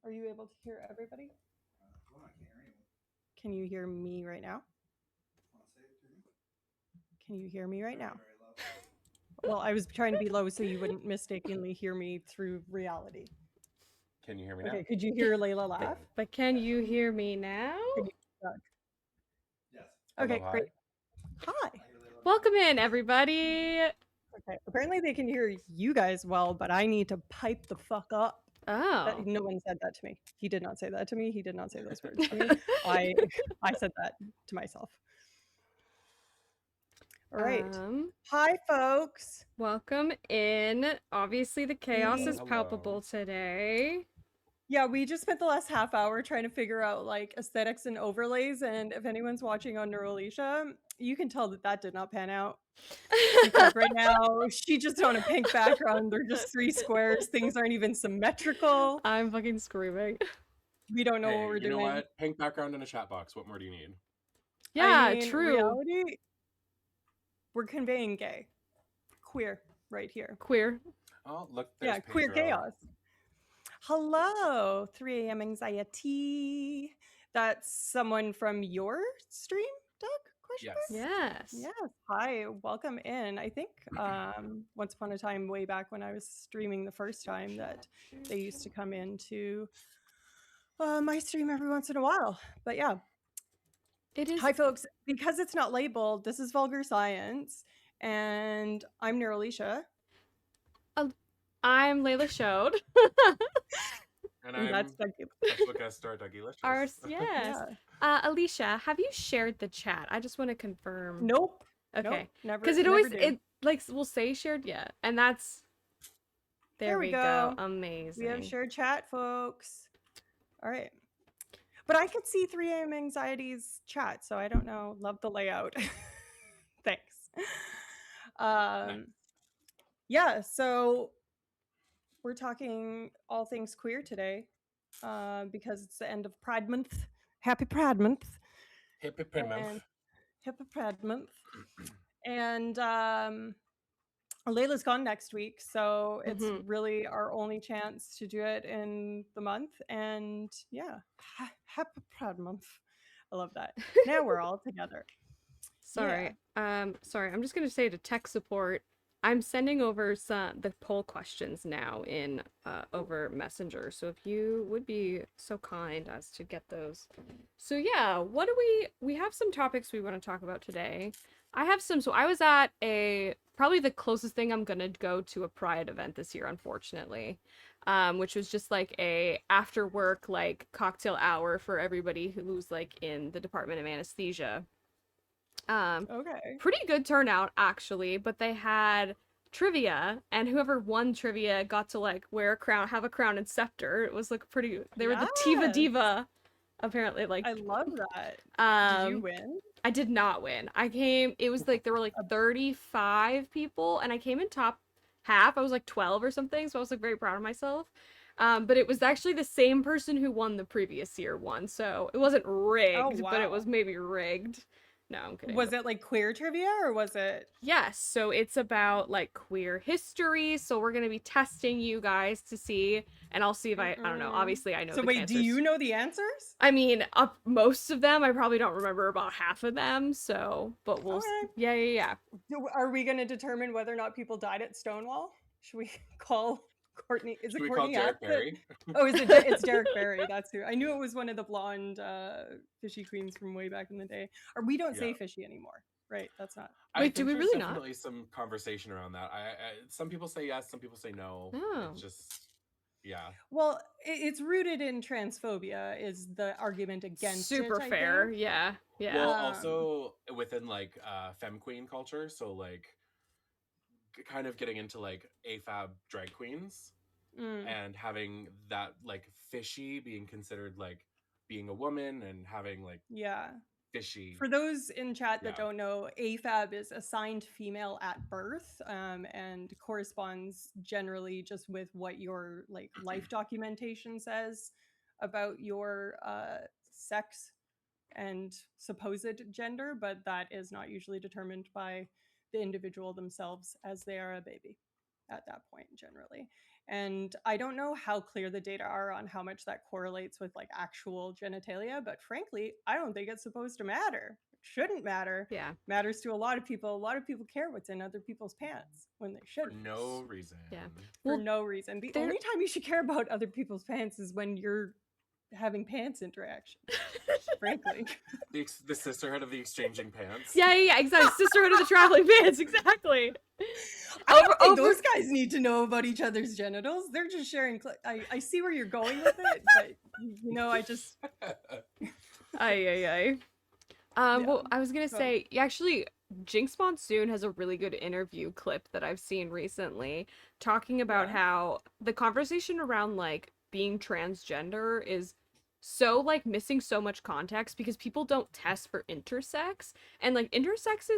Are you able to hear everybody? Well, I can't hear anyone. Can you hear me right now? Want to say it to me? Can you hear me right Very, now? very low. Well, I was trying to be low so you wouldn't mistakenly hear me through reality. Can you hear me now? Okay, could you hear Layla laugh? But can you hear me now? Can you- Yes. Hello, Okay, hi. great. Hi. I hear Layla. Welcome in, everybody. Okay, apparently they can hear you guys well, but I need to pipe the fuck up. Oh. No one said that to me. He did not say that to me. He did not say those words to me. I I said that to myself. All right. Hi, folks. Welcome in. Obviously, the chaos is Hello. palpable today. Yeah, we just spent the last half hour trying to figure out like aesthetics and overlays. And if anyone's watching on Neuralicia, you can tell that that did not pan out. Because right now she just on a pink background. They're just 3 squares. Things aren't even symmetrical. I'm fucking screaming. We don't know Hey, what we're you doing. know what? Pink background in a chat box. What more do you need? Yeah, I mean, true. reality, we're conveying gay, queer, right here. Queer. Oh, look, there's Yeah, queer Pedro. chaos. Hello, 3 a.m. anxiety. That's someone from your stream, Doug? Question Yes. mark? Yes. Yes. Hi, welcome in. I think once upon a time, way back when I was streaming the first time, that they used to come into my stream every once in a while. But yeah. It is. Hi, folks. Because it's not labeled, this is Vulgar Science, and I'm Neuralicia. I'm Layla Shode. And And I'm that's Dougie. special guest star Dougie Ours, Licious. yes. Yeah. Alicia, have you shared the chat? I just want to confirm. Nope. Okay. Nope, never. Because it never always do. it like we'll say shared, yeah, and that's there we go. Amazing. We have shared chat, folks. All right. But I could see 3 a.m. anxiety's chat, so I don't know. Love the layout. Thanks. Nice. Yeah, so we're talking all things queer today because it's the end of Pride Month. Happy Pride Month. Happy Pride Month. And Happy Pride Month. And Layla's gone next week, so it's really our only chance to do it in the month. And yeah, Happy Pride Month. I love that. Now we're all together. Sorry. Sorry. I'm just gonna say to tech support, I'm sending over the poll questions now in over Messenger. So if you would be so kind as to get those. So yeah, what do we have some topics we want to talk about today. I have some. So I was at probably the closest thing I'm gonna go to a Pride event this year, unfortunately. Which was just like a after work like cocktail hour for everybody who's like in the Department of Anesthesia. Okay. Pretty good turnout actually, but they had trivia, and whoever won trivia got to like wear a crown, have a crown and scepter. It was like pretty. They were the Tiva Diva, apparently. Like I love that. Did you win? I did not win. I came. It was like there were like 35 people, and I came in top half. I was like 12 or something, so I was like very proud of myself. But it was actually the same person who won the previous year won, so it wasn't rigged, but it was maybe rigged. No, I'm kidding. Was it like queer trivia or was it? Yes, so it's about like queer history. So we're gonna be testing you guys to see, and I'll see if I don't know. Obviously, I know. So the wait, answers. do you know the answers? I mean, most of them. I probably don't remember about half of them. So, but we'll. Okay. Yeah. Are we going to determine whether or not people died at Stonewall? Should we call Courtney? Is Should it we Courtney call Derek Act? Barry? Oh, is it? It's Derek Barry. That's who. I knew it was one of the blonde fishy queens from way back in the day. Or we don't say fishy anymore, right? That's not. Wait, do we really not? Definitely some conversation around that. Some people say yes, some people say no. Oh. It's just. Yeah. Well, it's rooted in transphobia is the argument against Super it, fair. Yeah. Well, also within like femme queen culture, so like kind of getting into like AFAB drag queens and having that like fishy being considered like being a woman and having like fishy. For those in chat that don't know, AFAB is assigned female at birth and corresponds generally just with what your like life documentation says about your sex and supposed gender, but that is not usually determined by the individual themselves as they are a baby. at that point generally. And I don't know how clear the data are on how much that correlates with like actual genitalia, but frankly, I don't think it's supposed to matter. It shouldn't matter. Yeah. Matters to a lot of people. A lot of people care what's in other people's pants when they For shouldn't. no reason. Yeah. For Well, no reason. The there- only time you should care about other people's pants is when you're having pants interactions, frankly. The sisterhood of the exchanging pants. yeah, exactly. Sisterhood of the Traveling Pants, exactly. I don't think those guys need to know about each other's genitals. They're just sharing. I see where you're going with it, but you know, I just. Aye. Well, I was gonna say, actually, Jinx Monsoon has a really good interview clip that I've seen recently, talking about how the conversation around like being transgender is so like missing so much context because people don't test for intersex, and like intersex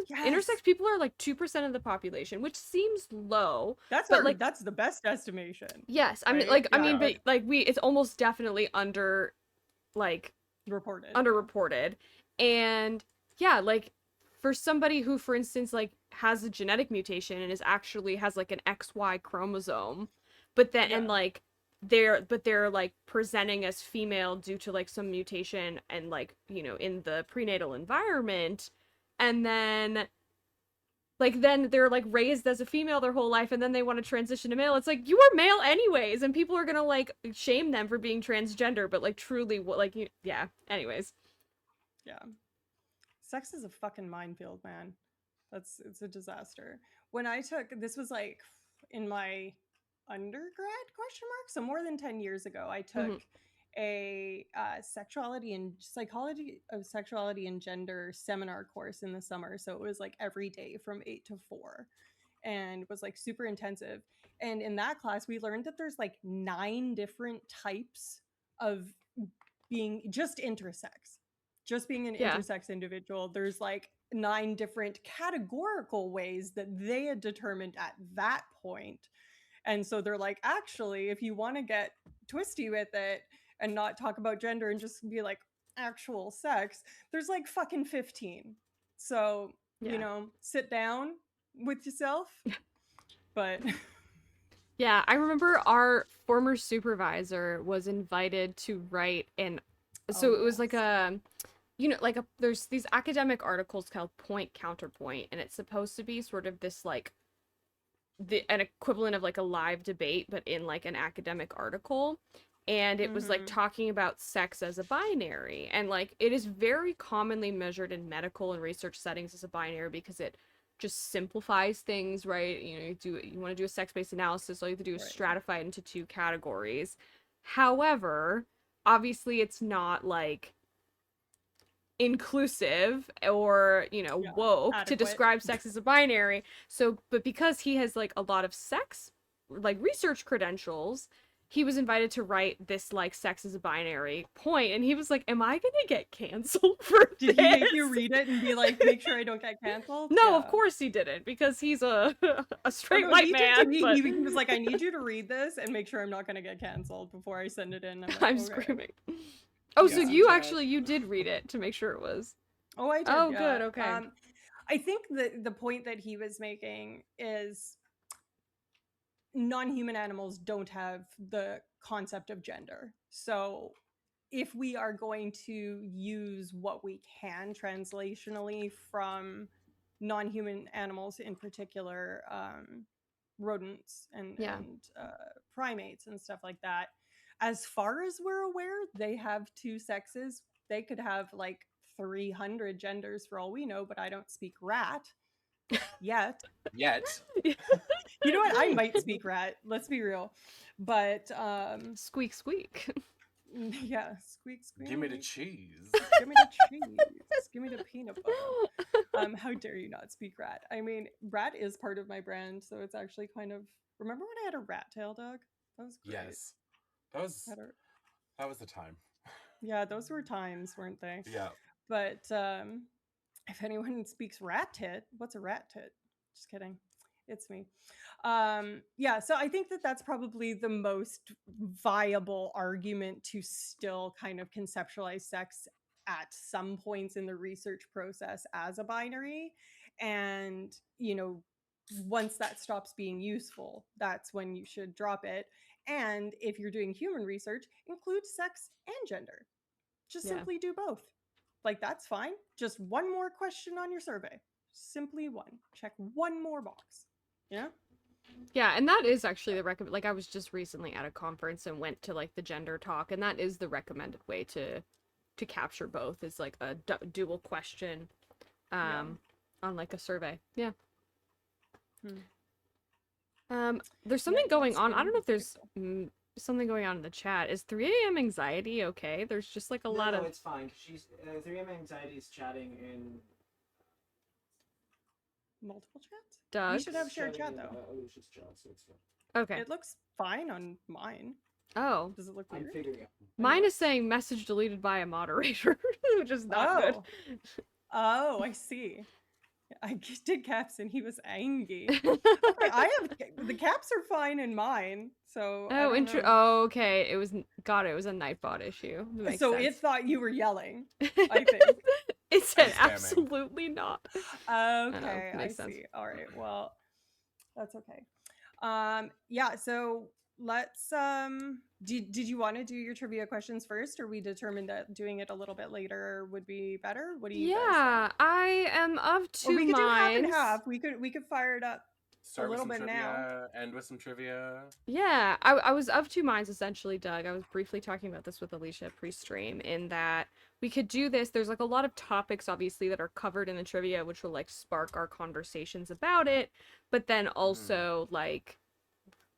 people are like 2% of the population, which seems low. That's but like that's the best estimation. Yes, I mean, right? like I mean, but like it's almost definitely underreported, and yeah, like for somebody who, for instance, like has a genetic mutation and has like an XY chromosome, but then and like they're like presenting as female due to like some mutation and like, you know, in the prenatal environment, and then they're like raised as a female their whole life and then they want to transition to male. It's like, you were male anyways, and people are gonna like shame them for being transgender, but like truly what like you anyways. Yeah. Sex is a fucking minefield, man. It's a disaster. When I took, this was like in my undergrad question mark, so more than 10 years ago, I took a sexuality and psychology of sexuality and gender seminar course in the summer. So it was like every day from 8 to 4 and was like super intensive. And in that class, we learned that there's like 9 different types of being just intersex, just being an intersex individual. There's like 9 different categorical ways that they had determined at that point. And so they're like, actually, if you want to get twisty with it and not talk about gender and just be like actual sex, there's like fucking 15. So, you know, sit down with yourself. But yeah, I remember our former supervisor was invited to write it was like a, you know, like there's these academic articles called Point Counterpoint, and it's supposed to be sort of this like an equivalent of like a live debate but in like an academic article, and it was like talking about sex as a binary, and like it is very commonly measured in medical and research settings as a binary because it just simplifies things, right? You know, you want to do a sex-based analysis, all you have to do is stratify it into 2 categories. However, obviously it's not like inclusive or, you know, woke to describe sex as a binary. So, but because he has like a lot of sex like research credentials, he was invited to write this like sex as a binary point, and he was like, am I gonna get canceled for Did he make you read it and be like, make sure I don't get canceled? No, of course he didn't, because he's a straight white man. He was like, I need you to read this and make sure I'm not gonna get canceled before I send it in. Like, I'm screaming. Oh, so you did read it to make sure it was. Oh, I did. Oh, good. Okay. I think the point that he was making is non-human animals don't have the concept of gender. So if we are going to use what we can translationally from non-human animals, in particular rodents and primates and stuff like that, as far as we're aware, they have 2 sexes. They could have like 300 genders for all we know, but I don't speak rat yet. You know what? I might speak rat. Let's be real. But squeak squeak. Yeah, squeak squeak. Give me the cheese. Give me the cheese. Give me the peanut butter. How dare you not speak rat? I mean, rat is part of my brand, so it's actually kind of. Remember when I had a rat tail dog? That was great. Yes, that was the time. Yeah, those were times, weren't they? Yeah. But if anyone speaks rat tit, what's a rat tit? Just kidding. It's me. Yeah, so I think that that's probably the most viable argument to still kind of conceptualize sex at some points in the research process as a binary. And, you know, once that stops being useful, that's when you should drop it. And if you're doing human research, include sex and gender. Just Yeah. simply do both. Like, that's fine. Just one more question on your survey. Simply one. Check one more box. Yeah? Yeah, and that is actually the recommend. Like, I was just recently at a conference and went to like the gender talk, and that is the recommended way to capture both, is like a dual question, on like a survey. Yeah. There's something going on. I don't know if there's something going on in the chat. Is 3 a.m. anxiety okay? There's just like a lot No, of. it's fine. She's 3M Anxiety is chatting in Multiple chats? Doug. We should have shared chatting chat, in, though. Lucia's chat, so it's fine. Okay. It looks fine on mine. Oh. Does it look I'm weird? figuring it. Mine is saying message deleted by a moderator, which is not good. Oh, I see. I did caps and he was angry. Okay, the caps are fine in mine, so I Oh, don't know. oh, okay. It was a Nightbot issue. That makes So sense. it thought you were yelling, I think. It said And spamming. absolutely not. Okay, I makes sense. see. All right, well, that's okay. Yeah, so let's did you want to do your trivia questions first, or we determined that doing it a little bit later would be better? What do you guys Yeah, think? I am of two Or we could do half and minds. half. We could fire it up Start a with little some bit trivia, now. end with some trivia. Yeah, I was of two minds essentially, Doug. I was briefly talking about this with Alicia pre-stream, in that we could do this. There's like a lot of topics obviously that are covered in the trivia, which will like spark our conversations about it, but then also like,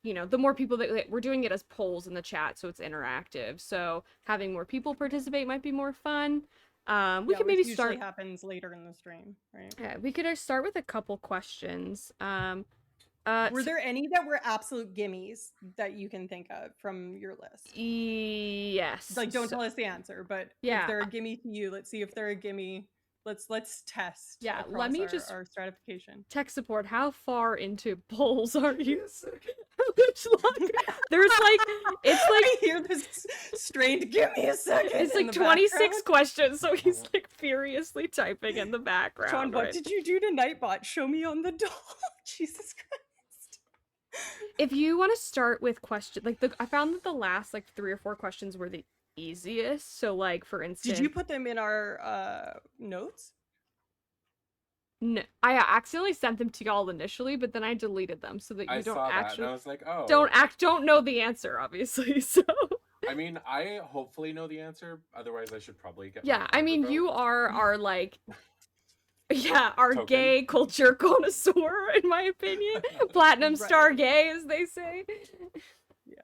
you know, the more people that we're doing it as polls in the chat, so it's interactive. So having more people participate might be more fun. We could maybe which start. usually happens later in the stream, right? Yeah, we could start with a couple questions. Were there any that were absolute gimmies that you can think of from your list? Yes. Like, don't tell us the answer, but yeah, if they're a gimme to you, let's see if they're a gimme. Let's test. Yeah, across let me just our stratification. Tech support. How far into polls are you? It's like, there's like, it's like I hear this strained. Give me a second. it's in like the 26 background. questions, so he's like furiously typing in the background. John, what right? did you do to Nightbot? Show me on the doll. Jesus Christ. If you want to start with question, like I found that the last like 3 or 4 questions were the easiest. So like, for instance, Did you put them in our notes? No, I accidentally sent them to y'all initially, but then I deleted them so that you I don't saw that actually and I was like, oh. don't know the answer, obviously. So I mean, I hopefully know the answer. Otherwise, I should probably get. yeah, I mean, you are like, yeah, our Token. gay culture connoisseur, in my opinion. Platinum Right. star gay, as they say. Yes.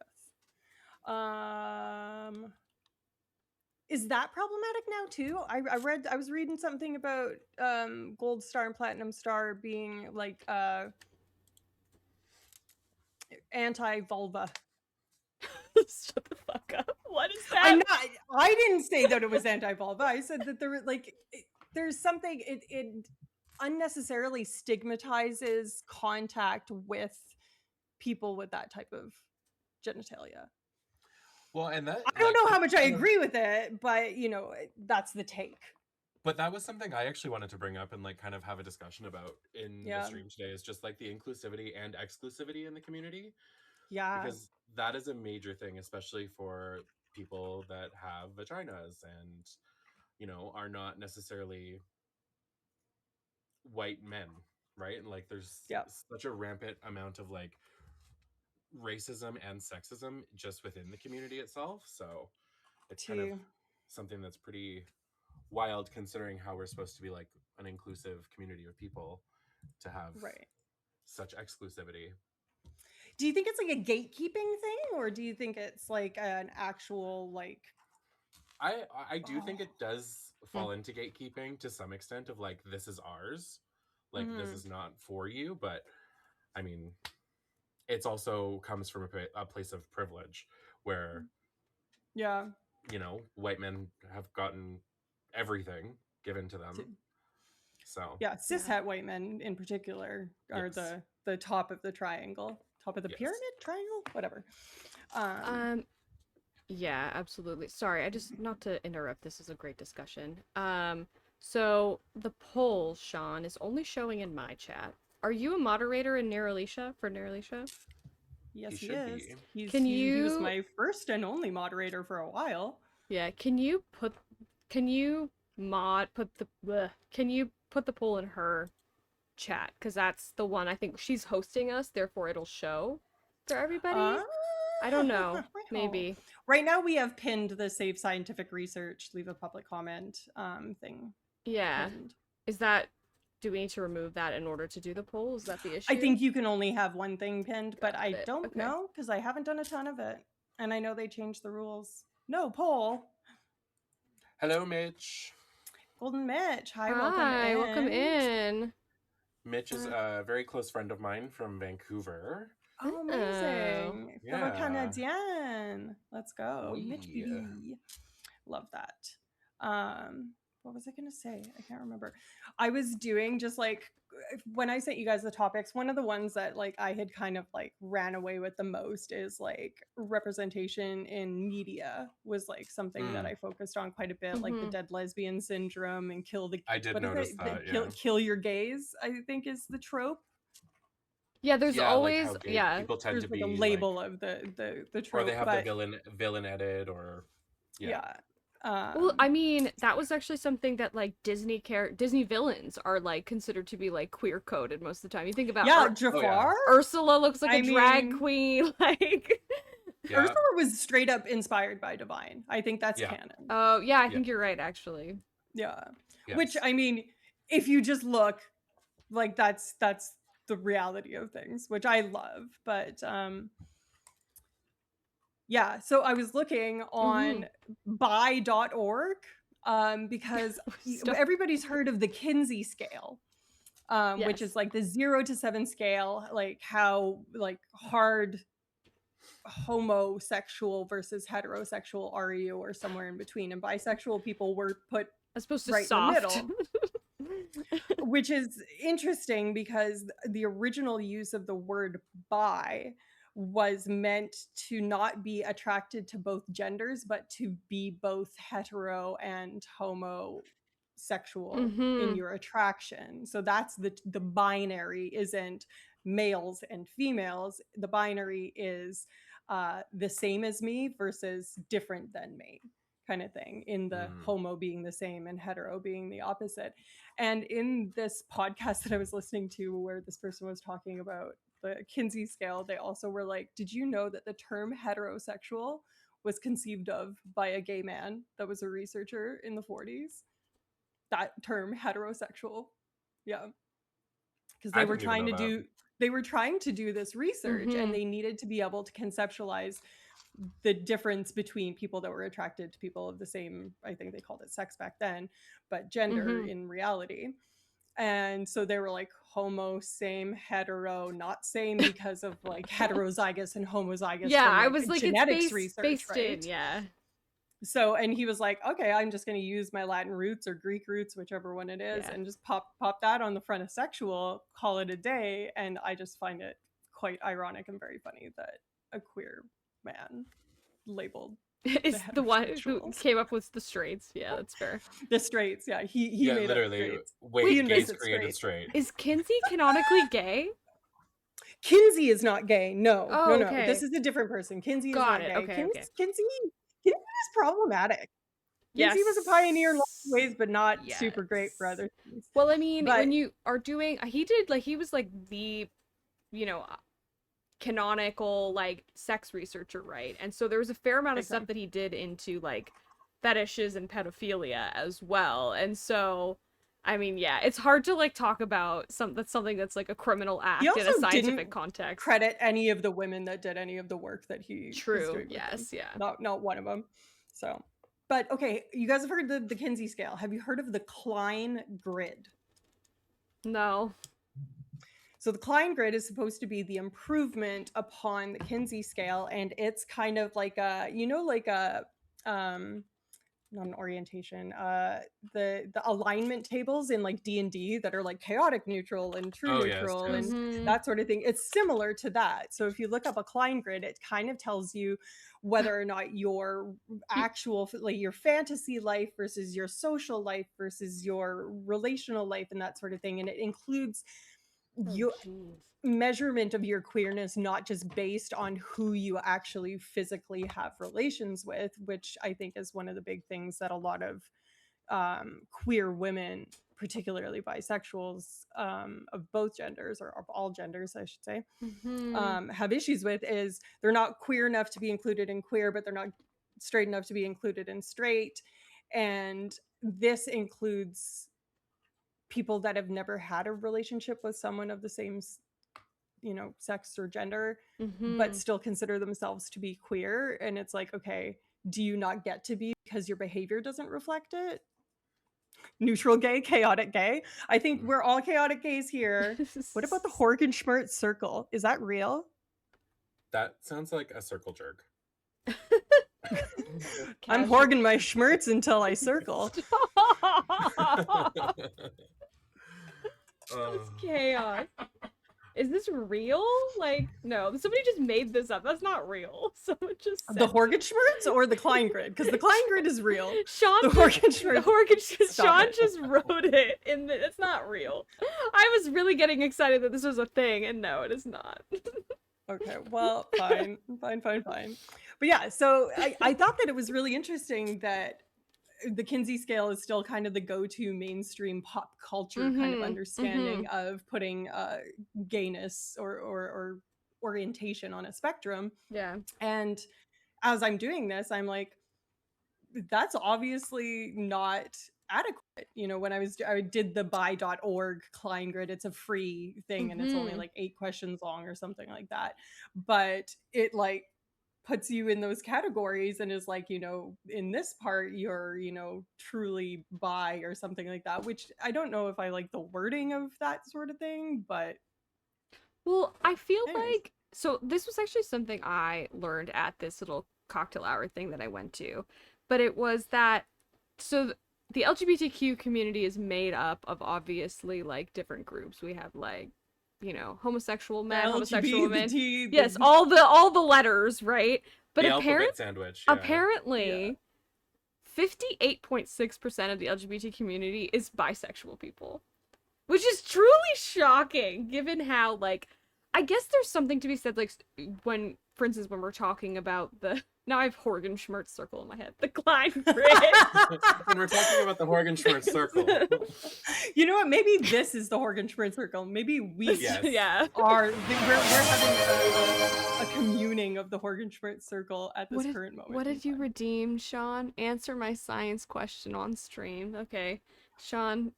Is that problematic now too? I was reading something about gold star and platinum star being like anti-vulva. Shut the fuck up. What is that? I didn't say that it was anti-vulva. I said that there's something it unnecessarily stigmatizes contact with people with that type of genitalia. Well, and that I don't know how much I agree with it, but you know, that's the take. But that was something I actually wanted to bring up and like kind of have a discussion about in the stream today, is just like the inclusivity and exclusivity in the community. Yeah. Because that is a major thing, especially for people that have vaginas and, you know, are not necessarily white men, right? And like there's such a rampant amount of like racism and sexism just within the community itself. So it's kind of something that's pretty wild, considering how we're supposed to be like an inclusive community of people, to have such exclusivity. Do you think it's like a gatekeeping thing, or do you think it's like an actual like? I do think it does fall into gatekeeping to some extent, of like, this is ours, like this is not for you. But I mean, it's also comes from a place of privilege where, you know, white men have gotten everything given to them. So cishet white men in particular are the top of the triangle, top of the pyramid triangle, whatever. Yeah, absolutely. Sorry, I just, not to interrupt, this is a great discussion. So the poll, Sean, is only showing in my chat. are you a moderator in Neralisha for Neralisha? Yes, he should is. be. He was my first and only moderator for a while. Yeah, can you put the poll in her chat? Because that's the one I think she's hosting us, therefore it'll show for everybody. I don't know. Maybe. Right now we have pinned the Save Scientific Research, leave a public comment thing. Yeah. Pinned. Do we need to remove that in order to do the poll? Is that the issue? I think you can only have one thing pinned, but I don't Okay. know because I haven't done a ton of it. And I know they changed the rules. No poll. Hello, Mitch. Golden Mitch. Hi, welcome in. Mitch is a very close friend of mine from Vancouver. Oh, amazing. Yeah. Fellow Canadian. Let's go. Oui. Mitch BB. Love that. What was I going to say? I can't remember. I was doing just like, when I sent you guys the topics, one of the ones that like I had kind of like ran away with the most is like representation in media was like something that I focused on quite a bit, like the dead lesbian syndrome and I did notice that, kill your gays, I think is the trope. Yeah, there's always like people tend there's to like be a label of the trope, or they have the villain edit, or well, I mean, that was actually something that like Disney villains are like considered to be like queer coded most of the time. You think about Jafar. Ursula looks like a drag queen, like Ursula was straight up inspired by Divine. I think that's canon. Oh yeah, I think you're right actually. Yeah. Yes. Which I mean, if you just look, like that's the reality of things, which I love. But yeah, so I was looking on buy.org because everybody's heard of the Kinsey scale, which is like the 0 to 7 scale, like how like hard homosexual versus heterosexual are you, or somewhere in between, and bisexual people were put as opposed to right soft. in the middle. Which is interesting because the original use of the word bi was meant to not be attracted to both genders, but to be both hetero and homosexual in your attraction. So that's the binary isn't males and females. The binary is the same as me versus different than me, kind of thing, in the homo being the same and hetero being the opposite. And in this podcast that I was listening to where this person was talking about the Kinsey scale, they also were like, did you know that the term heterosexual was conceived of by a gay man that was a researcher in the 40s? That term, heterosexual. Yeah. Because they were trying to do this research and they needed to be able to conceptualize the difference between people that were attracted to people of the same, I think they called it sex back then, but gender in reality. And so they were like homo, same, hetero, not same because of like heterozygous and homozygous. Yeah, from, like, I was like, genetics it's research, right? Yeah. So, and he was like, okay, I'm just going to use my Latin roots or Greek roots, whichever one it is, and just pop that on the front of sexual, call it a day. And I just find it quite ironic and very funny that a queer man labeled is the one who came up with the straights. Yeah, that's fair. The straights, yeah. He made literally gays created straight. Is Kinsey canonically gay? Kinsey is not gay. No. Okay. This is a different person. Kinsey is not gay. Okay. Kinsey is problematic. Kinsey was a pioneer in lots of ways, but not super great for other things. Well, I mean, when you are doing, he was like the, canonical like sex researcher, right? And so there was a fair amount of stuff that he did into like fetishes and pedophilia as well. And so I mean, yeah, it's hard to like talk about something that's like a criminal act in a scientific context. Credit any of the women that did any of the work that he was doing. Yes, yeah. Not one of them. So, but okay, you guys have heard the Kinsey scale. Have you heard of the Klein grid? No. So the Klein grid is supposed to be the improvement upon the Kinsey scale, and it's kind of like a, not an orientation, the alignment tables in like D&D that are like chaotic neutral and true neutral and that sort of thing. It's similar to that. So if you look up a Klein grid, it kind of tells you whether or not your actual, like your fantasy life versus your social life versus your relational life and that sort of thing. And it includes you jeez. measurement of your queerness not just based on who you actually physically have relations with, which I think is one of the big things that a lot of queer women, particularly bisexuals, of both genders, or of all genders I should say, have issues with, is they're not queer enough to be included in queer, but they're not straight enough to be included in straight. And this includes people that have never had a relationship with someone of the same sex or gender, but still consider themselves to be queer. And it's like, okay, do you not get to be because your behavior doesn't reflect it? Neutral gay, chaotic gay. I think we're all chaotic gays here. What about the Horgenschmerz circle? Is that real? That sounds like a circle jerk. I'm horging my schmerz until I circle. That's chaos. Is this real? Like, no, somebody just made this up. That's not real. Someone just said The Horgenschmerz or the Kleingrid? Because the Kleingrid is real. Sean, Horgenschmerz. Sean just wrote it in the, it's not real. I was really getting excited that this was a thing, and no, it is not. Okay, well, fine. But yeah, so I thought that it was really interesting that the Kinsey scale is still kind of the go-to mainstream pop culture kind of understanding of putting gayness or orientation on a spectrum. Yeah. And as I'm doing this, I'm like, that's obviously not adequate. When I did the bi.org Kleingrid, it's a free thing and it's only like 8 questions long or something like that. But it like puts you in those categories and is like, in this part you're, truly bi or something like that, which I don't know if I like the wording of that sort of thing, but well, I feel anyways. like, so this was actually something I learned at this little cocktail hour thing that I went to, but it was that, so the LGBTQ community is made up of obviously like different groups. We have like, homosexual men, homosexual women. Yes, all the letters, right? But the alphabet sandwich. Yeah. Apparently, 58.6% of the LGBT community is bisexual people, which is truly shocking given how, like, I guess there's something to be said, like, when, for instance, when we're talking about now I have Horgenschmerz circle in my head, the Kleingrid. When we're talking about the Horgenschmerz circle. You know what? Maybe this is the Horgenschmerz circle. Maybe we we're having a communing of the Horgenschmerz circle at this current moment. What did you redeem, Sean? Answer my science question on stream. Okay. Sean,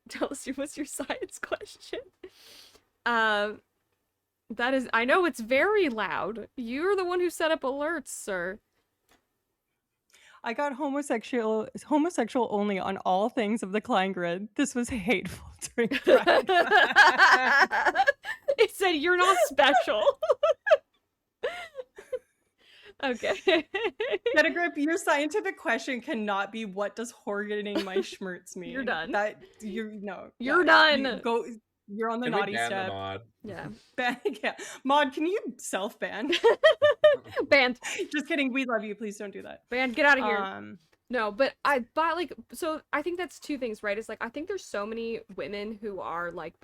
tell us what's your science question? That is, I know it's very loud. You're the one who set up alerts, sir. I got homosexual only on all things of the Kleingrid. This was hateful during Pride. It said you're not special. Okay. Get a grip. Your scientific question cannot be, what does horgening my schmerz mean? You're done. You're done. You're on the naughty step. Mod? Yeah. Mod, can you self-ban? Banned. Just kidding. We love you. Please don't do that. Banned. Get out of here. No, but so I think that's two things, right? It's like, I think there's so many women who are like,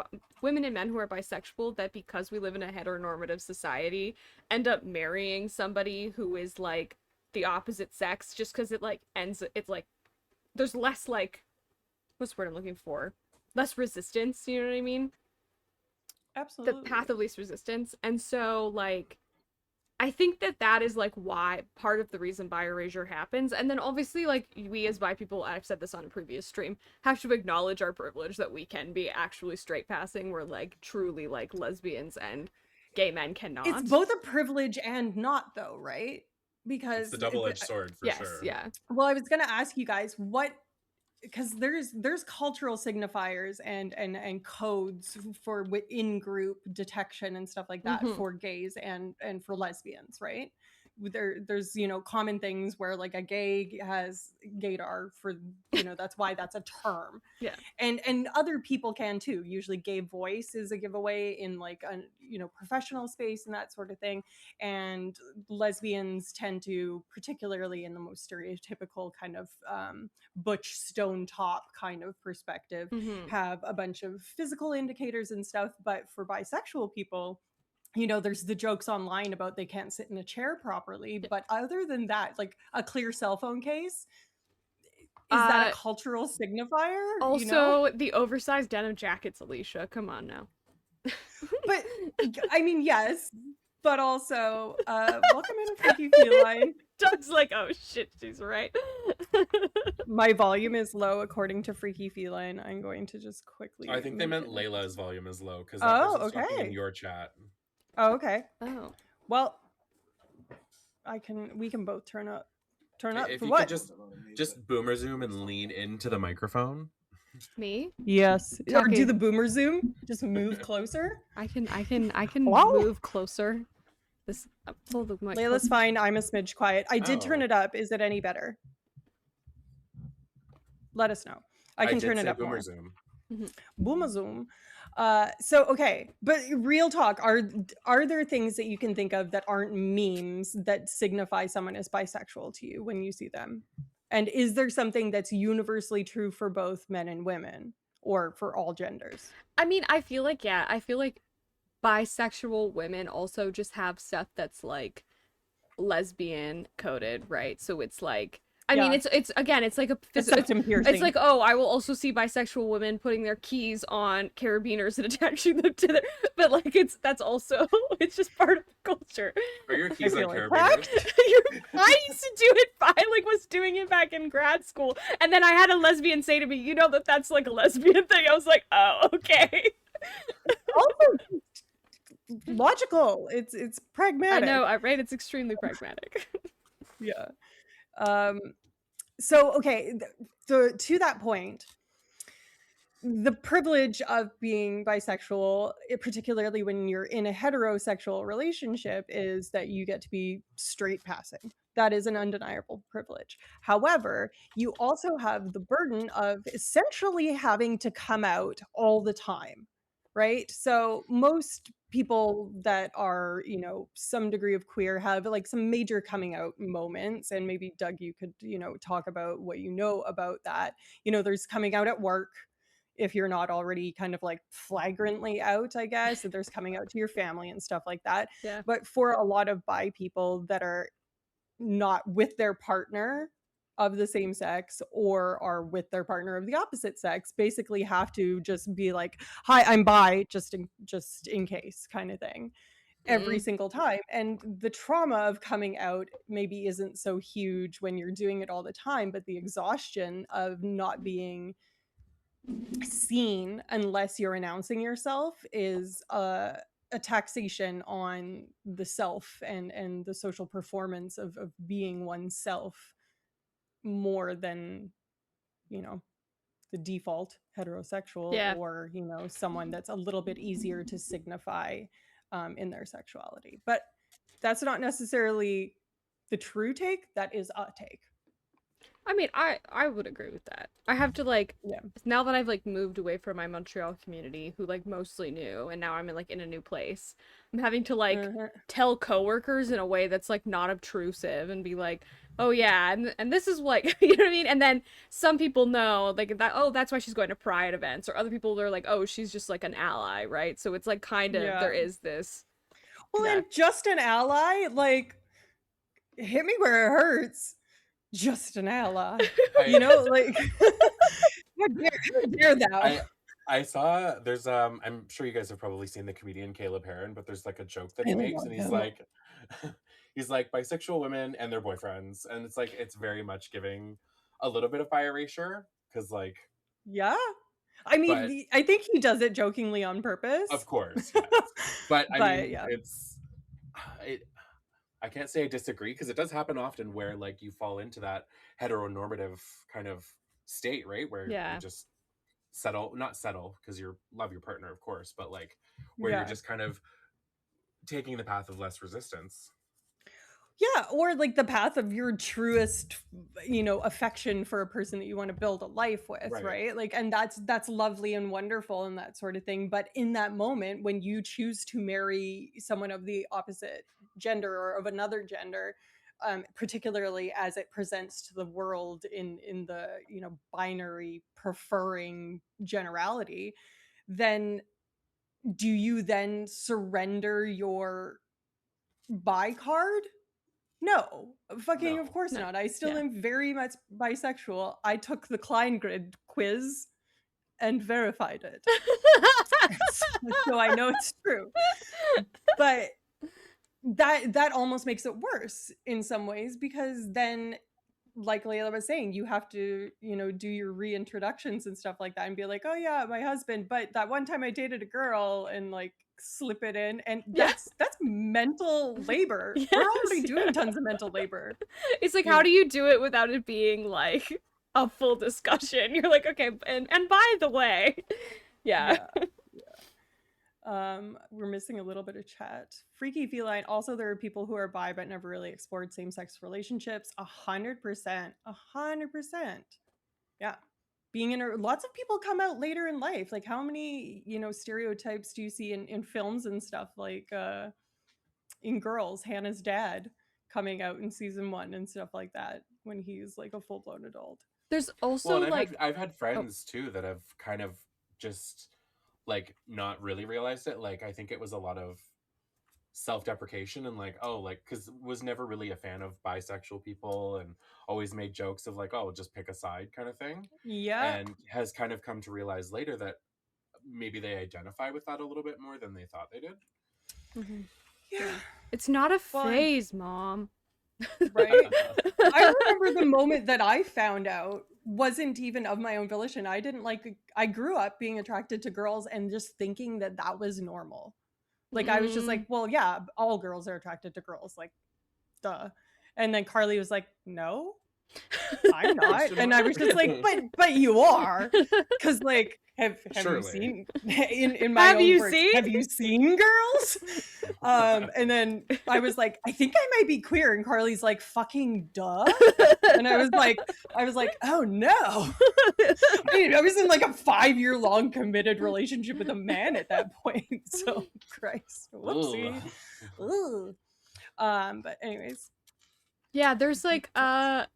women and men who are bisexual, that because we live in a heteronormative society, end up marrying somebody who is like the opposite sex, just because it like it's like, there's less like, what's the word I'm looking for? Less resistance, you know what I mean? Absolutely. The path of least resistance. And so, like, I think that is, like, why, part of the reason bi erasure happens. And then, obviously, like, we as bi people, I've said this on a previous stream, have to acknowledge our privilege that we can be actually straight passing, where, like, truly, like, lesbians and gay men cannot. It's both a privilege and not, though, right? Because it's the double-edged sword, for sure. Yeah. Well, I was going to ask you guys, because there's cultural signifiers and codes for in-group detection and stuff like that for gays and for lesbians, right? there's common things where like a gay has gaydar for that's why that's a term. Yeah. And other people can too. Usually gay voice is a giveaway in like a professional space and that sort of thing. And lesbians tend to, particularly in the most stereotypical kind of butch stone top kind of perspective, have a bunch of physical indicators and stuff. But for bisexual people, there's the jokes online about they can't sit in a chair properly. But other than that, like a clear cell phone case, is that a cultural signifier? Also, the oversized denim jackets, Alicia. Come on now. But I mean, yes, but also, welcome in, Freaky Feline. Doug's like, oh shit, she's right. My volume is low according to Freaky Feline. I'm going to just quickly. I think they meant Layla's volume is low because person's talking in your chat. Oh, okay. Oh. Well, we can both turn up. If for you what? could just boomer zoom and lean into the microphone. Me? Yes. Or Okay. do the boomer zoom. Just move closer. I can Wow. move closer. This pull the mic. Layla's fine. I'm a smidge quiet. I did turn it up. Is it any better? Let us know. I can turn it up boomer more. zoom. Boomer zoom. So okay, but real talk, are there things that you can think of that aren't memes that signify someone is bisexual to you when you see them? And is there something that's universally true for both men and women or for all genders? I mean, I feel like bisexual women also just have stuff that's like lesbian coded, right? So it's like I mean, it's again, it's like it's like, oh, I will also see bisexual women putting their keys on carabiners and attaching them to their, but like that's also it's just part of the culture. Are your keys on carabiners? I used to do it. I like was doing it back in grad school, and then I had a lesbian say to me, "You know that's like a lesbian thing." I was like, "Oh, okay." Also, logical. It's pragmatic. I know, right? It's extremely pragmatic. Yeah. So okay, to that point, the privilege of being bisexual, particularly when you're in a heterosexual relationship, is that you get to be straight passing. That is an undeniable privilege. However, you also have the burden of essentially having to come out all the time, right? So most people that are some degree of queer have like some major coming out moments, and maybe Doug, you could talk about what you know about that. There's coming out at work, if you're not already kind of like flagrantly out, I guess. There's coming out to your family and stuff like that. Yeah. But for a lot of bi people that are not with their partner of the same sex or are with their partner of the opposite sex, basically have to just be like, hi, I'm bi, just in case kind of thing, every single time. And the trauma of coming out maybe isn't so huge when you're doing it all the time, but the exhaustion of not being seen unless you're announcing yourself is a taxation on the self and the social performance of being oneself, more than the default heterosexual or someone that's a little bit easier to signify in their sexuality. But that's not necessarily the true take. That is a take. I mean, I would agree with that. I have to like now that I've like moved away from my Montreal community, who like mostly knew, and now I'm in a new place. I'm having to like tell coworkers in a way that's like not obtrusive and be like, oh yeah, and this is like you know what I mean. And then some people know like that. Oh, that's why she's going to pride events, or other people are like, oh, she's just like an ally, right? So it's like kind of there is this. Well, and just an ally, like hit me where it hurts. Just an ally, like how dare thou? I saw there's I'm sure you guys have probably seen the comedian Caleb Heron, but there's like a joke that he makes, and he's like bisexual women and their boyfriends, and it's like it's very much giving a little bit of bi erasure because like I mean, I think he does it jokingly on purpose, of course, yes. but I mean I can't say I disagree, because it does happen often where like you fall into that heteronormative kind of state, right? Where you just not settle because you love your partner, of course, but like where you're just kind of taking the path of less resistance. Yeah, or like the path of your truest, affection for a person that you want to build a life with, Right. right? Like, and that's lovely and wonderful and that sort of thing. But in that moment, when you choose to marry someone of the opposite gender or of another gender, particularly as it presents to the world in the binary preferring generality, then do you then surrender your bi card? No, fucking of No. course No. not. I still Yeah. am very much bisexual. I took the Klein grid quiz and verified it. So I know it's true. But that almost makes it worse in some ways, because then, like Layla was saying, you have to, do your reintroductions and stuff like that and be like, oh yeah, my husband, but that one time I dated a girl, and like slip it in, and Yeah. that's mental labor. We're already Yes, doing yeah. tons of mental labor. It's like, You how know? do you do it without it being like a full discussion? You're like, okay, and by the way, yeah. Yeah. We're missing a little bit of chat. Freaky feline. Also, there are people who are bi but never really explored same-sex relationships. 100%. 100%. Yeah. Being in lots of people come out later in life. Like, how many, stereotypes do you see in films and stuff? Like in Girls, Hannah's dad coming out in season 1 and stuff like that when he's like a full-blown adult. There's also Well, and like, I've had friends too that have kind of just like not really realized it. Like I think it was a lot of self-deprecation and like, oh, like because was never really a fan of bisexual people and always made jokes of like, oh, just pick a side kind of thing. Yeah. And has kind of come to realize later that maybe they identify with that a little bit more than they thought they did. Yeah. it's not a Well, phase, Mom. Right? I remember the moment that I found out wasn't even of my own volition. I grew up being attracted to girls and just thinking that that was normal. Like, I was just like, well, yeah, all girls are attracted to girls. Like, duh. And then Carly was like, no, I'm not. And I was just like, but you are. Because, like, have you Surely. seen, in my Have own you words, seen? have you seen girls? And then I was like, I think I might be queer. And Carly's like, fucking duh. And I was like, oh no. I was in like a 5-year long committed relationship with a man at that point. So Christ. Whoopsie. Ooh. But anyways. Yeah, there's like a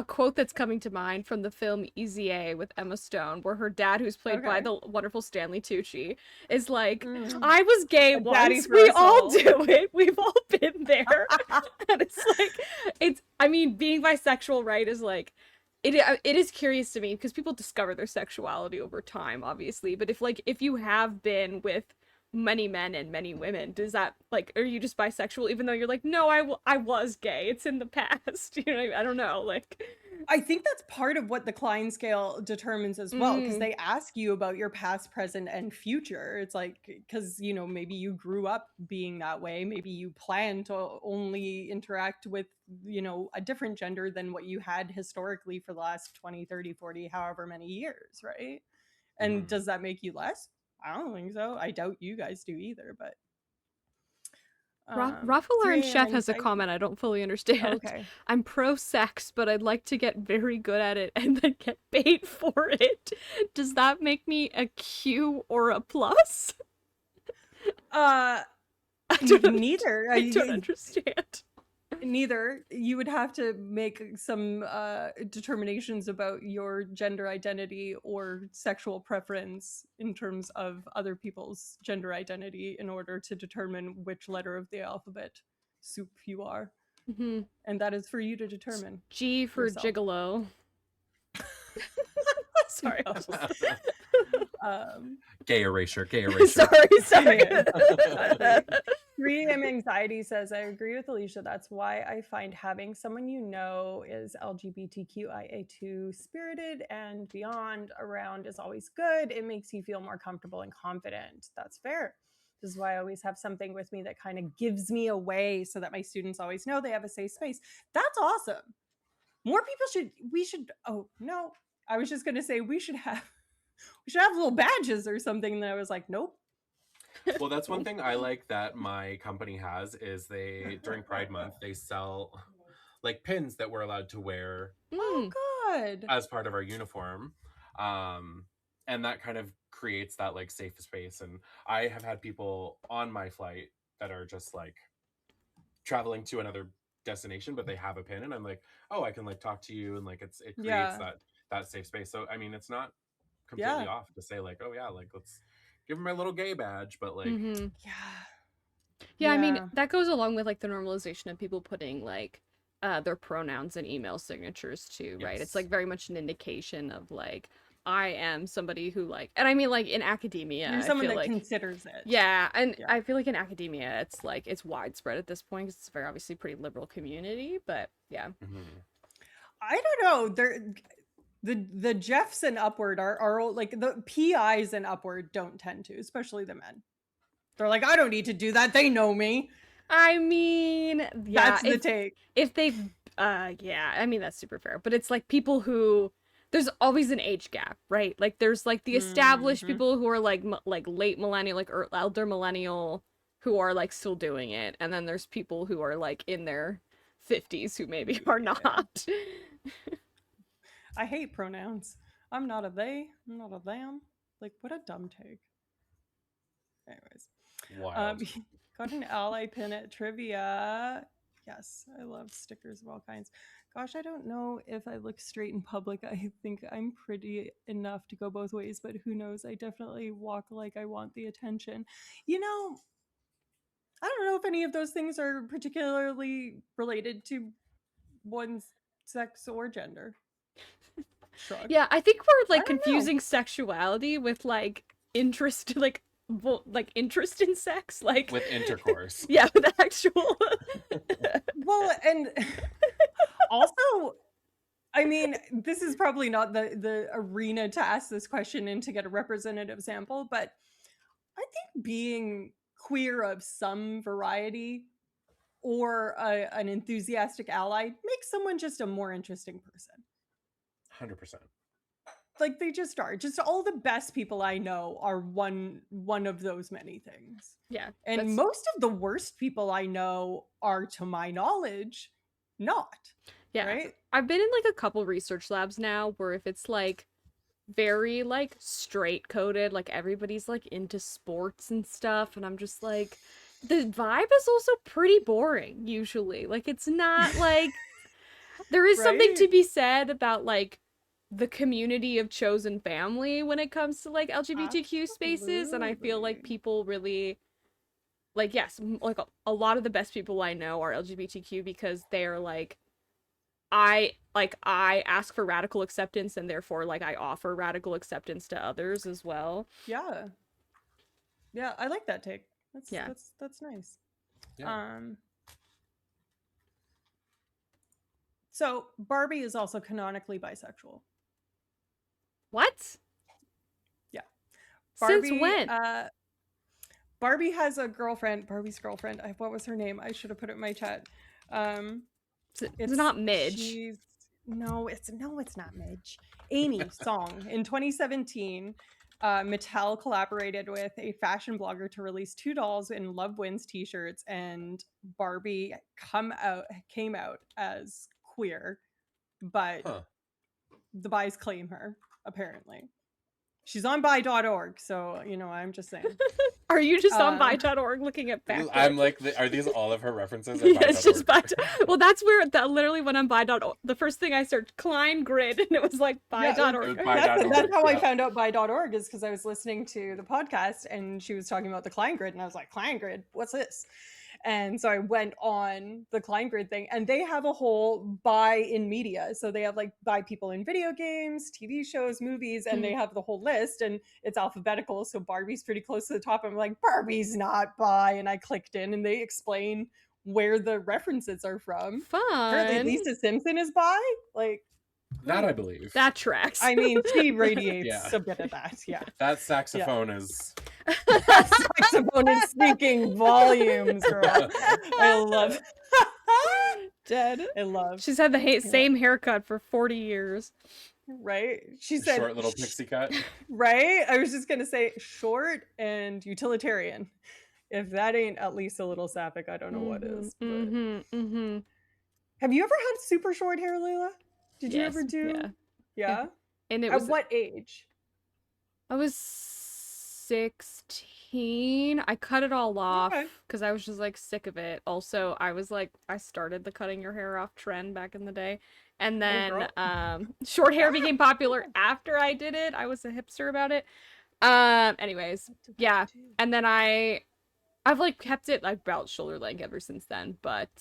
quote that's coming to mind from the film Easy A with Emma Stone, where her dad, who's played by Okay. the wonderful Stanley Tucci, is like, Mm. I was gay A daddy once. for We us all all." do it. We've all been there. And it's like, I mean, being bisexual, right, is like, it is curious to me because people discover their sexuality over time, obviously. But if you have been with many men and many women, does that, like, are you just bisexual even though you're like, no, I was gay, it's in the past? You know what I mean? I don't know, like, I think that's part of what the Klein scale determines as well, because Mm. they ask you about your past, present, and future. It's like, because, maybe you grew up being that way. Maybe you plan to only interact with, a different gender than what you had historically for the last 20, 30, 40, however many years, right? And Mhm. does that make you less? I don't think so. I doubt you guys do either, but. Rafael 3 and a.m. Chef has a anxiety. comment I don't fully understand. Okay. I'm pro-sex, but I'd like to get very good at it and then get paid for it. Does that make me a Q or a plus? I don't- neither. I don't understand. Neither. You would have to make some determinations about your gender identity or sexual preference in terms of other people's gender identity in order to determine which letter of the alphabet soup you are. Mm-hmm. And that is for you to determine. G for yourself. gigolo. Sorry. Gay erasure, gay erasure. Sorry. Exactly. 3 a.m. anxiety says, I agree with Alicia. That's why I find having someone is LGBTQIA2 spirited and beyond around is always good. It makes you feel more comfortable and confident. That's fair. This is why I always have something with me that kind of gives me away so that my students always know they have a safe space. That's awesome. More people I was just going to say we should have little badges or something. And I was like, nope. Well, that's one thing I like that my company has is they during Pride Month they sell like pins that we're allowed to wear Oh, Mm, good. as part of our uniform. Um, and that kind of creates that like safe space. And I have had people on my flight that are just like traveling to another destination, but they have a pin, and I'm like, oh, I can like talk to you, and like it creates Yeah. that safe space. So I mean, it's not completely Yeah. off to say like, oh yeah, like let's give them my little gay badge, but like, mm-hmm. Yeah. Yeah, I mean, Yeah. that goes along with like the normalization of people putting like their pronouns and email signatures too, right? It's yes, like very much an indication of like I am somebody who like, and I mean like in academia, You're I someone feel that like considers it. yeah, and Yeah. I feel like in academia it's like it's widespread at this point 'cause it's a very obviously pretty liberal community, but yeah. Mhm. I don't know. The Jeffs and upward are all- like the PIs and upward don't tend to, especially the men. They're like, I don't need to do that. They know me. I mean, yeah, That's the take. if they've yeah, I mean that's super fair, but it's like people who there's always an age gap, right? Like there's like the established Mhm. people who are like like late millennial, like elder millennial who are like still doing it, and then there's people who are like in their 50s who maybe are Yeah. not. I hate pronouns. I'm not a they. I'm not a them. Like, what a dumb take. Anyways, Wild. got an ally pin at trivia. Yes, I love stickers of all kinds. Gosh, I don't know if I look straight in public. I think I'm pretty enough to go both ways, but who knows? I definitely walk like I want the attention. You know, I don't know if any of those things are particularly related to one's sex or gender. Shrug. Yeah, I think we're I like don't know. confusing sexuality with like interest, like like interest in sex, like With intercourse. yeah, with actual. Well, and also, I mean, this is probably not the arena to ask this question and to get a representative sample, but I think being queer of some variety or an enthusiastic ally makes someone just a more interesting person. 100%. Like they just are. Just all the best people I know are one of those many things. Yeah, And that's most of the worst people I know are, to my knowledge, not. yeah. Right? I've been in like a couple research labs now where if it's like very like straight coded, like everybody's like into sports and stuff, and I'm just like the vibe is also pretty boring usually. Like it's not like there is something to Right? be said about like the community of chosen family when it comes to like LGBTQ spaces, and I feel like Absolutely. people really like yes, like a lot of the best people I know are LGBTQ because they're like I ask for radical acceptance and therefore like I offer radical acceptance to others as well. Yeah. Yeah, I like that take. Yeah. That's nice. Yeah. So Barbie is also canonically bisexual. What? Yeah. Since Barbie, when? Barbie has a girlfriend. Barbie's girlfriend. What was her name? I should have put it in my chat. It's not Midge. She's it's not Midge. Amy Song. In 2017, Mattel collaborated with a fashion blogger to release 2 dolls in Love Wins t-shirts, and Barbie came out as queer, but Huh. the bis claim her, apparently. She's on bi.org, so I'm just saying. Are you just on bi.org looking at backwards? I'm like, are these all of her references? Yeah, it's just bi. Well, that's where literally when I'm bi.org, the first thing I searched Klein Grid, and it was like bi.org. That's how I found out bi.org, is because I was listening to the podcast and she was talking about the Klein Grid, and I was like, Klein Grid, what's this? And so I went on the Klein Grid thing, and they have a whole bi in media. So they have like bi people in video games, TV shows, movies, and they have the whole list, and it's alphabetical. So Barbie's pretty close to the top. I'm like, Barbie's not bi. And I clicked in and they explain where the references are from. Fun. Apparently Lisa Simpson is bi. Like, that I believe. That tracks. I mean, she radiates a bit of that. Yeah. That saxophone is. That saxophone is speaking volumes, girl. I love. Dead. I love. She's had the same haircut for 40 years. Right? She said, Short little pixie cut. right? I was just gonna say short and utilitarian. If that ain't at least a little sapphic, I don't know what is. But have you ever had super short hair, Layla? Did you ever Yes, yeah. do? Yeah. And it At was, what age? I was 16. I cut it all off Okay. because I was just like sick of it. Also, I was like, I started the cutting your hair off trend back in the day. And then short hair became popular after I did it. I was a hipster about it. Anyways, yeah. And then I've like kept it like about shoulder length ever since then. But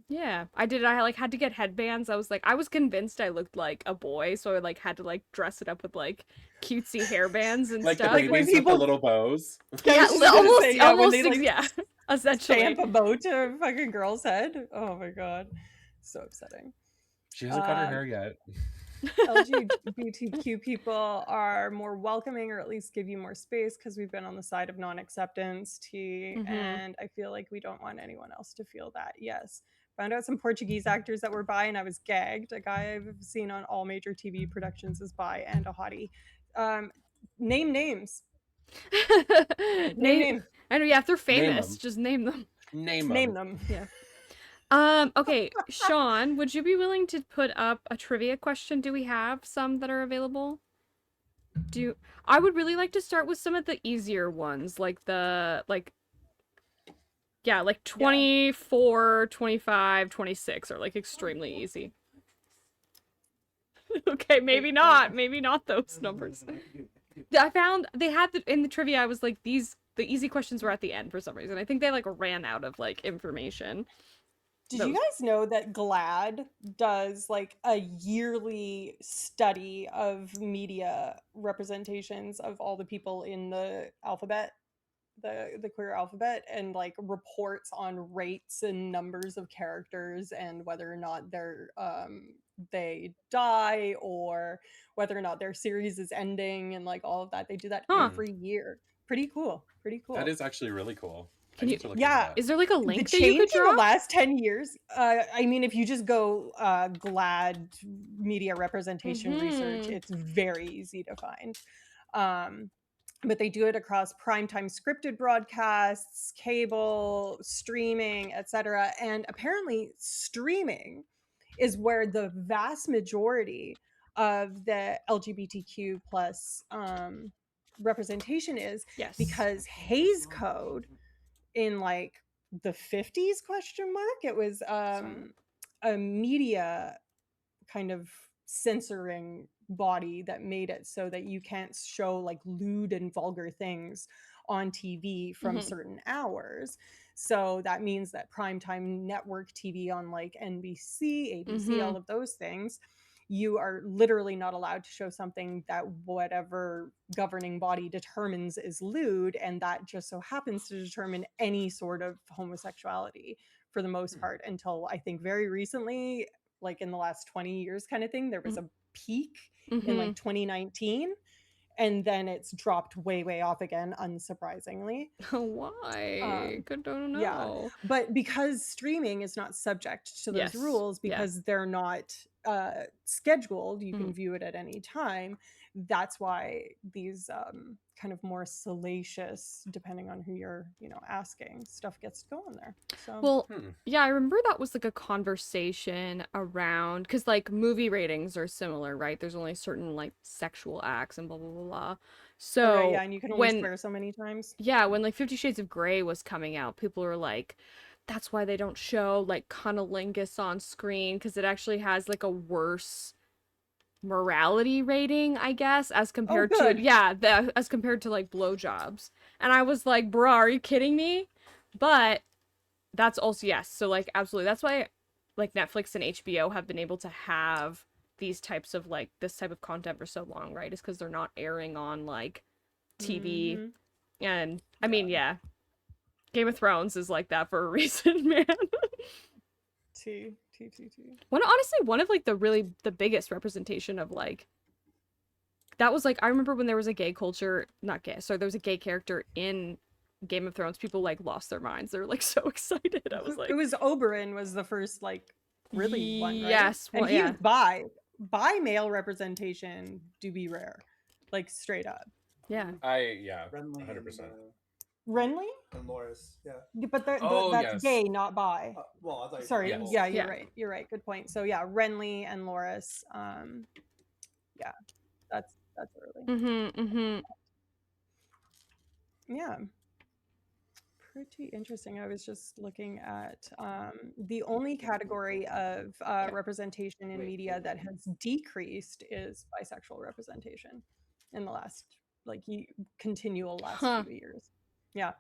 yeah, I did. I like had to get headbands. I was like, I was convinced I looked like a boy, so I like had to like dress it up with like cutesy hairbands and Like the stuff. Like when babies with the people- little bows. I Yeah, was just gonna almost, say, yeah, when almost, they, like, yeah, essentially. Stamp a bow to a fucking girl's head. Oh my god. So upsetting. She hasn't cut her hair yet. LGBTQ people are more welcoming, or at least give you more space, because we've been on the side of non-acceptance, and I feel like we don't want anyone else to feel that. Yes. Found out some Portuguese actors that were bi, and I was gagged. A guy I've seen on all major TV productions is bi and a hottie. Name names. Name. I know, yeah, if they're Name famous, 'em. just name them. Name Name them. them. Yeah. Okay, Sean, would you be willing to put up a trivia question? Do we have some that are available? I would really like to start with some of the easier ones, like 24, 25, 26 are like extremely easy. Okay, maybe not those numbers. I found they had in the trivia, I was like, the easy questions were at the end for some reason. I think they like ran out of like information. Did you guys know that GLAAD does like a yearly study of media representations of all the people in the alphabet, the queer alphabet, and like reports on rates and numbers of characters and whether or not they die, or whether or not their series is ending, and like all of that. They do that every year. Pretty cool. That is actually really cool. Can you? Yeah. Is there like a link The that you could change in drop? the last 10 years, I mean, if you just go GLAAD media representation research, it's very easy to find. But they do it across primetime scripted broadcasts, cable, streaming, etc. And apparently streaming is where the vast majority of the LGBTQ plus representation is. Yes. Because Hays Code in like the 50s ? It was a media kind of censoring body that made it so that you can't show like lewd and vulgar things on TV from certain hours. So that means that primetime network TV on like NBC, ABC, all of those things, you are literally not allowed to show something that whatever governing body determines is lewd, and that just so happens to determine any sort of homosexuality for the most part, until I think very recently, like in the last 20 years kind of thing. There was a peak in like 2019, and then it's dropped way off again, unsurprisingly. Why? Don't know. Yeah, but because streaming is not subject to those rules, because they're not scheduled, you can view it at any time. That's why these kind of more salacious, depending on who you're asking, stuff gets going there. So well, yeah, I remember that was like a conversation around, because like movie ratings are similar, right? There's only certain like sexual acts and blah blah blah. So right, yeah, and you can only swear so many times. Yeah, when like 50 Shades of Grey was coming out, people were like, that's why they don't show like cunnilingus on screen, because it actually has like a worse morality rating, I guess, as compared to as compared to like blowjobs. And I was like, bruh, are you kidding me? But that's also, yes, so like absolutely, that's why like Netflix and HBO have been able to have these types of like this type of content for so long, right? Is because they're not airing on like TV. And I mean, yeah, Game of Thrones is like that for a reason, man. Honestly, one of like the biggest representation of like, that was like, I remember when there was a gay culture, not gay, sorry, there was a gay character in Game of Thrones, people like lost their minds. They were like so excited. I was like, it was Oberyn was the first like really one, right? Yes, and he was bi. bi male representation do be rare, like straight up. Yeah. Yeah, Renly 100%. Renly, and Loris. Yeah. but Oh, that's yes. gay, not bi. Well, I thought you Sorry, said Yes. both. yeah, Yeah. you're right. Good point. So yeah, Renly and Loris. Yeah, that's early. Mm-hmm. Mm-hmm. Yeah. Pretty interesting. I was just looking at the only category of representation in media that has decreased is bisexual representation in the last, like, continual last Huh. few years. Yeah.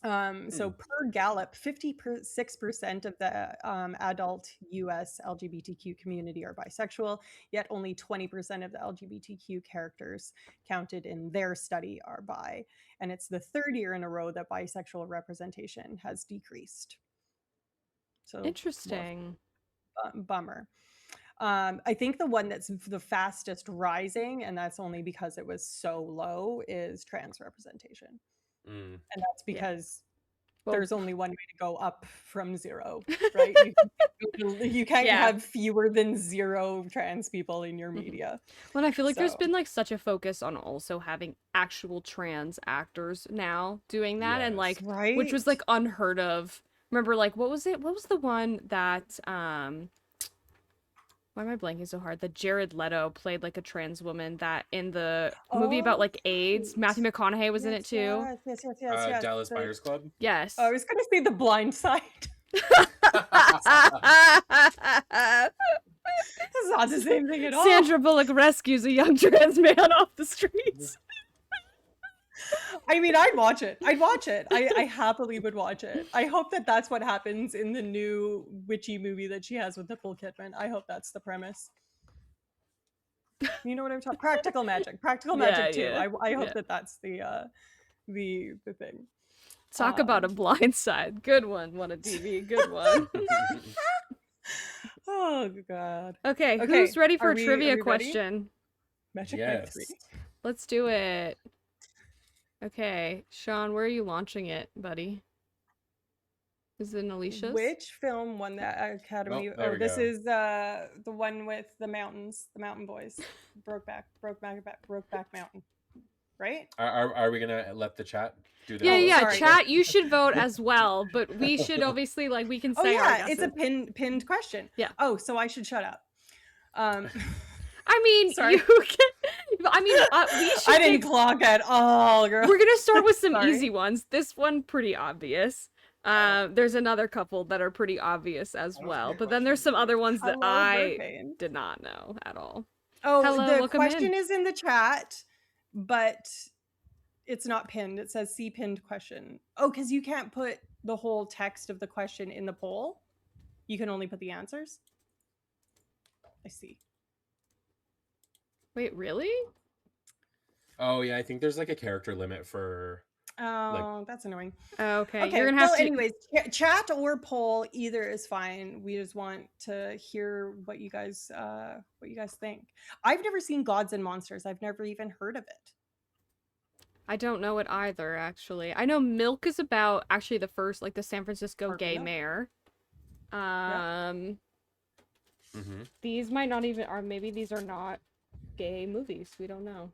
So per Gallup, 56% of the adult US LGBTQ community are bisexual, yet only 20% of the LGBTQ characters counted in their study are bi. And it's the third year in a row that bisexual representation has decreased. So Interesting. bummer. I think the one that's the fastest rising, and that's only because it was so low, is trans representation. And that's because there's only one way to go up from zero, right? You can't have fewer than 0 trans people in your media. Well, I feel like there's been like such a focus on also having actual trans actors now doing that, and like, which was like unheard of. Remember, like, what was it? What was the one that why am I blanking so hard? That Jared Leto played like a trans woman that in the movie about like AIDS. Matthew McConaughey was in it too. Yes. Dallas Buyers Club. Yes. I was gonna say The Blind Side. It's not the same thing at all. Sandra Bullock rescues a young trans man off the streets. I mean, I'd watch it. I happily would watch it. I hope that that's what happens in the new witchy movie that she has with Nicole Kidman. I hope that's the premise. You know what I'm talking? Practical magic 2. Yeah. I hope that that's the thing. Talk about a blind side. Good one. What a TV. Good one. Oh god. Okay, who's ready for a are trivia we question? Magic Yes. 3. Let's do it. Okay, Sean, where are you launching it, buddy? Is it in Alicia's? Which film won that Academy? This is the one with the mountains, the mountain boys. Brokeback Mountain. Right? Are we gonna let the chat do that? Yeah. Sorry. Chat, you should vote as well, but we should obviously we can say our guesses. It's a pinned question. Yeah. Oh, so I should shut up. I mean, sorry. you can. I mean, we should. I didn't clock at all, girl. We're gonna start with some easy ones. This one pretty obvious. There's another couple that are pretty obvious as well, but then there's some other ones that I did not know at all. Oh, hello, the question is in the chat, but it's not pinned. It says see pinned question. Oh, because you can't put the whole text of the question in the poll. You can only put the answers. I see. Wait, really? Oh yeah, I think there's like a character limit for. Oh, that's annoying. Okay, you're gonna have to. Anyways, chat or poll, either is fine. We just want to hear what you guys think. I've never seen Gods and Monsters. I've never even heard of it. I don't know it either, actually. I know Milk is about actually the first, like the San Francisco gay mayor. These might not even, or maybe these are not gay movies. We don't know.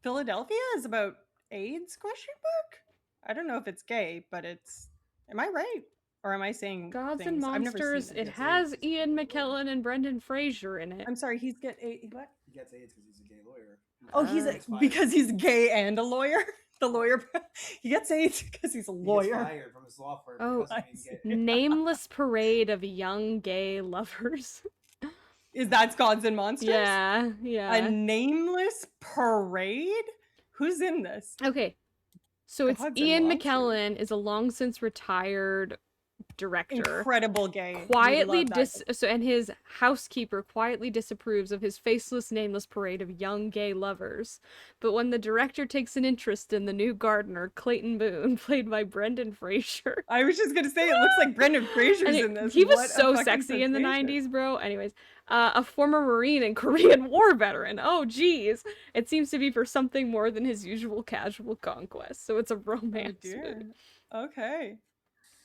Philadelphia is about AIDS ? I don't know if it's gay, but it's. Am I right, or am I saying Gods things? and Monsters? It has Ian McKellen and Brendan Fraser in it. I'm sorry, what? He gets AIDS because he's a gay lawyer. Oh, because he's gay and a lawyer. The lawyer, he gets AIDS because he's a lawyer. He gets fired from his law firm. Oh, nameless parade of young gay lovers. Is that Gods and Monsters? Yeah. A nameless parade? Who's in this? Okay. So it's Ian McKellen is a long since retired director. Incredible gay. Quietly and his housekeeper quietly disapproves of his faceless, nameless parade of young gay lovers. But when the director takes an interest in the new gardener, Clayton Boone, played by Brendan Fraser. I was just gonna say it looks like Brendan Fraser's in this. He was so sexy in the 90s, bro. Anyways, a former Marine and Korean War veteran. Oh, geez. It seems to be for something more than his usual casual conquest. So it's a romance movie. Okay.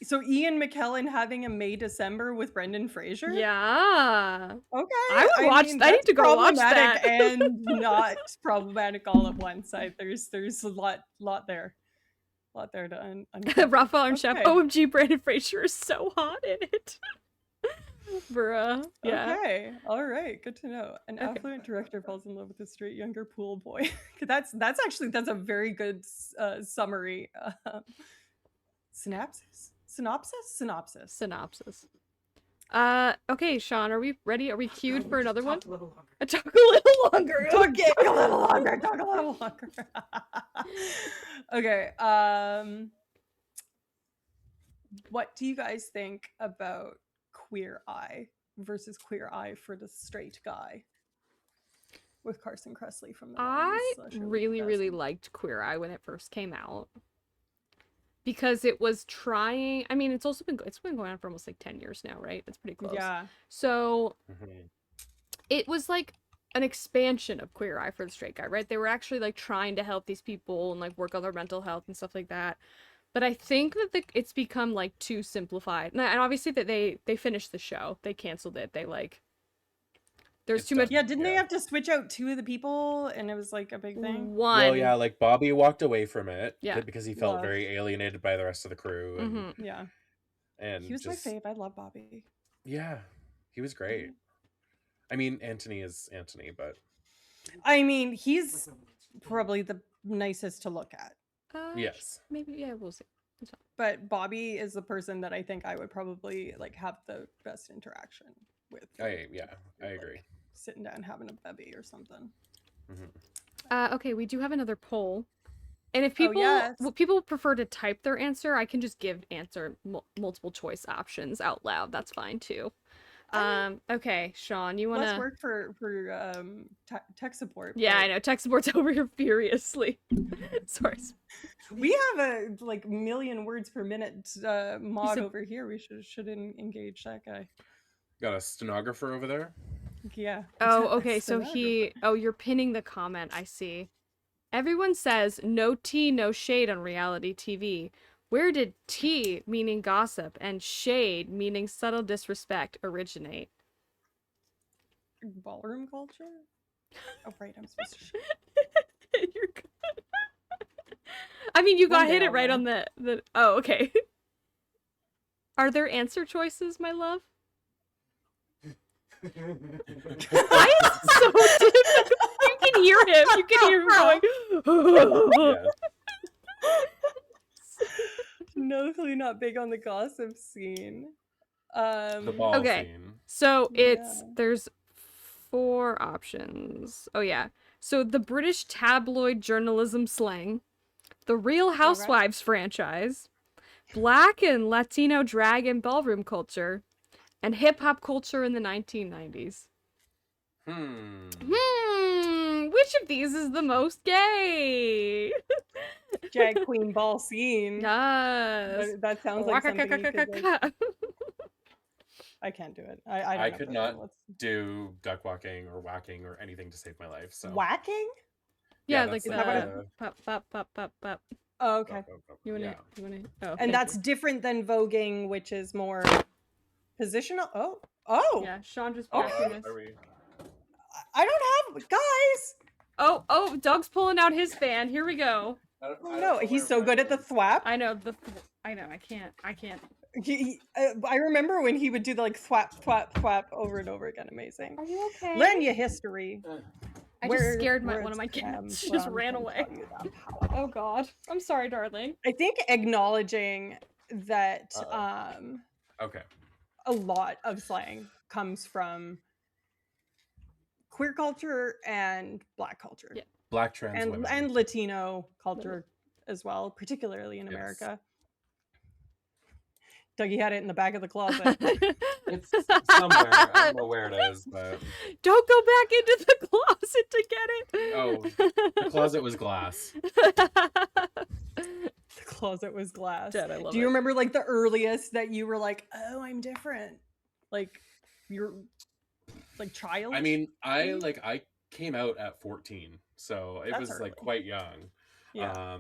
So Ian McKellen having a May December with Brendan Fraser? Yeah. Okay. I would watch. I need that's to go watch problematic that. and not problematic all at once. There's a lot there. A lot there to uncover. Raphael and Chef. Okay. OMG, Brandon Fraser is so hot in it. Bruh. Yeah. Okay. All right. Good to know. An affluent director falls in love with a straight younger pool boy. that's a very good summary. Synopsis. Okay, Sean, are we ready? Are we queued for another one? Talk a little longer. Talk a little longer. Talk a little longer. Okay. What do you guys think about Queer Eye versus Queer Eye for the Straight Guy with Carson Kressley from the 90s? I Shirley really Bassey? liked Queer Eye when it first came out. Because it was trying, I mean, it's been going on for almost like 10 years now, right? It's pretty close. Yeah. So it was like an expansion of Queer Eye for the Straight Guy, right? They were actually like trying to help these people and like work on their mental health and stuff like that. But I think that it's become like too simplified. And obviously that they finished the show. They canceled it. They like there's too much. Yeah, didn't they have to switch out 2 of the people and it was like a big thing? One. Well, yeah, like Bobby walked away from it Yeah. because he felt Love. very alienated by the rest of the crew. And, Yeah. and He was just, my fave. I love Bobby. Yeah, he was great. I mean, Anthony is Anthony, but I mean, he's probably the nicest to look at. yes. Maybe, yeah, we'll see. But Bobby is the person that I think I would probably like have the best interaction with. I agree. Like, sitting down having a bevy or something. Okay, we do have another poll. And if people prefer to type their answer, I can just give multiple choice options out loud. That's fine too. Okay, Sean, you want to... Let's work for tech support. Yeah, I know. Tech support's over here furiously. Sorry. We have a like million words per minute mod over here. We should engage that guy. Got a stenographer over there? Yeah. Oh, okay. So you're pinning the comment. I see. Everyone says no tea, no shade on reality TV. Where did tea, meaning gossip, and shade, meaning subtle disrespect, originate? Ballroom culture? Oh, right. I'm supposed to. You're good. I mean, you got hit it right on the. Oh, okay. Are there answer choices, my love? Why is it so difficult? You can hear him. You can hear him going. No, clearly not big on the gossip scene. The ball scene. So there's 4 options. Oh yeah. So the British tabloid journalism slang, the Real Housewives franchise, Black and Latino drag and ballroom culture, and hip hop culture in the 1990s. Which of these is the most gay? Drag queen ball scene. Yes. That sounds like something you could, like... I can't do it. I could not do duck walking or whacking or anything to save my life. So whacking? Yeah, like the pop. Oh, okay. You wanna? Oh, and that's different than voguing, which is more positional. Oh. Yeah, Sean just passing this. I don't have guys. Oh, Doug's pulling out his fan. Here we go. No, he's so good at the thwap. I know I can't. I remember when he would do the like thwap over and over again. Amazing. Are you okay? Learn your history. I just scared one of my cats. She just ran away. Oh God. I'm sorry, darling. I think acknowledging that okay, a lot of slang comes from queer culture and Black culture. Yeah. Black trans women. And Latino culture as well, particularly in America. Dougie had it in the back of the closet. It's somewhere. I don't know where it is, but don't go back into the closet to get it. Oh, the closet was glass. The closet was glass. Dad, I love Do you remember like the earliest that you were like, "Oh, I'm different"? Like you're like child? I mean, I came out at 14, so it was early. like quite young. Yeah.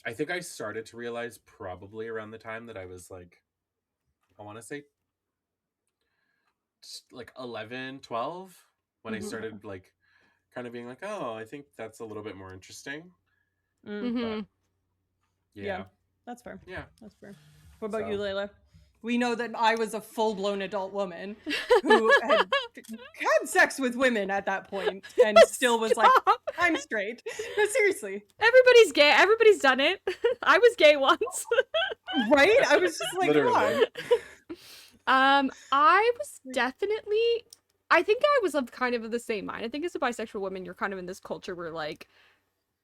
I think I started to realize probably around the time that I was like, I want to say like 11, 12, when I Mhm. started like kind of being like, oh, I think that's a little bit more interesting. Mm. But Mhm. Yeah, yeah, that's fair. yeah. That's fair. What about you, So Layla? We know that I was a full-blown adult woman who had sex with women at that point and still was like, Stop. I'm straight. No, seriously. Everybody's gay. Everybody's done it. I was gay once. Right? I was just like, come literally. on. I was definitely. I think I was of kind of the same mind. I think as a bisexual woman, you're kind of in this culture where like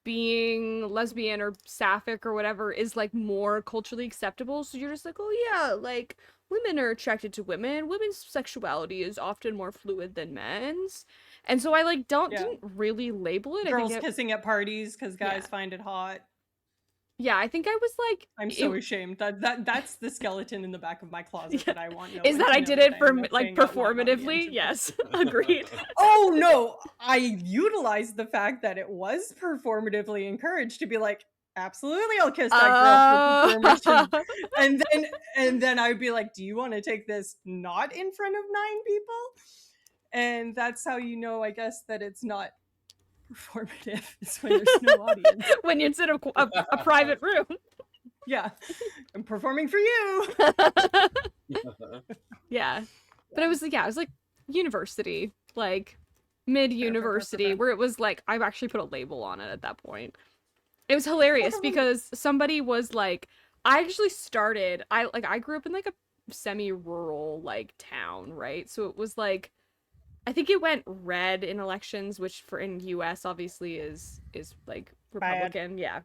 being lesbian or sapphic or whatever is like more culturally acceptable. So you're just like, oh yeah, like women are attracted to women. Women's sexuality is often more fluid than men's. And so I like Yeah. didn't really label it. Girls I think kissing at parties because guys Yeah. find it hot. yeah, I think I was like I'm so ashamed. That's the skeleton in the back of my closet Yeah. that I want no Is one that to I know did that it I'm for not like saying out loud on the performatively? internet. Yes, agreed. Oh no, I utilized the fact that it was performatively encouraged to be like, absolutely, I'll kiss that girl for permission. And then I'd be like, do you want to take this not in front of 9 people? And that's how you know, I guess, that it's not performative. It's when there's no audience. When you're in a private room. Yeah, I'm performing for you. Yeah, but it was like university, like mid university, where it was like I've actually put a label on it at that point. It was hilarious because somebody was like, I actually started. I grew up in like a semi-rural like town, right? So it was like, I think it went red in elections, which for in US obviously is like Republican, yeah.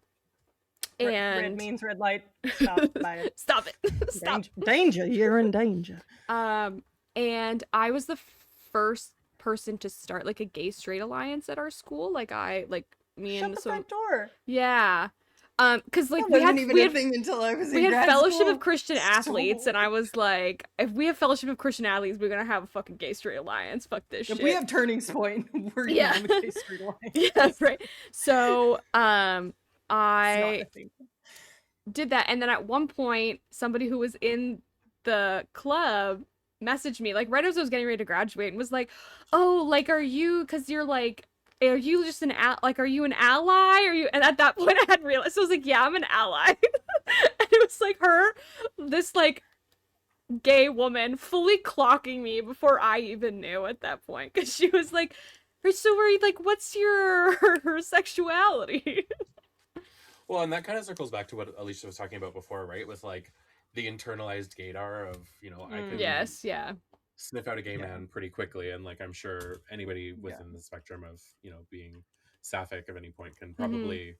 And red means red light. Stop. Bad. Stop it. Stop. Danger. You're in danger. And I was the first person to start like a gay straight alliance at our school. Like me Shut and the so front door. yeah. Cuz like That wasn't even a thing until I was in we had grad Fellowship school. of Christian Athletes, and I was like, if we have Fellowship of Christian Athletes, we're gonna have a fucking gay straight alliance. Fuck this shit. If we have Turnings Point, we're gonna have a gay straight alliance. Yeah, that's right. So I did that, and then at one point somebody who was in the club messaged me like right as I was getting ready to graduate and was like, oh, like are you, because you're like, are you just like, are you an ally, are you, and at that point I hadn't realized, so I was like, yeah, I'm an ally. And it was like this like gay woman fully clocking me before I even knew at that point, because she was like, so are you like, what's your sexuality? Well, and that kind of circles back to what Alicia was talking about before, right? With like the internalized gaydar of, I can Yes, yeah. sniff out a gay man pretty quickly, and like I'm sure anybody within the spectrum of, being sapphic of any point can probably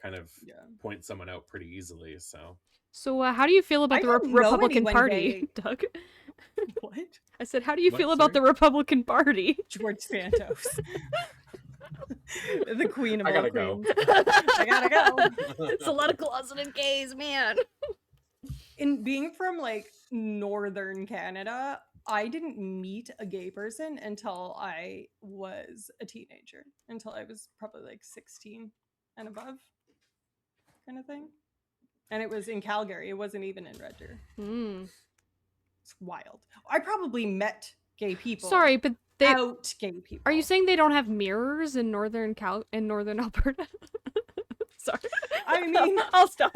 kind of point someone out pretty easily. So how do you feel about the Republican Party, Doug? What? I said, how do you feel about the Republican Party? George Santos. The queen of I all gotta queens. go. I gotta go. It's a lot of closeted gays, man. In being from like northern Canada, I didn't meet a gay person until I was a teenager, until I was probably like 16 and above, kind of thing. And it was in Calgary. It wasn't even in Red Deer. It's wild. I probably met gay people. Sorry, but gay people. Are you saying they don't have mirrors in northern Alberta? Sorry. I mean, I'll stop.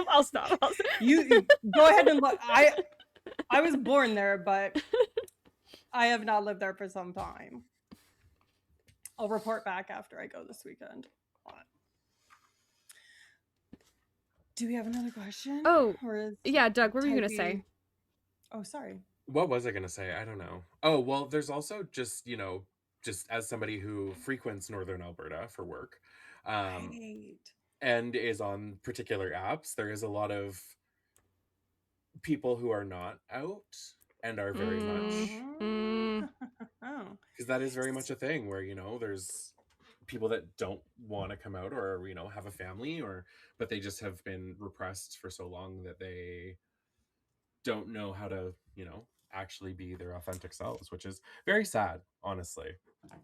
You go ahead and look. I was born there, but I have not lived there for some time. I'll report back after I go this weekend. Do we have another question? Oh, yeah, Doug, what were you going to say? Oh, sorry. What was I going to say? I don't know. Oh, well, there's also just, just as somebody who frequents Northern Alberta for work, and is on particular apps, there is a lot of people who are not out and are very much, because that is very much a thing where, there's people that don't want to come out or, have a family, but they just have been repressed for so long that they don't know how to, actually be their authentic selves, which is very sad, honestly.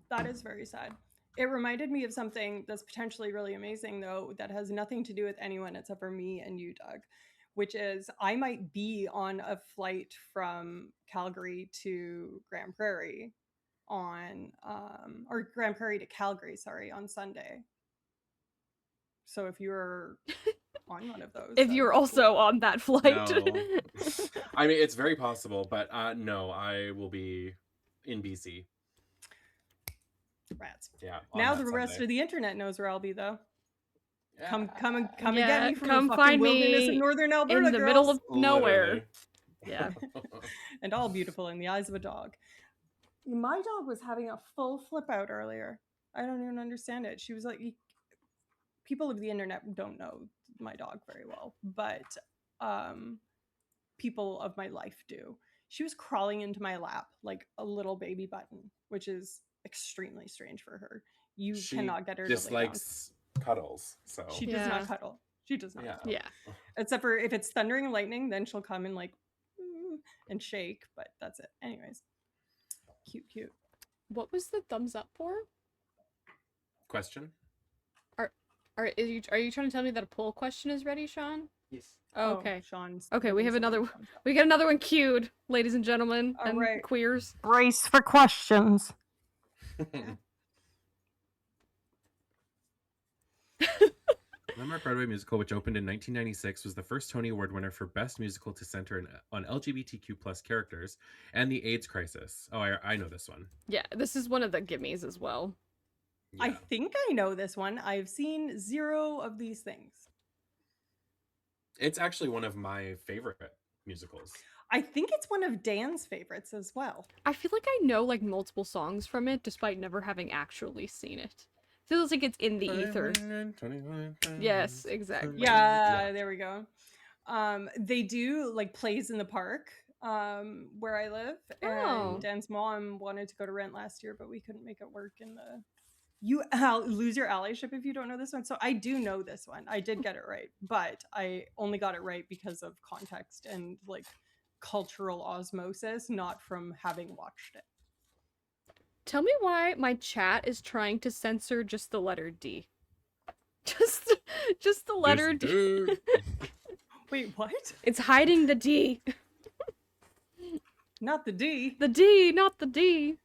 That is very sad. It reminded me of something that's potentially really amazing, though, that has nothing to do with anyone except for me and you, Doug, which is I might be on a flight from Calgary to Grand Prairie on, or Grand Prairie to Calgary, sorry, on Sunday. So if you're on one of those, If you're also on that flight. No. I mean, it's very possible, but no, I will be in BC. Rats. Yeah. Now the rest of the internet knows where I'll be, though. Yeah. Come and get Yeah, me from come the fucking find wilderness me of northern Alberta, in the middle girls. of nowhere. Literally. Yeah. And all beautiful in the eyes of a dog. My dog was having a full flip out earlier. I don't even understand it. She was like, people of the internet don't know my dog very well, but people of my life do. She was crawling into my lap like a little baby button, which is extremely strange for her. You cannot get her to lay down. Dislikes cuddles, so She does not cuddle. She does not. Yeah. Cuddle. Yeah. Except for if it's thundering and lightning, then she'll come and like and shake, but that's it. Anyways. Cute. What was the thumbs up for? Question? Are you trying to tell me that a poll question is ready, Sean? Yes. Oh, okay. Sean's Okay, we have something. another we got another one queued, ladies and gentlemen, All and right. queers. Brace for questions. Landmark Broadway musical, which opened in 1996, was the first Tony Award winner for Best Musical to center on LGBTQ plus characters and the AIDS crisis. Oh, I know this one. Yeah, this is one of the gimmies as well. Yeah. I think I know this one. I've seen 0 of these things. It's actually one of my favorite musicals. I think it's one of Dan's favorites as well. I feel like I know like multiple songs from it, despite never having actually seen it. Feels like it's in the ether. Yes, exactly. Yeah, there we go. They do like plays in the park where I live, and Dan's mom wanted to go to Rent last year, but we couldn't make it work in the you lose your allyship if you don't know this one. So I do know this one. I did get it right, but I only got it right because of context and like cultural osmosis, not from having watched it. Tell me why my chat is trying to censor just the letter D. Just the letter D. Wait, what? It's hiding the D. Not the D. The D, not the D.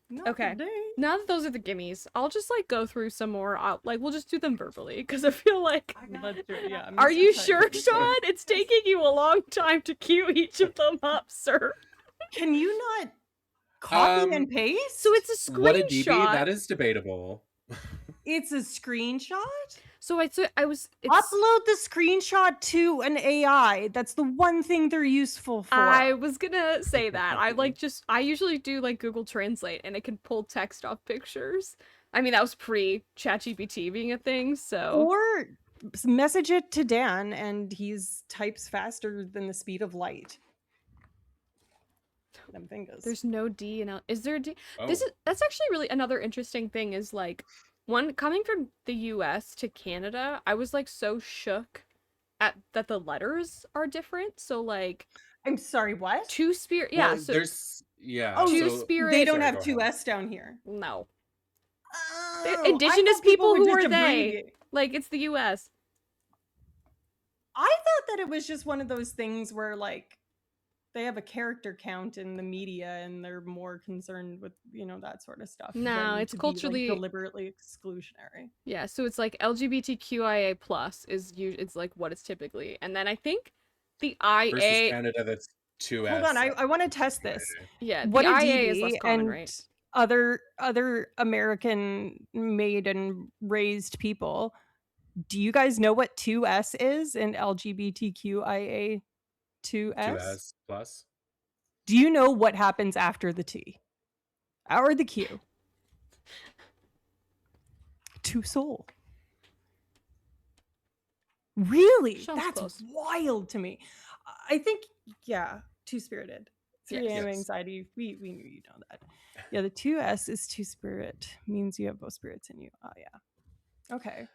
Not Okay. The D. Now that those are the gimmies, I'll just like go through some more. We'll just do them verbally because I feel like. Let's do it. Yeah. Are you sure, Sean? It's taking you a long time to queue each of them up, sir. Can you not copy and paste? So it's a screenshot. What a DB? That is debatable. It's a screenshot? So I was upload the screenshot to an AI. That's the one thing they're useful for. I was gonna say that. I usually do like Google Translate and it can pull text off pictures. I mean, that was pre ChatGPT being a thing, so. Or message it to Dan and he's types faster than the speed of light. Them fingers. There's no D in is there a D? Oh. That's actually really another interesting thing is like one coming from the US to Canada, I was like so shook at that the letters are different. So like I'm sorry, what? Two spirit yeah, Well, so there's Oh, two so, spirit they don't Sorry, have go two ahead. S down here. No. Oh, Indigenous people who are they? Like it's the US. I thought that it was just one of those things where like they have a character count in the media and they're more concerned with, that sort of stuff. No, than it's to be, culturally deliberately exclusionary. Yeah, so it's like LGBTQIA plus it's like what it's typically. And then I think the IA versus Canada, that's 2S. Hold on, I want to test this. Yeah, What the a IA DB is less common, and right? other American made and raised people. Do you guys know what 2S is in LGBTQIA 2S? 2S plus. Do you know what happens after the T? Or the Q? Two soul. Really? Sounds That's close. wild to me. I think, yeah, two spirited. 3 a.m. Yes. anxiety. We knew you know that. Yeah, the 2S is two spirit. Means you have both spirits in you. Oh, yeah. Okay.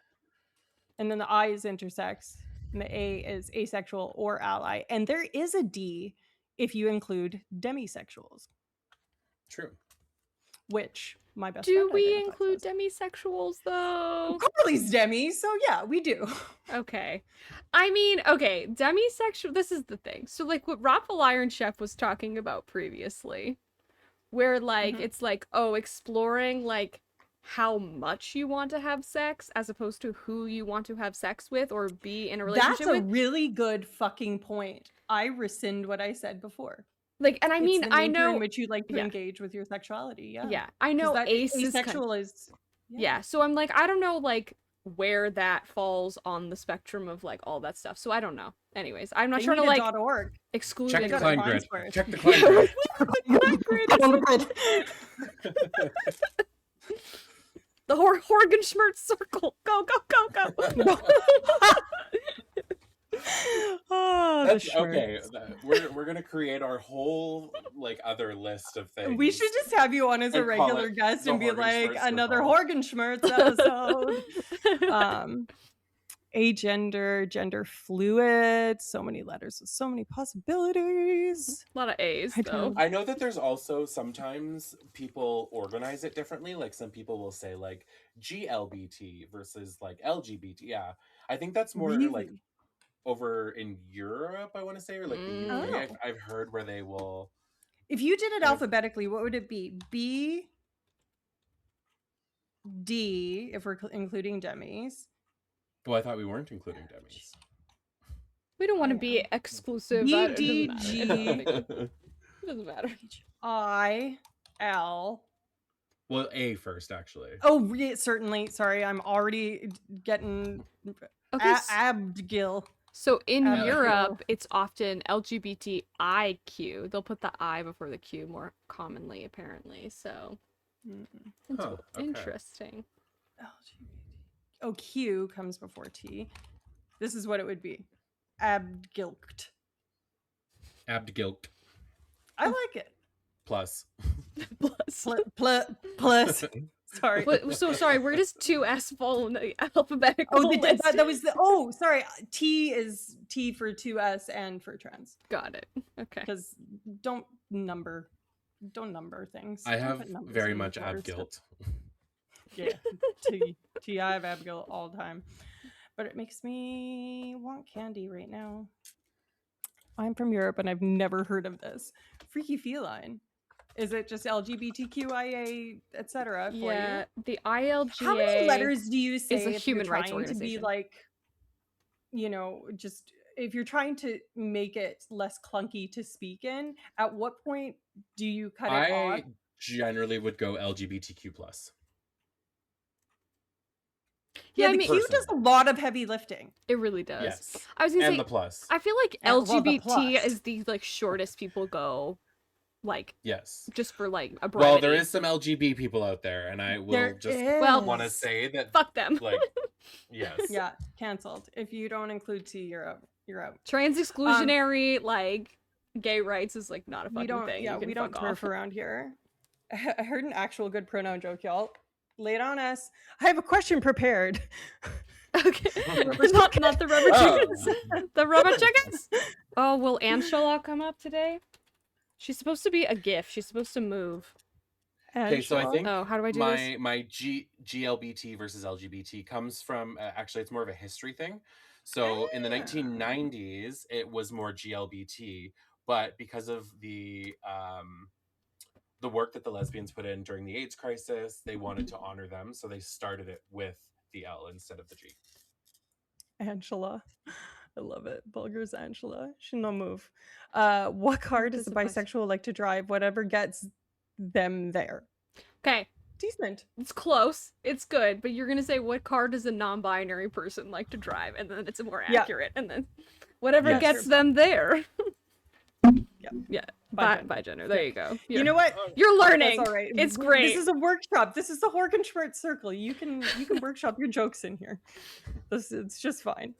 And then the I is intersex. And the A is asexual or ally. And there is a D if you include demisexuals. True. Which my best Do friend we identifies include as. demisexuals though? Carly's demi, so yeah, we do. Okay. I mean, okay, demisexual, this is the thing. So, like, what Raffle Iron Chef was talking about previously, where, like, Mhm. it's like, oh, exploring, like, how much you want to have sex as opposed to who you want to have sex with or be in a relationship That's a with. really good fucking point. I rescind what I said before. Like, and I It's mean, the I nature in know, which you like to yeah. engage with your sexuality. Yeah. Yeah, I 'Cause know that ace is kind asexual is. yeah, so I'm like, I don't know, like, where that falls on the spectrum of, like, all that stuff. So I don't know. Anyways, I'm not They trying to, need a like, .org. exclude Check They the got a climb fine grid. square. Check the climb grid. the Horgenschmerz circle. Go, go, go, go. Oh, That's the okay. Schmerz. We're gonna create our whole like other list of things. We should just have you on as a And call regular it guest the and be like Horgenschmerz another circle. Horgenschmerz episode. Agender, gender fluid, so many letters with so many possibilities. A lot of A's, though. I know that there's also sometimes people organize it differently. Like some people will say like GLBT versus like LGBT. Yeah, I think that's more like Really? over in Europe, I want to say, or like the UK. Oh. I've heard where they will. If you did it kind of- alphabetically, what would it be? B, D, if we're including demis. Well, I thought we weren't including demis. We don't want to I be am. exclusive. B, It D, doesn't matter. G. It doesn't make- it doesn't matter. I, L. Well, A first, actually. Oh, certainly. Sorry, I'm already getting Okay, Abdgil. so in Abdgil. Europe, it's often LGBTIQ. They'll put the I before the Q more commonly, apparently. So, Huh, okay. interesting. LGBT. Oh, Q comes before T. This is what it would be. Abdgilkt. Abdgilt I like it. plus. Plus. Sorry. But, so sorry, where does 2S fall in the alphabetical Oh, list? that was the. Oh, sorry. T is T for 2S and for trans. Got it. Okay. Because don't number things. I Don't have put numbers very in much letters. Abgilt. Yeah. T. I have Abigail all the time. But it makes me want candy right now. I'm from Europe and I've never heard of this. Freaky feline. Is it just LGBTQIA, etc. for Yeah, you? the ILGA. How many letters do you say a if human you're rights trying to be organization. like, just if you're trying to make it less clunky to speak in, at what point do you cut it off? I generally would go LGBTQ plus. Yeah, I the mean- Q does a lot of heavy lifting. It really does. Yes. I was gonna And say, the plus. I feel like Well, the LGBT plus. is the like shortest people go, like Yes. just for like a brevity. Well, there is some LGB people out there, and I will There just Well, want to is. say that, Fuck them. like, yes. Yeah, canceled. If you don't include T, you're out. You're out. Trans exclusionary, like gay rights is like not a We fucking don't. thing. Yeah, You can we don't fuck turf off. around here. I heard an actual good pronoun joke, y'all. Lay it on us. I have a question prepared. Okay, not the rubber Oh. chickens. The rubber chickens. Oh, will Angela come up today? She's supposed to be a GIF. She's supposed to move. Okay, so I Angela? think Oh, how do I do this? my GLBT versus LGBT comes from actually it's more of a history thing. So in the 1990s, it was more GLBT, but because of the work that the lesbians put in during the AIDS crisis, they wanted to honor them, so they started it with the L instead of the G. Angela. I love it. Vulgar's Angela. She no move. What car does a bisexual like to drive? Whatever gets them there. Okay, Decent. it's close. It's good, but you're gonna say what car does a non-binary person like to drive, and then it's more Yeah. accurate, and then whatever Yes. gets them there. Yep. Yeah. Bi- By gender. There you go. You know what? You're That's learning. all right. It's great. This is a workshop. This is the Horgenschmerz circle. You can workshop your jokes in here. It's just fine.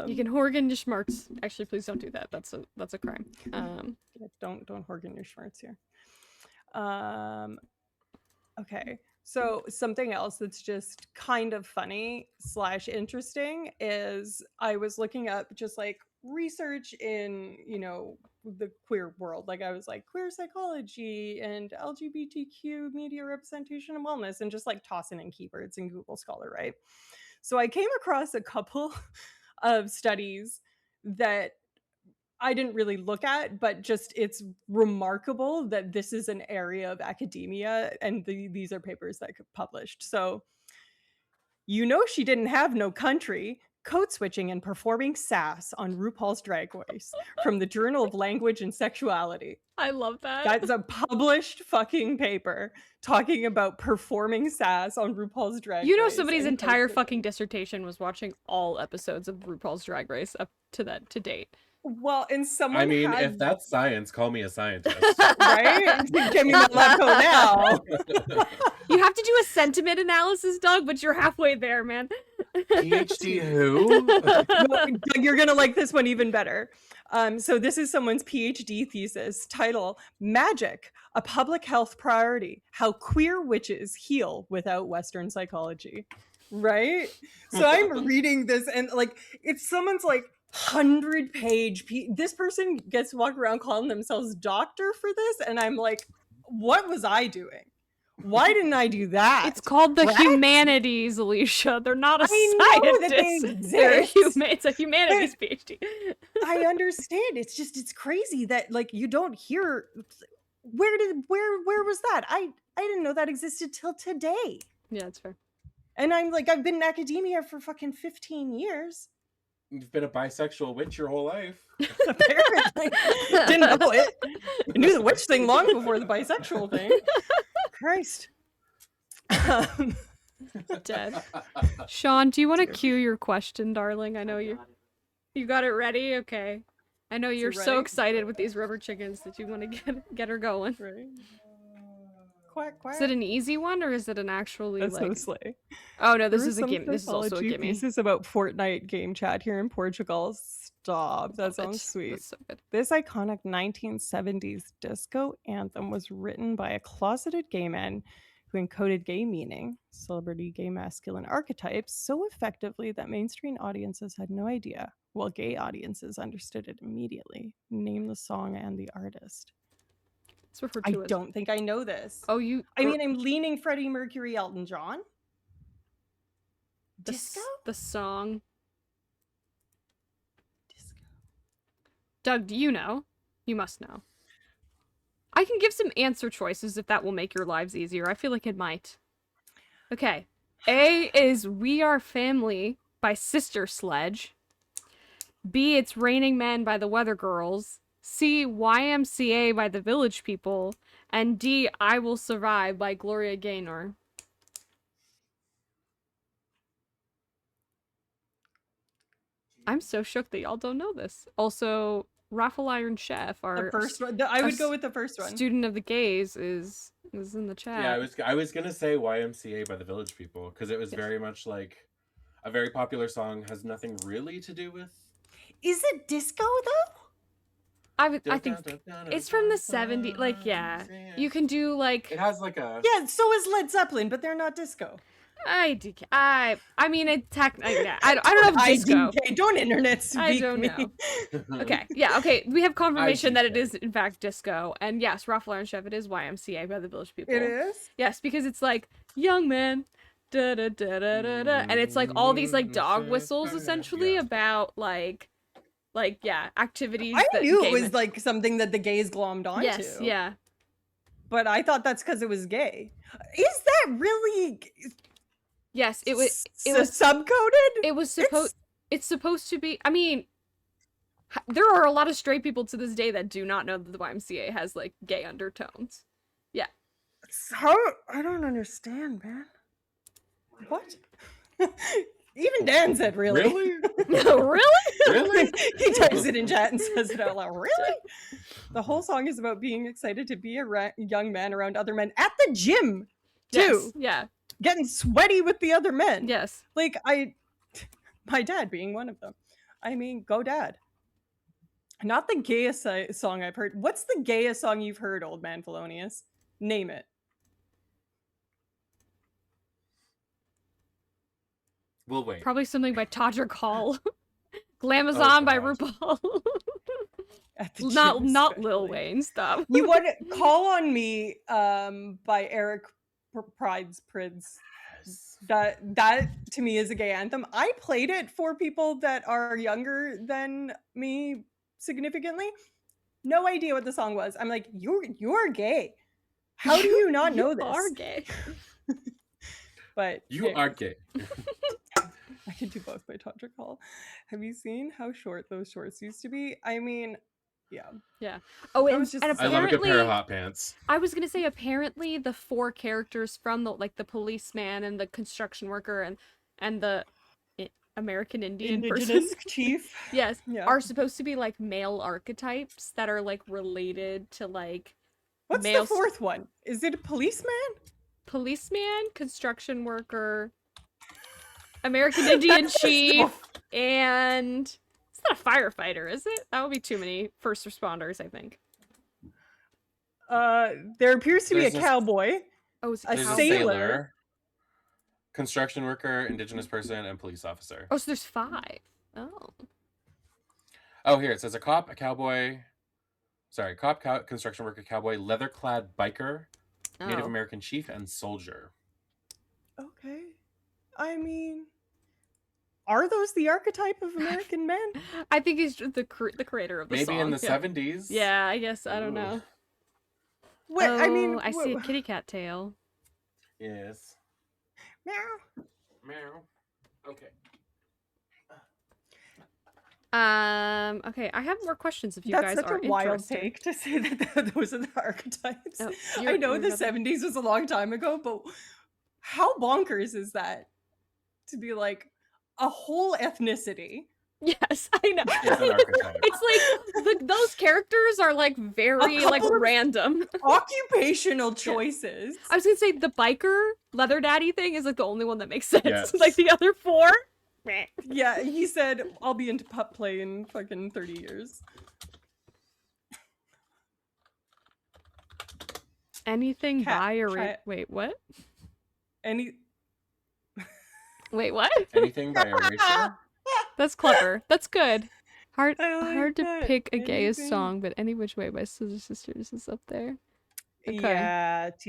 You can Horgan your schmarts. Actually, please don't do that. That's a crime. Yeah, don't Horgan your schmarts here. Okay. So something else that's just kind of funny / interesting is I was looking up just like research in, the queer world. Like I was like queer psychology and LGBTQ media representation and wellness, and just like tossing in keywords in Google Scholar, right? So I came across a couple of studies that I didn't really look at, but just it's remarkable that this is an area of academia, and these are papers that got published. So, she didn't have no country. Code switching and performing sass on RuPaul's Drag Race from the Journal of Language and Sexuality. I love that. That's a published fucking paper talking about performing sass on RuPaul's Drag Race. Somebody's entire fucking dissertation was watching all episodes of RuPaul's Drag Race up to date. Well, and someone I mean, had... if that's science, call me a scientist. Right? Give me my lab coat now. You have to do a sentiment analysis, Doug, but you're halfway there, man. PhD who? Doug, you're going to like this one even better. So this is someone's PhD thesis, title, Magic, a Public Health Priority, How Queer Witches Heal Without Western Psychology. Right? So I'm reading this, and like, it's someone's like 100-page this person gets to walk around calling themselves doctor for this, and I'm like, what was I doing? Why didn't I do that? It's called the humanities, Alicia. They're not a scientist. It's a humanities PhD. I understand. It's crazy that like you don't hear where was that? I didn't know that existed till today. Yeah, that's fair. And I'm like, I've been in academia for fucking 15 years. You've been a bisexual witch your whole life. Apparently. Didn't know it. I knew the witch thing long before the bisexual thing. Christ. Dead. Sean, do you want to cue your question, darling? I know you got it ready? Okay. I know you're so excited with these rubber chickens that you want to get her going. Right. Quack, quack. Is it an easy one, or is it an actually That's like... no slay. Oh no, this is a game. This is also a gimme. This is about Fortnite game chat here in Portugal. Stop. That sounds sweet. That's so good. This iconic 1970s disco anthem was written by a closeted gay man who encoded gay meaning, celebrity gay masculine archetypes, so effectively that mainstream audiences had no idea, while gay audiences understood it immediately. Name the song and the artist. I don't think I know this. Oh, I mean, I'm leaning Freddie Mercury, Elton John. Disco? The song. Disco. Doug, do you know? You must know. I can give some answer choices if that will make your lives easier. I feel like it might. Okay. A is We Are Family by Sister Sledge. B, It's Raining Men by the Weather Girls. C, YMCA by the Village People. And D, I Will Survive by Gloria Gaynor. I'm so shook that y'all don't know this. Also, Raffle Iron Chef, the first one. I would go with the first one. Student of the gays is in the chat. Yeah, I was gonna say YMCA by the Village People because it was very much like a very popular song. Has nothing really to do with. Is it disco though? I think it's from the 70s. Like, yeah, you can do like. It has like a. Yeah, so is Led Zeppelin, but they're not disco. I mean, I don't know if disco. Don't internet speak I don't know. Okay, yeah, okay. We have confirmation that it is in fact disco, and yes, Raffle Iron Chef, it is YMCA by the Village People. It is. Yes, because it's like young man, da da da da da da, and it's like all these like dog whistles essentially about like activities. I knew it was like something that the gays glommed onto. Yes, yeah. But I thought that's because it was gay. Is that really? Yes, it was subcoded. It was it's supposed to be. I mean, there are a lot of straight people to this day that do not know that the YMCA has like gay undertones. Yeah. How? I don't understand, man. What? Even Dan said, "Really? Really? Really?" He types it in chat and says it out loud. Really? The whole song is about being excited to be a young man around other men at the gym, too. Yes, yeah. Getting sweaty with the other men. Yes. Like, my dad being one of them. I mean, go dad. Not the gayest song I've heard. What's the gayest song you've heard, Old Man Felonious? Name it. We'll wait. Probably something by Todrick Hall. Glamazon by RuPaul. At the Not gym Lil especially. Wayne, stop. You want to Call on Me by Eric Pride's Prince. Yes. That to me is a gay anthem. I played it for people that are younger than me significantly. No idea what the song was. I'm like, you're gay. How do you not know You are this? gay. But You are anyways, gay. I could do both by Tantric Hall. Have you seen how short those shorts used to be? I mean, yeah. Yeah. Oh, That and, was just and I love a good pair of apparently, hot pants. I was gonna say apparently the 4 characters from the policeman and the construction worker and the American Indian person, Indigenous chief. yes, Yeah. are supposed to be like male archetypes that are like related to like What's male the fourth one? Is it a policeman? policeman, construction worker, American Indian chief, and it's not a firefighter, is it? That would be too many first responders, I think. There appears to be a There's cowboy, Oh, is it a There's cowboy? a sailor. sailor, construction worker, indigenous person, and police officer. Oh, so there's 5. Oh. Oh, here it says a cop, a cowboy. Sorry, cop, construction worker, cowboy, leather-clad biker, Native Oh. American chief, and soldier. Okay. I mean, are those the archetype of American men? I think he's just the creator of the Maybe song. in the Yeah. 70s. Yeah, I guess. I don't Ooh. know. What I mean, Oh, I see a kitty cat tail. Yes. meow. Meow. Okay. Okay, I have more questions if you That's guys such are a wild interested. take to say that those are the archetypes. Oh, I you're- know you're the another- 70s was a long time ago, but how bonkers is that to be like a whole ethnicity? Yes, I know. Is an archetype. It's like those characters are like very like couple of- random. Occupational choices. I was gonna say the biker leather daddy thing is like the only one that makes sense. Yes. Like the other 4. meh. Yeah, he said, I'll be into pup play in fucking 30 years. Anything Cat, by or try it. wait, what? Any Wait, what? Anything by erasure? That's clever. That's good. Hard I like hard to that. pick a gayest Anything. song, but Any Which Way by Scissor Sisters is up there. Okay. Yeah, that's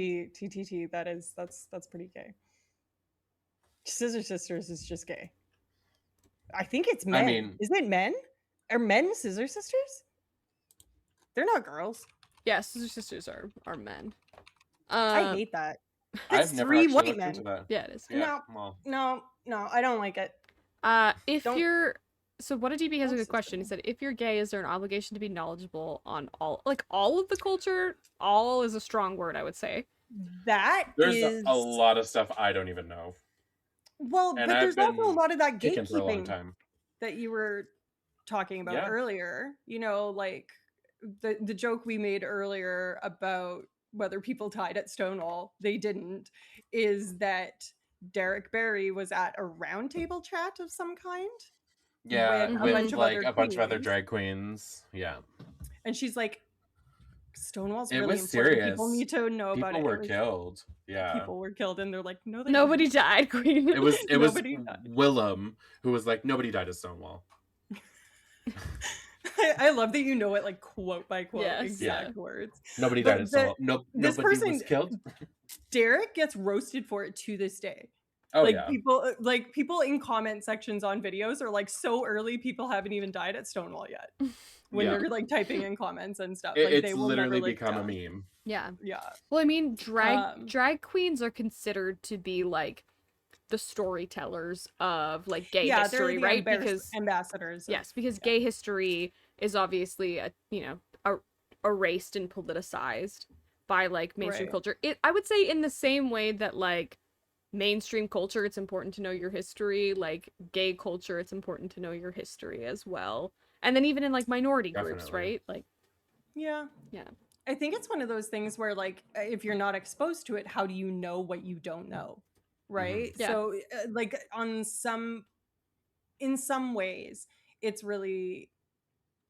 pretty gay. Scissor Sisters is just gay. I think it's men. mean- Is it men? Are men Scissor Sisters? They're not girls. Yeah, Scissor Sisters are men. I hate that. I've It's never 3 actually white looked men. into that. Yeah, it is. Yeah, No. well, No, I don't like it. If Don't- you're so what a DB has a Don't good question. He sister. said, if you're gay, is there an obligation to be knowledgeable on all of the culture? All is a strong word, I would say. That there's is a lot of stuff I don't even know. well, and but I've there's also a been lot of that Kicking for a long gatekeeping time. that you were talking about Yeah. earlier. You know, like the joke we made earlier about whether people died at Stonewall, they didn't, is that Derek Barry was at a roundtable chat of some kind. Yeah, with a with bunch of like other a bunch of other queens. drag queens. Yeah, And she's like, Stonewall's It really was important. People serious. need to know about people it. were It was- killed. Yeah, People were killed, and they're like, no, they Nobody died, Queen. it was Nobody died. Willem who was like, nobody died at Stonewall. didn't." I love that you know it like quote by quote Yes. exact words. Nobody But died at Stonewall. this Nobody person- was killed. Derek gets roasted for it to this day. Oh like yeah, people in comment sections on videos are like, so early, people haven't even died at Stonewall yet. When Yeah. you're like typing in comments and stuff, It- like they it's will literally never live become down. a meme. Yeah. Yeah, Well, I mean, Um, drag queens are considered to be like the storytellers of like gay yeah, history, they're the right? Because ambassadors. of- yes, because yeah. gay history is obviously erased and politicized by like mainstream Right. culture. I would say in the same way that like mainstream culture, it's important to know your history. Like gay culture, it's important to know your history as well. And then even in like minority groups, Definitely. right? Like Yeah. Yeah. I think it's one of those things where like if you're not exposed to it, how do you know what you don't know? Right? Yeah. So like in some ways, it's really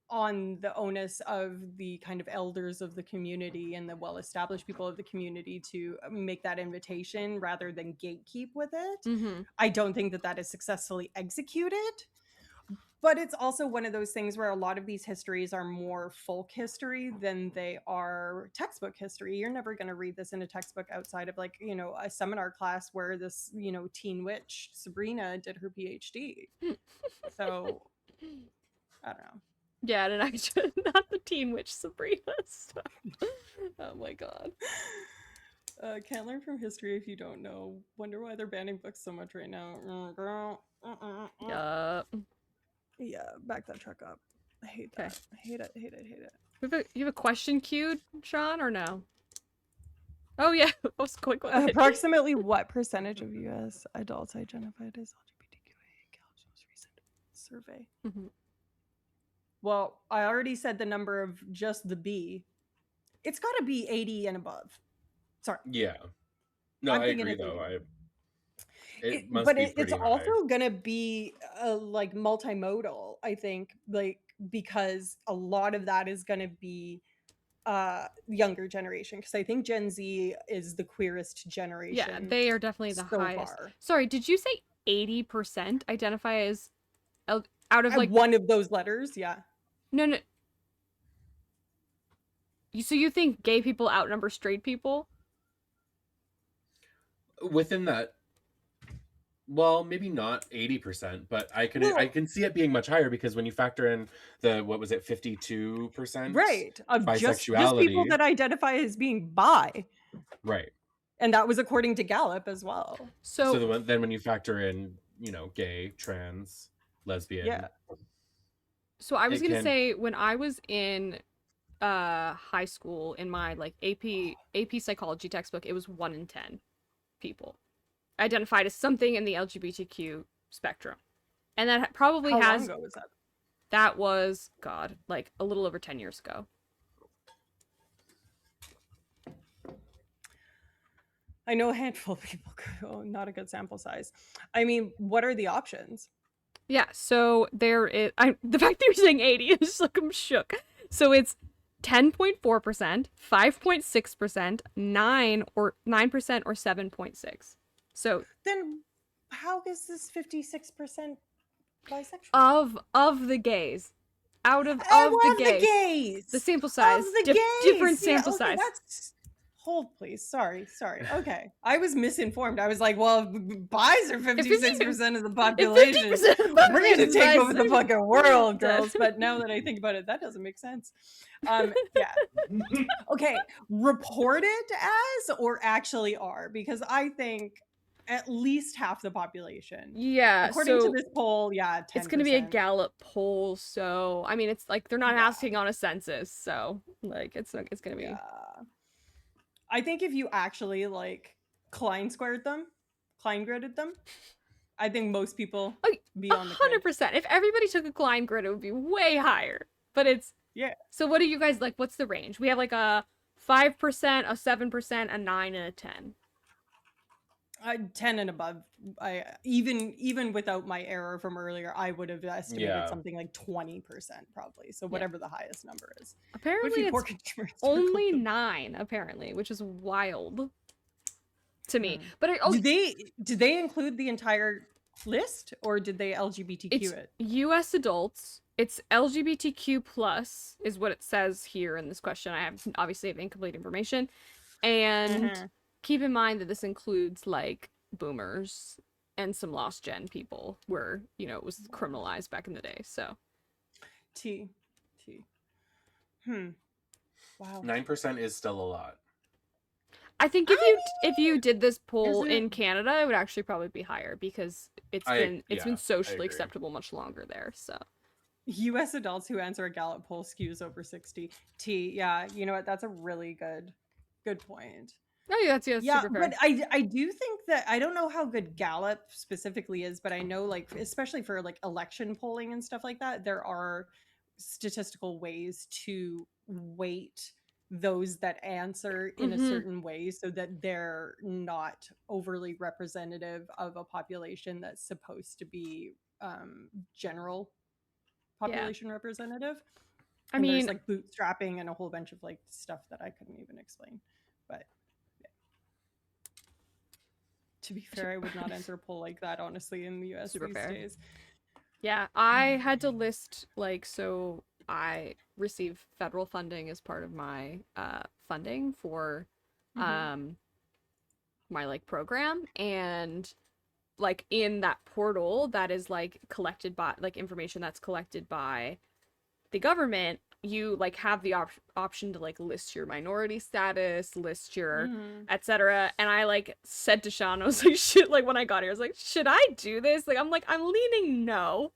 on the onus of the kind of elders of the community and the well-established people of the community to make that invitation rather than gatekeep with it. mm-hmm. I don't think that is successfully executed, But it's also one of those things where a lot of these histories are more folk history than they are textbook history. You're never going to read this in a textbook outside of like, you know, a seminar class where this, you know, teen witch Sabrina did her PhD. So I don't know. Yeah, and actually not the teen witch Sabrina stuff. Oh my god. Can't learn from history if you don't know. Wonder why they're banning books so much right now. Girl. Yeah. Yeah, back that truck up. I hate Okay. that. I hate it, hate it, hate it. You have a question queued, Sean, or no? Oh yeah, let's go ahead. Approximately what percentage of U.S. adults identified as LGBTQIA? Gallup's most recent survey. Mhm. Well, I already said the number of just the B. It's got to be 80 and above. Sorry. Yeah. No, I'm I thinking agree it's though. 80. It must But be it's pretty high. also gonna be like multimodal, I think, like because a lot of that is gonna be younger generation, because I think Gen Z is the queerest Yeah, generation they are definitely the so highest. far. Sorry, did you say 80% identify as out of like one of those letters? Yeah. No. So you think gay people outnumber straight people? Within that, well, maybe not 80%, but I Well, can see it being much higher because when you factor in the what was it 52% right, of just people bisexuality, that identify as being bi, right? and that was according to Gallup as well. So So then when you factor in, you know, gay, trans, lesbian, Yeah. so I was it going to can say when I was in high school in my like AP psychology textbook, it was 1 in 10 people identified as something in the LGBTQ spectrum. And that probably How long has ago was that? that was god, like a little over 10 years ago. I know a handful of people. Oh, not a good sample size. I mean, what are the options? Yeah, so there is the fact that you're saying 80 is just like I'm shook. So it's 10.4%, 5.6%, 9% or 7.6. So Then how is this 56% of bisexual? the gays, out of I the love the gays, gays. the sample Of size, the gays. different Yeah, sample okay, size. that's hold please. Sorry. Okay. I was misinformed. I was like, well, bis are 56% of the population. 50% of the We're going to population take is over the bisexual. fucking world, girls. But now that I think about it, that doesn't make sense. Yeah. Okay. Reported as or actually are? Because I think at least half the population. Yeah, According to so this poll, yeah, 10%. it's gonna be a Gallup poll, so I mean, it's like they're not asking on a census, so like it's gonna be. Yeah. I think if you actually like Klein gridded them, I think most people be on the grid. 100%. If everybody took a Klein grid, it would be way higher. But it's Yeah. So what do you guys like? What's the range? We have like a 5%, a 7%, a 9, and a 10. 10 and above. I even without my error from earlier, I would have estimated something like 20% probably. So whatever the highest number is. Apparently it's only 9 apparently, which is wild to me. But did they include the entire list, or did they LGBTQ it? US adults. It's LGBTQ plus is what it says here in this question. I obviously have incomplete information. And keep in mind that this includes like boomers and some lost gen people where, you know, it was criminalized back in the day. So Wow. 9% is still a lot. I think if you did this poll in Canada, it would actually probably be higher because it's been socially acceptable much longer there. So US adults who answer a Gallup poll skews over 60. Yeah, you know what? That's a really good point. Oh, yeah, that's super fair. But I do think that I don't know how good Gallup specifically is, but I know like especially for like election polling and stuff like that, there are statistical ways to weight those that answer in a certain way so that they're not overly representative of a population that's supposed to be general population representative. I mean, there's like bootstrapping and a whole bunch of like stuff that I couldn't even explain. But yeah. To be fair, I would not answer a poll like that honestly in the US these days. Yeah, I had to list like so I receive federal funding as part of my funding for um my like program, and like in that portal that is like collected by like information that's collected by the government, you like have the option to like list your minority status, list your etc. And I like said to Sean, I was like, shit, like when I got here, I was like, should I do this? Like I'm leaning no.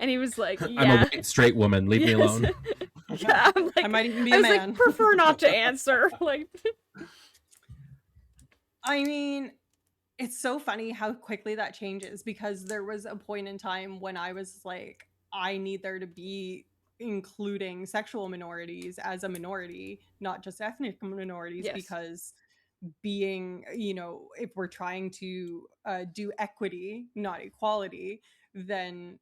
And he was like, I'm a yeah. white straight woman. Leave me Yes. alone. Yeah, I'm like, I might even be I a was man. like, prefer not to answer. Like, I mean, it's so funny how quickly that changes, because there was a point in time when I was like, I need there to be including sexual minorities as a minority, not just ethnic minorities, Yes. because being, if we're trying to do equity, not equality, then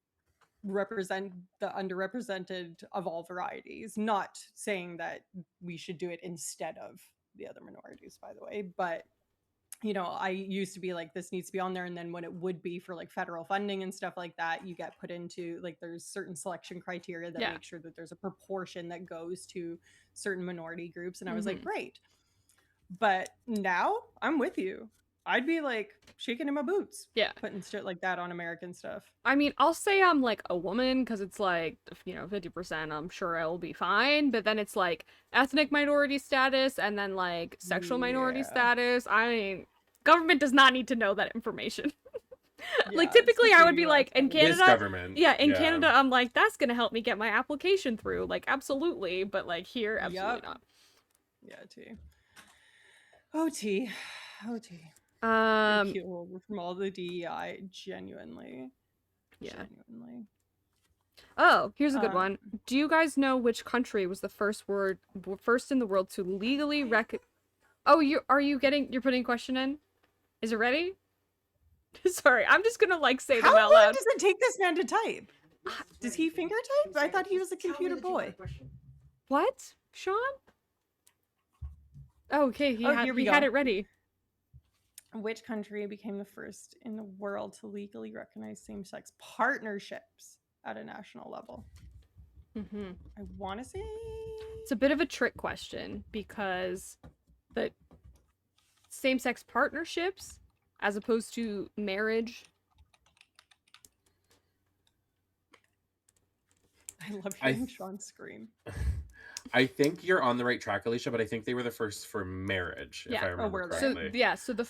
represent the underrepresented of all varieties. Not saying that we should do it instead of the other minorities, by the way, but I used to be like, this needs to be on there. And then when it would be for like federal funding and stuff like that, you get put into like, there's certain selection criteria that make sure that there's a proportion that goes to certain minority groups. And I was like, great. But now I'm with you. I'd be like shaking in my boots. Yeah. Putting shit like that on American stuff. I mean, I'll say I'm like a woman because it's like, 50%, I'm sure I'll be fine. But then it's like ethnic minority status and then like sexual minority status. I mean, government does not need to know that information. Like typically I would be like in Canada. This government. Yeah, in Canada, I'm like, that's going to help me get my application through. Like, absolutely. But like here, absolutely not. Yeah, T. OT. From all the DEI, genuinely. Yeah. Genuinely. Oh, here's a good one. Do you guys know which country was the first in the world to legally Oh, you're putting a question in? Is it ready? Sorry, I'm just gonna like say them out How loud. long does it take this man to type? Does he finger type? I thought he was a computer boy. What? Sean? Oh, okay, he had it ready. Which country became the first in the world to legally recognize same-sex partnerships at a national level? I want to say... It's a bit of a trick question, because the same-sex partnerships, as opposed to marriage... I love hearing Sean scream. I think you're on the right track, Alicia, but I think they were the first for marriage, if I remember correctly. So the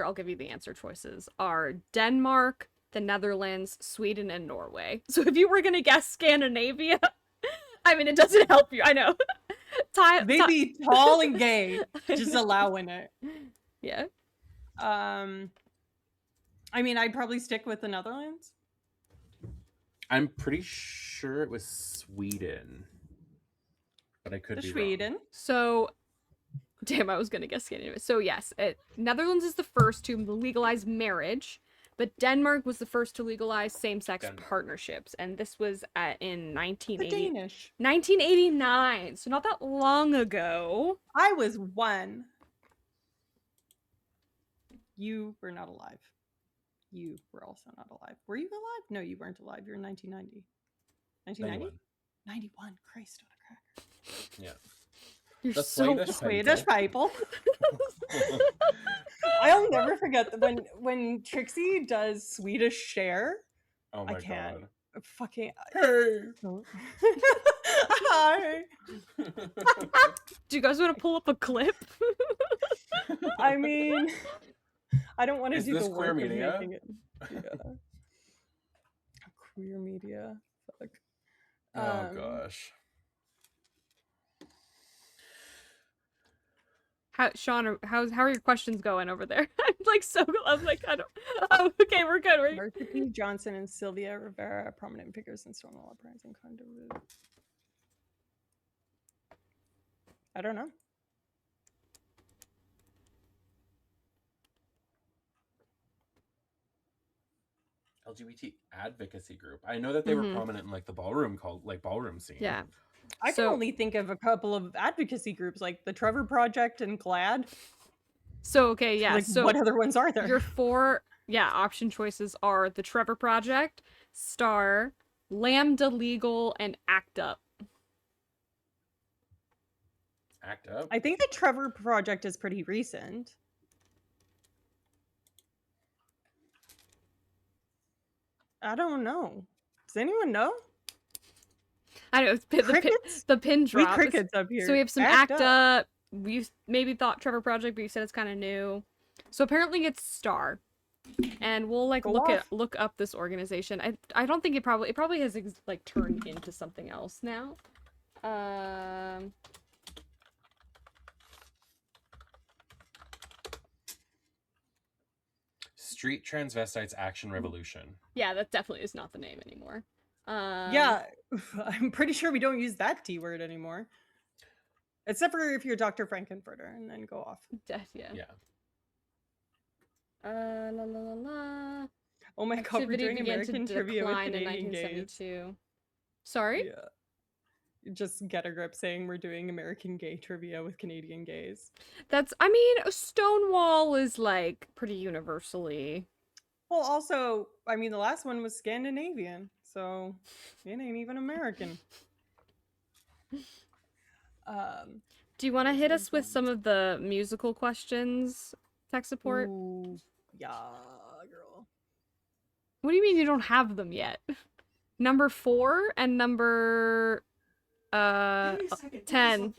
I'll give you the answer choices, are Denmark, the Netherlands, Sweden, and Norway. So if you were going to guess Scandinavia, I mean, it doesn't help you, I know. They be tall and gay, just allowing it. Yeah. I mean, I'd probably stick with the Netherlands. I'm pretty sure it was Sweden. But I could be Sweden. wrong. So, damn, I was gonna guess Scandinavia. So yes, Netherlands is the first to legalize marriage, but Denmark was the first to legalize same-sex partnerships, and this was in 1989. So not that long ago. I was 1. You were not alive. You were also not alive. Were you alive? No, you weren't alive. You're in 1990. 1990? 91. Christ on a cracker. Yeah. You're the so Swedish people. I'll never forget that when Trixie does Swedish Cher. Oh my I can't. God. Fucking. Hey. Hi. Do you guys want to pull up a clip? I mean, I don't want to do this the work queer of media? making it. Yeah. Queer media. Fuck. Oh gosh. Sean, how are your questions going over there? I'm like, I don't. Oh, okay, we're good. Martha P. Johnson and Sylvia Rivera, prominent figures in Stonewall Uprising. I don't know. LGBT advocacy group. I know that they were prominent in like the ballroom scene. Yeah. I can only think of a couple of advocacy groups like the Trevor Project and GLAAD. So okay, yeah. Like, so what other ones are there? Your 4 yeah, option choices are The Trevor Project, Star, Lambda Legal, and Act Up. Act Up? I think the Trevor Project is pretty recent. I don't know. Does anyone know? I know Crickets? the pin We drop. crickets up here. So we have some Act Act Up. We maybe thought Trevor Project, but you said it's kind of new. So apparently it's Star, and we'll like Go look up this organization. I don't think it probably has like turned into something else now. Street Transvestites Action Revolution. Yeah, that definitely is not the name anymore. Yeah, I'm pretty sure we don't use that T word anymore. Except for if you're Dr. Frankenfurter and then go off. Yeah. Yeah. La la la la. Oh my god, we're Activity doing began American to trivia with decline in Canadian gays. 1972. Sorry? Yeah. Just get a grip saying we're doing American gay trivia with Canadian gays. I mean, Stonewall is like pretty universally. Well, also, I mean, the last one was Scandinavian, so it ain't even American. Do you want to hit us with some of the musical questions, tech support? Ooh, yeah, girl. What do you mean you don't have them yet? Number 4 and number 10.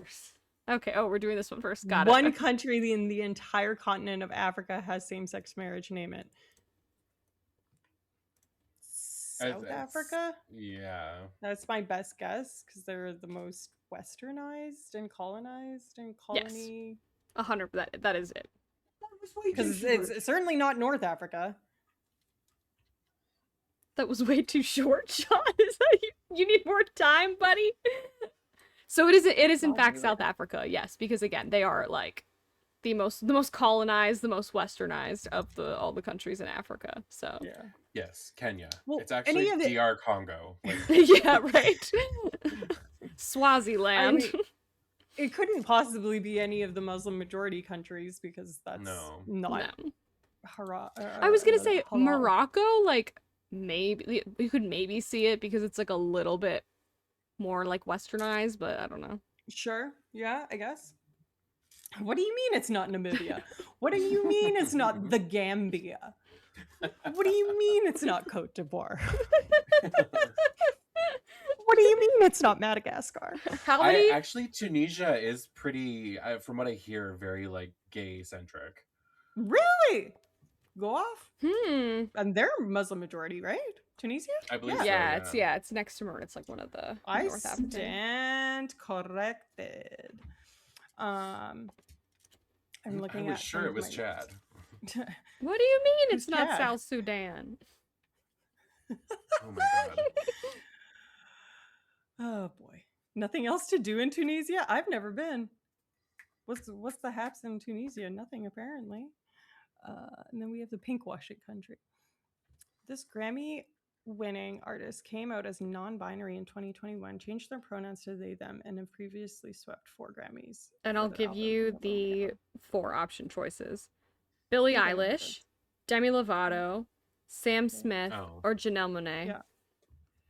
Okay, oh, we're doing this one first. Got it. One country in the entire continent of Africa has same-sex marriage. Name it. South Africa? Yeah. That's my best guess because they're the most westernized and colonized and colony. 100. That is it. Because it's certainly not North Africa. That was way too short, Sean. Is that you need more time, buddy? So it is in fact South Africa, yes, because again, they are like the most colonized, the most westernized of all the countries in Africa. So yeah. Yes, Kenya. Well, it's actually any of DR Congo. Like... yeah, right. Swaziland. I mean, it couldn't possibly be any of the Muslim majority countries because that's not. No. I was gonna say Morocco, like maybe you could maybe see it because it's like a little bit more like westernized, but I don't know. Sure. Yeah, I guess. What do you mean it's not Namibia? What do you mean it's not the Gambia? What do you mean it's not Cote d'Ivoire? What do you mean it's not Madagascar? How many? Actually, Tunisia is pretty, from what I hear, very like gay centric. Really? Go off. And they're Muslim majority, right? Tunisia? I believe yeah. so, It's next to It's like one of the North African. Stand corrected. I'm looking I was sure it was Chad. What do you mean it's not Chad? South Sudan? Oh my god. Oh boy. Nothing else to do in Tunisia? I've never been. What's the haps in Tunisia? Nothing apparently. And then we have the pinkwashing country. This Grammy-winning artist came out as non-binary in 2021, changed their pronouns to they, them, and have previously swept 4 Grammys. And I'll give you the 4 option choices. Billie Eilish, Demi Lovato, Sam Smith, or Janelle Monáe. Yeah.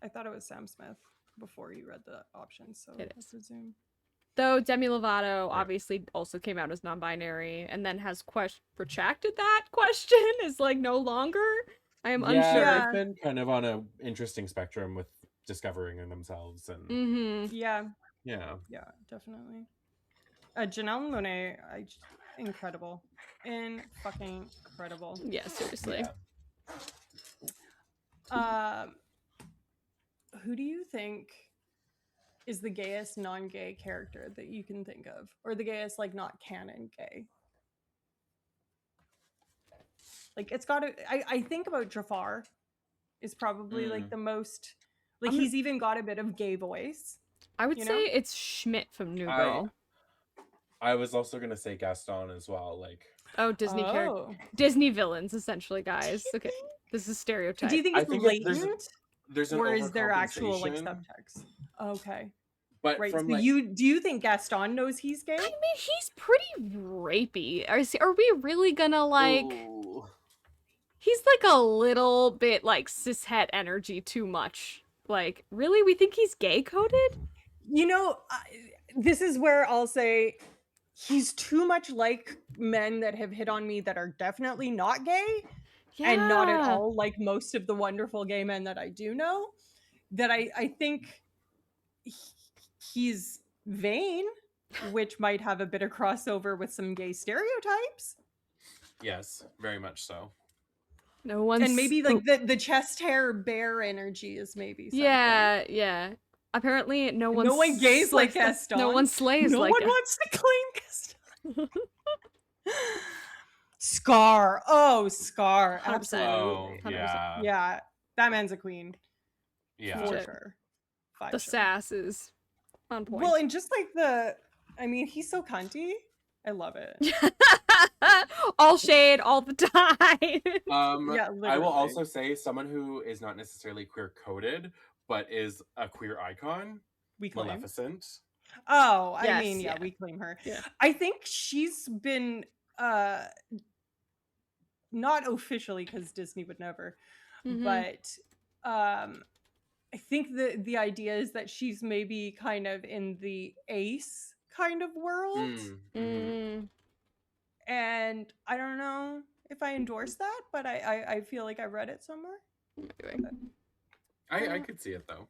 I thought it was Sam Smith before you read the options, so I presume. Though Demi Lovato obviously also came out as non-binary and then has retracted that question is like no longer. I am unsure. Yeah, they've been kind of on an interesting spectrum with discovering themselves and Yeah, definitely. Janelle Monáe, incredible, fucking incredible. Yeah, seriously. Yeah. Who do you think is the gayest non-gay character that you can think of, or the gayest like not canon gay? Like it's got to. I think about Jafar is probably like the most. Like he's even got a bit of gay voice. I would say it's Schmidt from New Girl. I was also gonna say Gaston as well. Like Disney character, Disney villains essentially, guys. Okay, this is stereotype. Do you think it's blatant? There's an or is there actual like overcompensation. subtext? Okay. But right. from So like, do you think Gaston knows he's gay? I mean, he's pretty rapey. Are we really gonna like? Ooh. He's like a little bit like cishet energy too much. Like, really? We think he's gay coded? You know, this is where I'll say he's too much like men that have hit on me that are definitely not gay and not at Yeah. all like most of the wonderful gay men that I do know. That I think he's vain, which might have a bit of crossover with some gay stereotypes. Yes, very much so. No one's And maybe like the chest hair bear energy is maybe something. Yeah. Apparently no one gays like Gaston. Gaston. No one slays no like one wants to claim Gaston. Scar. Oh, Scar. 100%. Absolutely. Oh, yeah. Yeah. That man's a queen. Yeah. For Legit. sure. The sass is on point. Well, and just like I mean, he's so cunty. I love it. All shade all the time. Yeah, I will literally. also say someone who is not necessarily queer coded, but is a queer icon, We claim. Maleficent. Oh, I Yes, mean, yeah, yeah. we claim her. Yeah. I think she's been not officially because Disney would never, Mhm. but I think the idea is that she's maybe kind of in the ace kind of world. And I don't know if I endorse that, but I feel like I read it somewhere. Anyway. I could see it though.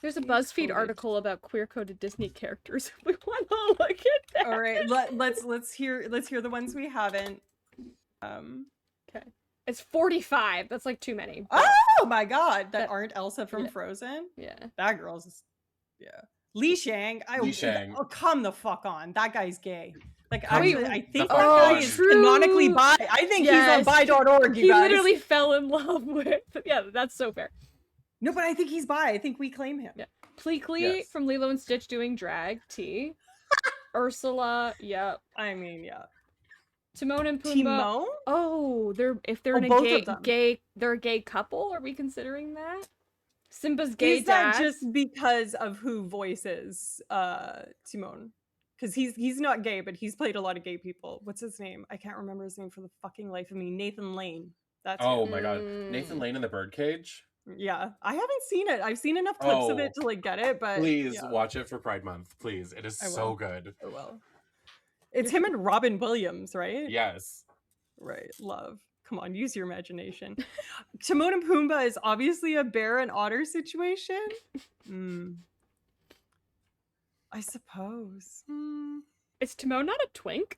There's a He's BuzzFeed coded. article about queer-coded Disney characters. We want to look at that. All right, let's hear the ones we haven't. Okay. It's 45. That's like too many. Oh my god, that That- aren't Elsa from yeah. Frozen. Yeah. That girl's, yeah. Li Shang. Li Shang. Oh, come the fuck on. That guy's gay. Like, Come actually, the I think fuck that guy on. is True. canonically bi. I think Yes. he's on bi.org, you He guys. literally fell in love with. Yeah, that's so fair. No, but I think he's bi. I think we claim him. Yeah. Pleakley Yes. from Lilo and Stitch doing drag. T. Ursula. Yep. I mean, yeah. Timon and Pumbaa. Timon? Oh, if they're Oh, in a both of them. they're a gay couple. Are we considering that? Simba's gay Is that dad. just because of who voices Timon? Because he's not gay, but he's played a lot of gay people. What's his name? I can't remember his name for the fucking life of me. Nathan Lane. That's Oh him. my god. Nathan Lane in the Birdcage. Yeah, I haven't seen it. I've seen enough clips of Oh. it to like get it, but Please yeah, watch it for Pride Month. Please. It is I so will. good. I will. It's him and Robin Williams, right? Yes. Right. Love. Come on, use your imagination. Timon and Pumbaa is obviously a bear and otter situation. I suppose. Is Timon not a twink?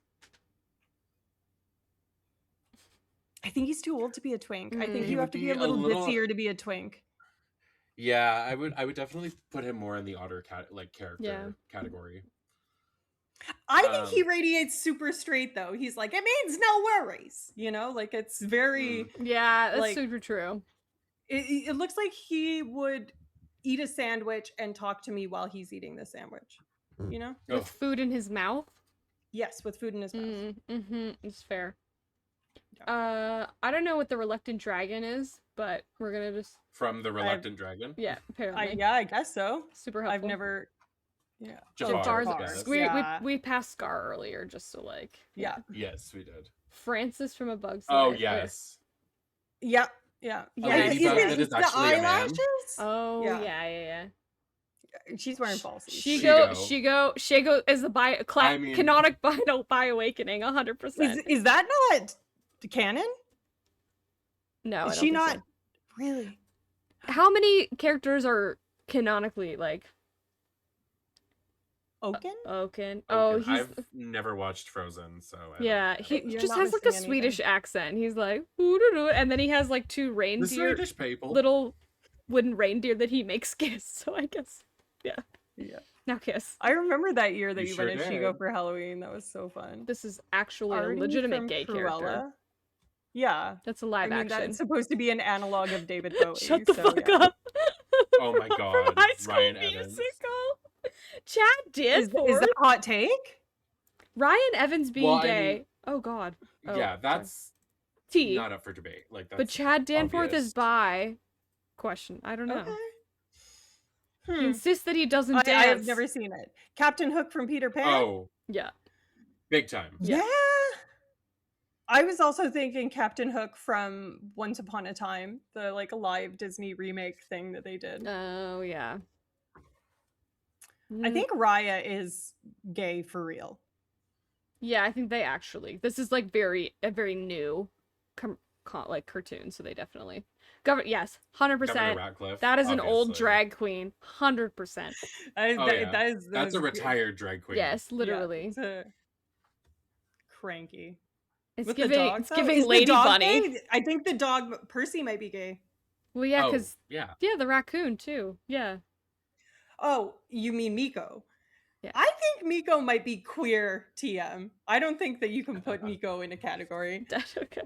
I think he's too old to be a twink. I think He you have would to be be a a little little- ditzier to be a twink. Yeah, I would definitely put him more in the otter character Yeah. category. I think he Um, radiates super straight though. He's like, it means no worries. You know, like it's very Yeah, that's Like- super true. it looks like he would eat a sandwich and talk to me while he's eating the sandwich. You know? Oh, With food in his mouth. Yes, with food in his mouth. It's fair. I don't know what the reluctant dragon is, but we're gonna just from the Reluctant Dragon. yeah, apparently Yeah, I guess so. super helpful. I've never. Yeah. Jafar, Jafar's- yes. we passed Scar earlier, just so like Yeah. Yes, we did. Francis from A Bug's Oh Life. yes. Yeah. Yeah. A Yeah. ladybug that is the actually a man? eyelashes? Oh Yeah. yeah. She's wearing falsies. Shigo is the I mean- canonic by awakening, 100%. Is that not canon? No, I Is don't she think not? so. Really? How many characters are canonically like Oaken? Oaken? Oh, Okay, he's I've never watched Frozen, so I don't yeah. know. He You're just not has like a missing Swedish anything. accent. He's like, "Ooh-doo-doo," and then he has like two The reindeer, Swedish people. little wooden reindeer that he makes kiss. So I guess, yeah. Now kiss. I remember that year that You you sure went to Shigo did. for Halloween. That was so fun. This is actually Artie a legitimate from gay Cruella. character. Yeah. That's a live I mean, action. that's supposed to be an analog of David Bowie. Shut the so, fuck yeah. up. Oh my From god, High School Ryan Evans. Musical. Chad Is Danforth. that a hot take? Ryan Evans being Well, I gay. mean- Oh god. Oh, Yeah, sorry. that's T. not up for debate. Like that's But Chad Danforth obvious. is bi. Question. I don't know. Okay. He insists that he doesn't dance. I have never seen it. Captain Hook from Peter Pan? Oh, Yeah. big time. Yeah. I was also thinking Captain Hook from Once Upon a Time, the like live Disney remake thing that they did. Oh yeah. I think Raya is gay for real. Yeah, I think they actually. This is like a very new, like cartoon, so they definitely. Yes, 100%. Ratcliffe, That is an old obviously. drag queen, 100%. That's a retired drag queen. Yes, literally. Yeah, cranky. It's With giving. the dog, It's though? giving Is the Lady dog Bunny. gay? I think the dog Percy might be gay. Well, yeah, Oh, because yeah. the raccoon too. Yeah. Oh, you mean Miko? Yeah. I think Miko might be queer TM. I don't think that you can put Miko in a category. Okay.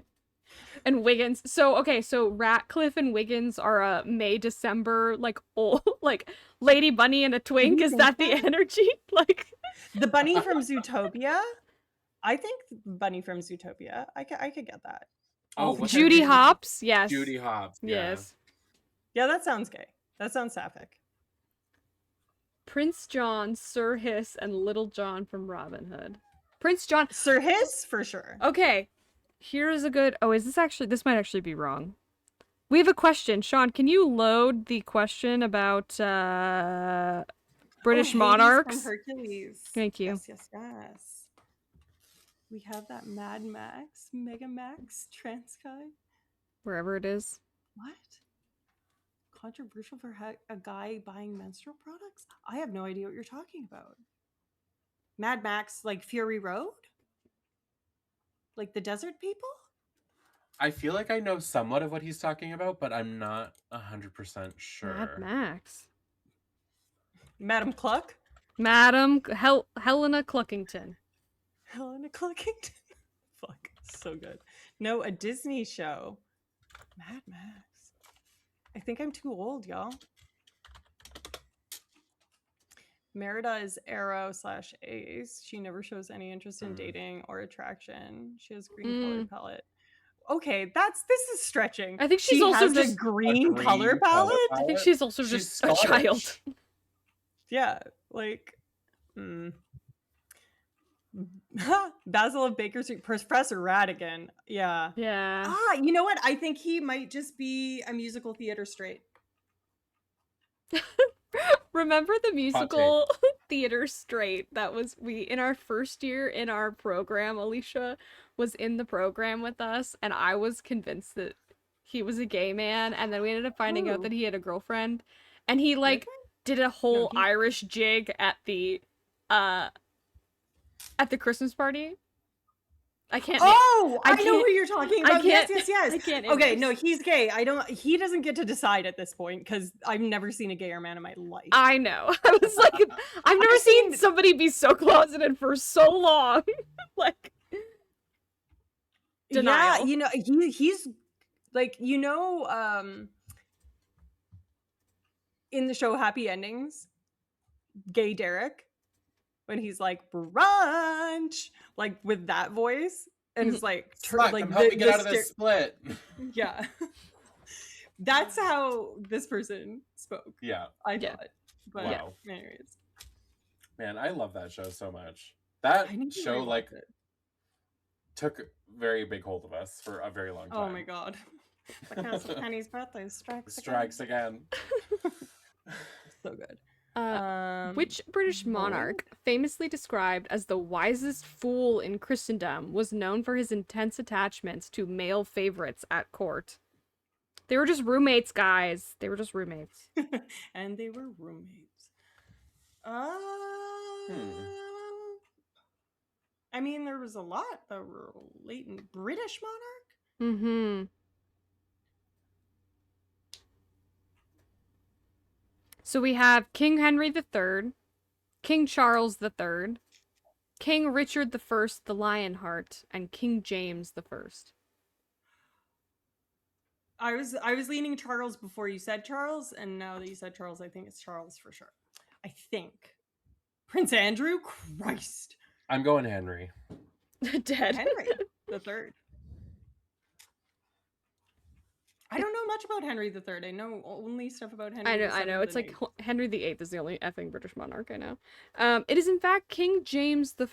And Wiggins. So Ratcliffe and Wiggins are a May December like old like Lady Bunny and a twink. Is that the energy? Like the bunny from Zootopia? I think Bunny from Zootopia. I could get that. Oh, Judy Hopps. Yes. Judy Hopps. Yeah. Yes. Yeah, that sounds gay. That sounds sapphic. Prince John, Sir Hiss, and Little John from Robin Hood. Prince John. Sir Hiss for sure. Okay. Here's a good. Oh, this might actually be wrong. We have a question. Sean, can you load the question about British monarchs? From Hercules. Thank you. Yes. We have that Mad Max, Mega Max, Trans guy. Wherever it is. What? Controversial for a guy buying menstrual products? I have no idea what you're talking about. Mad Max, like Fury Road? Like the desert people? I feel like I know somewhat of what he's talking about, but I'm not 100% sure. Mad Max. Madam Cluck? Madam Helena Cluckington. Helena Cluckington? Fuck, so good. No, a Disney show. Mad Max. I think I'm too old, y'all. Merida is Arrow/Ace. She never shows any interest in dating or attraction. She has green color palette. Okay, this is stretching. I think she's she also has just a green color palette. I think she's also just a child. Yeah, like Basil of Baker Street, Professor Radigan. Yeah. Yeah. You know what? I think he might just be a musical theater straight. Remember the musical theater straight that was in our first year in our program? Alicia was in the program with us, and I was convinced that he was a gay man, and then we ended up finding out that he had a girlfriend, and he like did a whole Irish jig at the Christmas party. I can't. I know who you're talking about. Yes. I can't. Okay, no, he's gay. He doesn't get to decide at this point because I've never seen a gayer man in my life. I know. I was like, I've never seen somebody be so closeted for so long. Like, denial. Yeah, he's like, in the show Happy Endings, gay Derek, when he's like brunch, like with that voice, and it's like like I'm helping get out of this split. Yeah. That's how this person spoke. Yeah. I thought. But wow. Anyways. Man, I love that show so much. That show like took very big hold of us for a very long time. Oh my god. Because Penny's birthday strikes again. So good. Which British monarch, famously described as the wisest fool in Christendom, was known for his intense attachments to male favorites at court? They were just roommates, guys. They were just roommates. And they were roommates. I mean, there was a lot that were latent. British monarch? Mm-hmm. So we have King Henry III, King Charles III, King Richard I the Lionheart, and King James I. I was leaning Charles before you said Charles, and now that you said Charles, I think it's Charles for sure. I think. Prince Andrew? Christ. I'm going Henry. Dead. Henry III. I don't know much about Henry III. I know only stuff about Henry I know. It's like Henry VIII is the only effing British monarch I know. It is in fact King James I.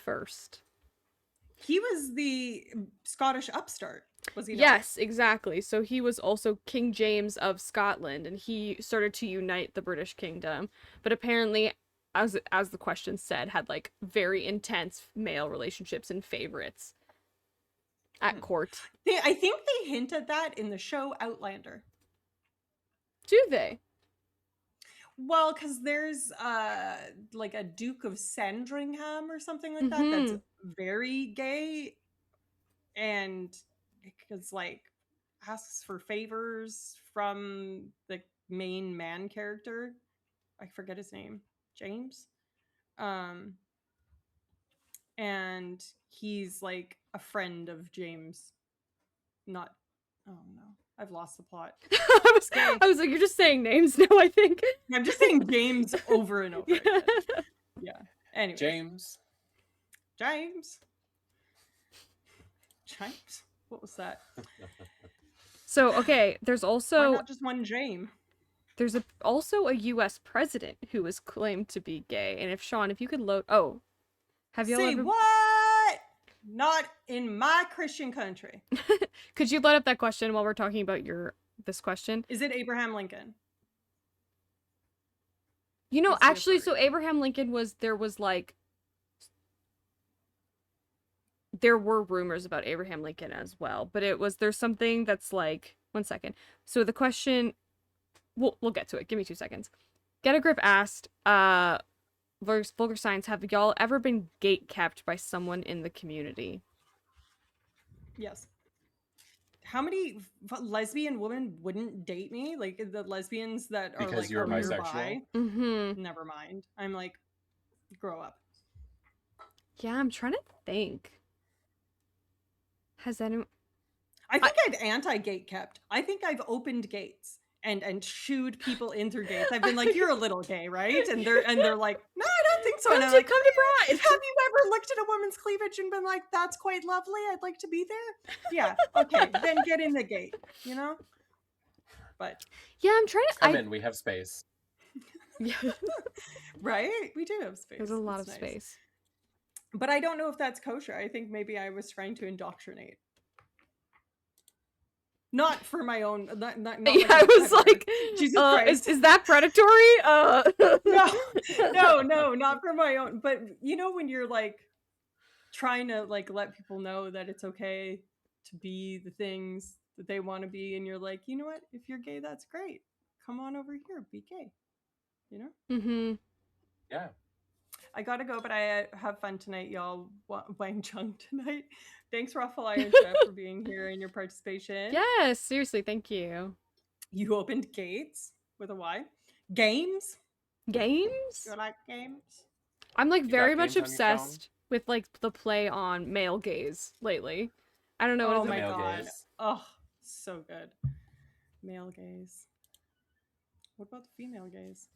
He was the Scottish upstart, was he not? Yes, exactly. So he was also King James of Scotland, and he started to unite the British kingdom. But apparently, as the question said, had like very intense male relationships and favorites at court. I think they hint at that in the show Outlander. Do they? Well, because there's like a Duke of Sandringham or something like that that's very gay, and because like asks for favors from the main man character. I forget his name. James. And he's like a friend of James. Not. Oh no, I've lost the plot. I was like, you're just saying names now, I think. I'm just saying James over and over again. Yeah. Anyway. James. What was that? So, okay, there's also... Why not just one James? There's also a U.S. president who is claimed to be gay. And if, Sean, if you could load... Oh. Have you ever... what? Not in my Christian country. Could you load up that question while we're talking about this question? Is it Abraham Lincoln? You know, actually, so Abraham Lincoln there were rumors about Abraham Lincoln as well, but there's something that's like, one second. So the question, we'll get to it. Give me 2 seconds. Get a Grip asked, Vulgar Science, have y'all ever been gate-kept by someone in the community? Yes. How many lesbian women wouldn't date me? Like the lesbians that are because like you're bisexual. Mm-hmm. Never mind. I'm like, grow up. Yeah, I'm trying to think. Has anyone... I think I've anti-gate kept. I think I've opened gates and shooed people in through gates. I've been like, you're a little gay, right? And they're like, no, I don't think so. And I'm like, come to Pride. Have you ever looked at a woman's cleavage and been like, that's quite lovely, I'd like to be there? Yeah, okay, then get in the gate, you know? But yeah, I'm trying to... Come in, we have space. Yeah. Right? We do have space. There's a lot That's of nice. space. But I don't know if that's kosher. I think maybe I was trying to indoctrinate. Not for my own. Not Yeah, I was like, Jesus Christ. Is that predatory? No, not for my own. But you know when you're like trying to like let people know that it's okay to be the things that they want to be, and you're like, you know what? If you're gay, that's great. Come on over here, be gay. You know? Mm-hmm. Yeah. I gotta go, but I have fun tonight, y'all. Wang Chung tonight. Thanks, Rafael and Jeff, for being here and your participation. Yes, seriously, thank you. You opened gates with a Y. Games? Games? You like games? I'm like You very got much games on your phone? obsessed with like the play on male gaze lately. I don't know what Oh is my it. Male god. gaze. Oh, so good. Male gaze. What about the female gaze?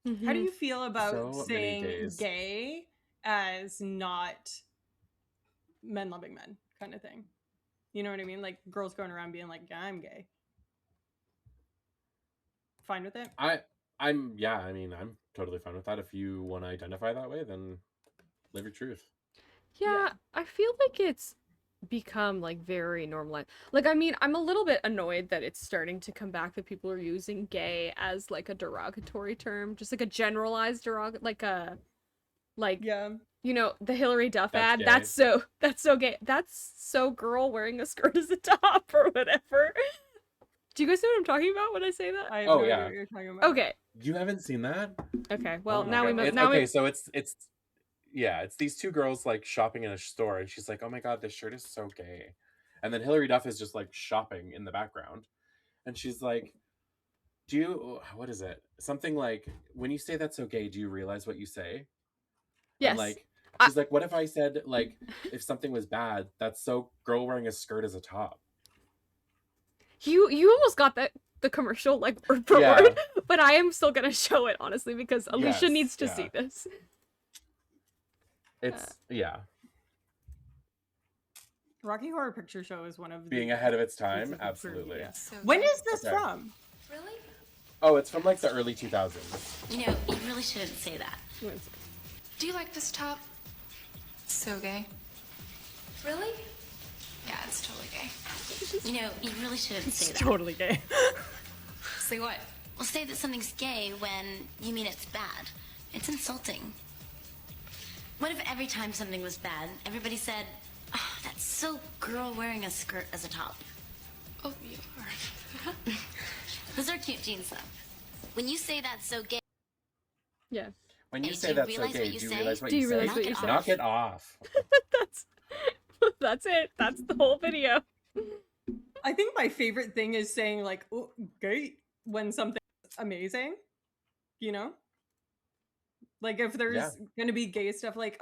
Mm-hmm. How do you feel about So many saying gays. gay as not men loving men kind of thing? You know what I mean? Like girls going around being like, yeah, I'm gay. Fine with it? I'm totally fine with that. If you want to identify that way, then live your truth. Yeah, I feel like it's become like very normalized. Like, I mean, I'm a little bit annoyed that it's starting to come back that people are using gay as like a derogatory term, just like a generalized Yeah. you know, the Hillary Duff That's ad. gay. That's so gay. That's so girl wearing a skirt as a top or whatever. Do you guys know what I'm talking about when I say that? I have Oh, no idea yeah. what you're talking about. Okay. You haven't seen that? Okay. Well, Oh my now we God. move. It's, Now okay, we. so it's it's these two girls like shopping in a store, and she's like, "Oh my god, this shirt is so gay," and then Hillary Duff is just like shopping in the background, and she's like, "Do you what is it? Something like when you say that's so gay, do you realize what you say?" Yes. And like she's like, "What if I said like if something was bad, that's so girl wearing a skirt as a top." You almost got the commercial like word for Yeah. word, but I am still gonna show it honestly because Alicia Yes, needs to yeah. see this. It's yeah, Rocky Horror Picture Show is one of being the ahead of its pieces time, of absolutely. trivia. So When good. is this Okay. from? Really? Oh, it's from like the early 2000s. You know, you really shouldn't say that. Do you like this top? So gay. Really? Yeah, it's totally gay. You know, you really shouldn't say It's that. totally gay. Say what? Well, say that something's gay when you mean it's bad. It's insulting. What if every time something was bad, everybody said, oh, that's so girl wearing a skirt as a top? Oh, you are. Those are cute jeans, though. When you say that's so gay, Yeah. When you Hey, say do you that's so realize gay, what you do you say? realize what Do you you say? realize what you say? Knock it off. That's that's it. That's the whole video. I think my favorite thing is saying like, "Oh, gay," when something's amazing. You know, like if there's Yeah. gonna be gay stuff, like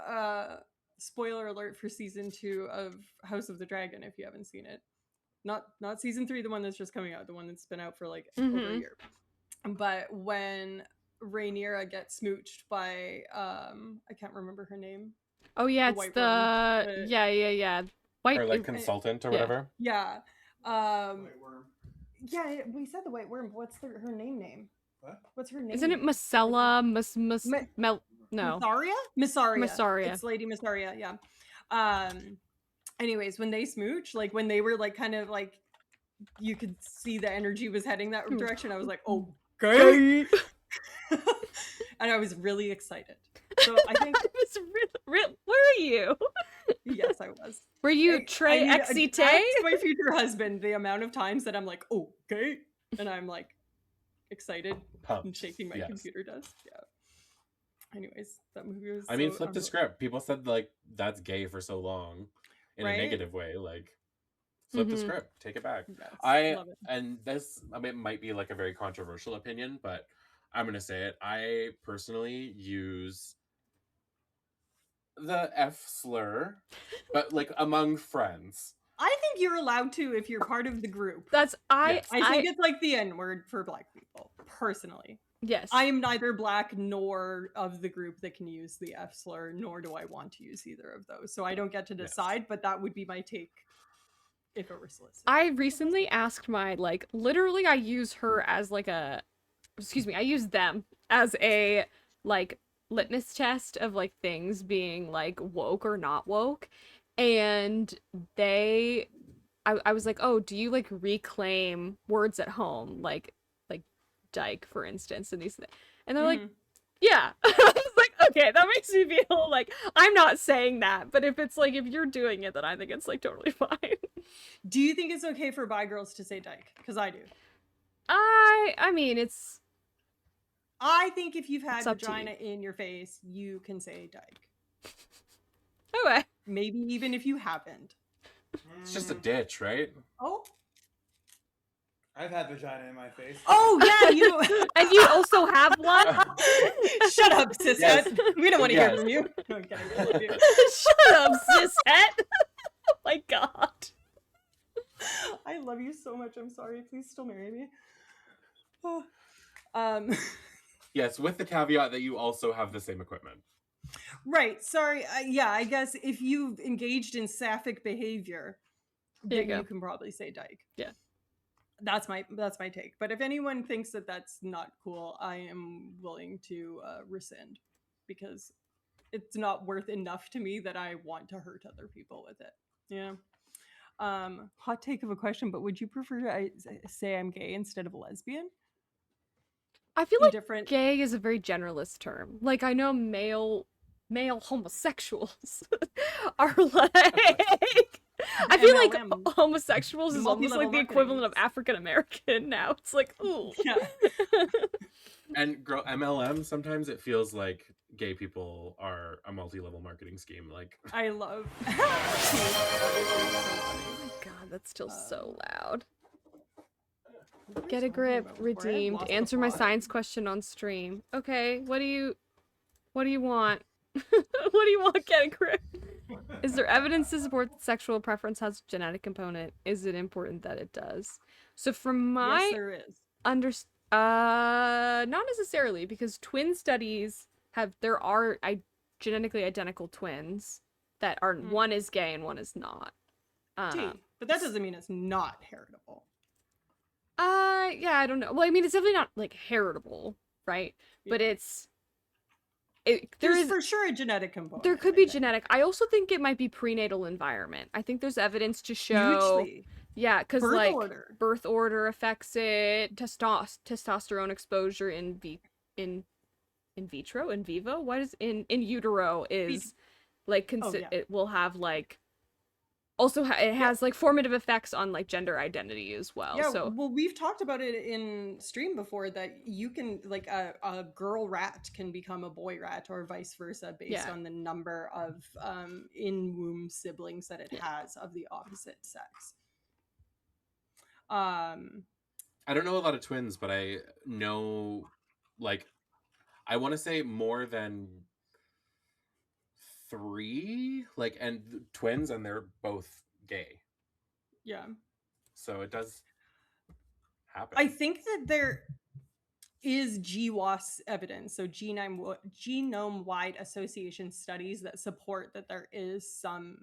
spoiler alert for season 2 of House of the Dragon if you haven't seen it. Not season 3, the one that's just coming out, the one that's been out for like over a year. But when Rhaenyra gets smooched by I can't remember her name. Oh yeah, The it's white the worm, yeah. White Or like consultant or whatever. Yeah. White worm. Yeah, we said the white worm. But what's her name? What? What's her name? Isn't it Marcella? No. Missaria? Missaria. Missaria. It's Lady Missaria, yeah. Anyways, when they smooch, like when they were like kind of like you could see the energy was heading that direction, I was like, oh, gay. And I was really excited. So I think I was really, were you? yes, I was. Were you I Trey mean, Exite? ask my future husband the amount of times that I'm like, oh, gay, and I'm like excited Pumped. and shaking my Yes. computer dust. Yeah. Anyways, that movie was. I mean, so flip the script. People said like that's gay for so long, in Right? a negative way. Like, flip the Mhm. script, take it back. Yes, I love it. and this I mean, it might be like a very controversial opinion, but I'm gonna say it. I personally use the F slur, but like among friends. I think you're allowed to if you're part of the group. That's Yes. I think it's like the N word for Black people, personally. yes. I am neither Black nor of the group that can use the F slur, nor do I want to use either of those. So I don't get to Yes. decide, but that would be my take if it were solicited. I recently asked my literally I use her as like a I use them as a like litmus test of like things being like woke or not woke. And I was like, oh, do you like reclaim words at home? Like dyke, for instance, and they're like, yeah. I was like, okay, that makes me feel like I'm not saying that, but if it's like if you're doing it, then I think it's like totally fine. Do you think it's okay for bi girls to say dyke? Because I do. I mean it's I think if you've had It's up to vagina in your face, you can say dyke. okay. Maybe even if you haven't. It's just a ditch, right? Oh. I've had vagina in my face. Oh yeah, you. And you also have one? Shut up, cishet. Yes. We don't want to Yes. hear from you. No, I'm kidding. I love you. Shut up, cishet. Oh my god. I love you so much. I'm sorry. Please still marry me. Oh. Yes, with the caveat that you also have the same equipment. Right. Sorry. Yeah, I guess if you've engaged in sapphic behavior, There you then go. you can probably say dyke. Yeah. That's my take. But if anyone thinks that that's not cool, I am willing to rescind because it's not worth enough to me that I want to hurt other people with it. Yeah. Hot take of a question, but would you prefer I say I'm gay instead of a lesbian? I feel like Different. gay is a very generalist term. Like I know male homosexuals are like I feel like MLM. homosexuals is almost like Multi-level the equivalent of marketing. African American now. It's like, ooh. Yeah. And girl, MLM, sometimes it feels like gay people are a multi-level marketing scheme. Like, I love. Oh my god, that's still so loud. Get a grip, redeemed. Lost the Answer my plot. science question on stream. Okay, what do you want? What do you want, get a grip? Is there evidence to support that sexual preference has a genetic component? Is it important that it does? So from my Yes, there is. not necessarily, because twin studies there are genetically identical twins that are one is gay and one is not. Gee, but that doesn't mean it's not heritable. Yeah, I don't know. Well, I mean, it's definitely not like heritable, right? But Yeah. it's There's for sure a genetic component. There could be genetic. I also think it might be prenatal environment. I think there's evidence to show. Hugely. Yeah, because like order. birth order affects it. Testosterone exposure in vitro, in vivo. What is in utero is like it will have like. Also, it has like formative effects on like gender identity as well. Yeah, so well, we've talked about it in stream before that you can like a girl rat can become a boy rat or vice versa based on the number of in womb siblings that it has of the opposite sex. I don't know a lot of twins, but I know like I want to say more than 3 like and twins, and they're both gay. Yeah. So it does happen. I think that there is GWAS evidence, so genome-wide association studies that support that there is some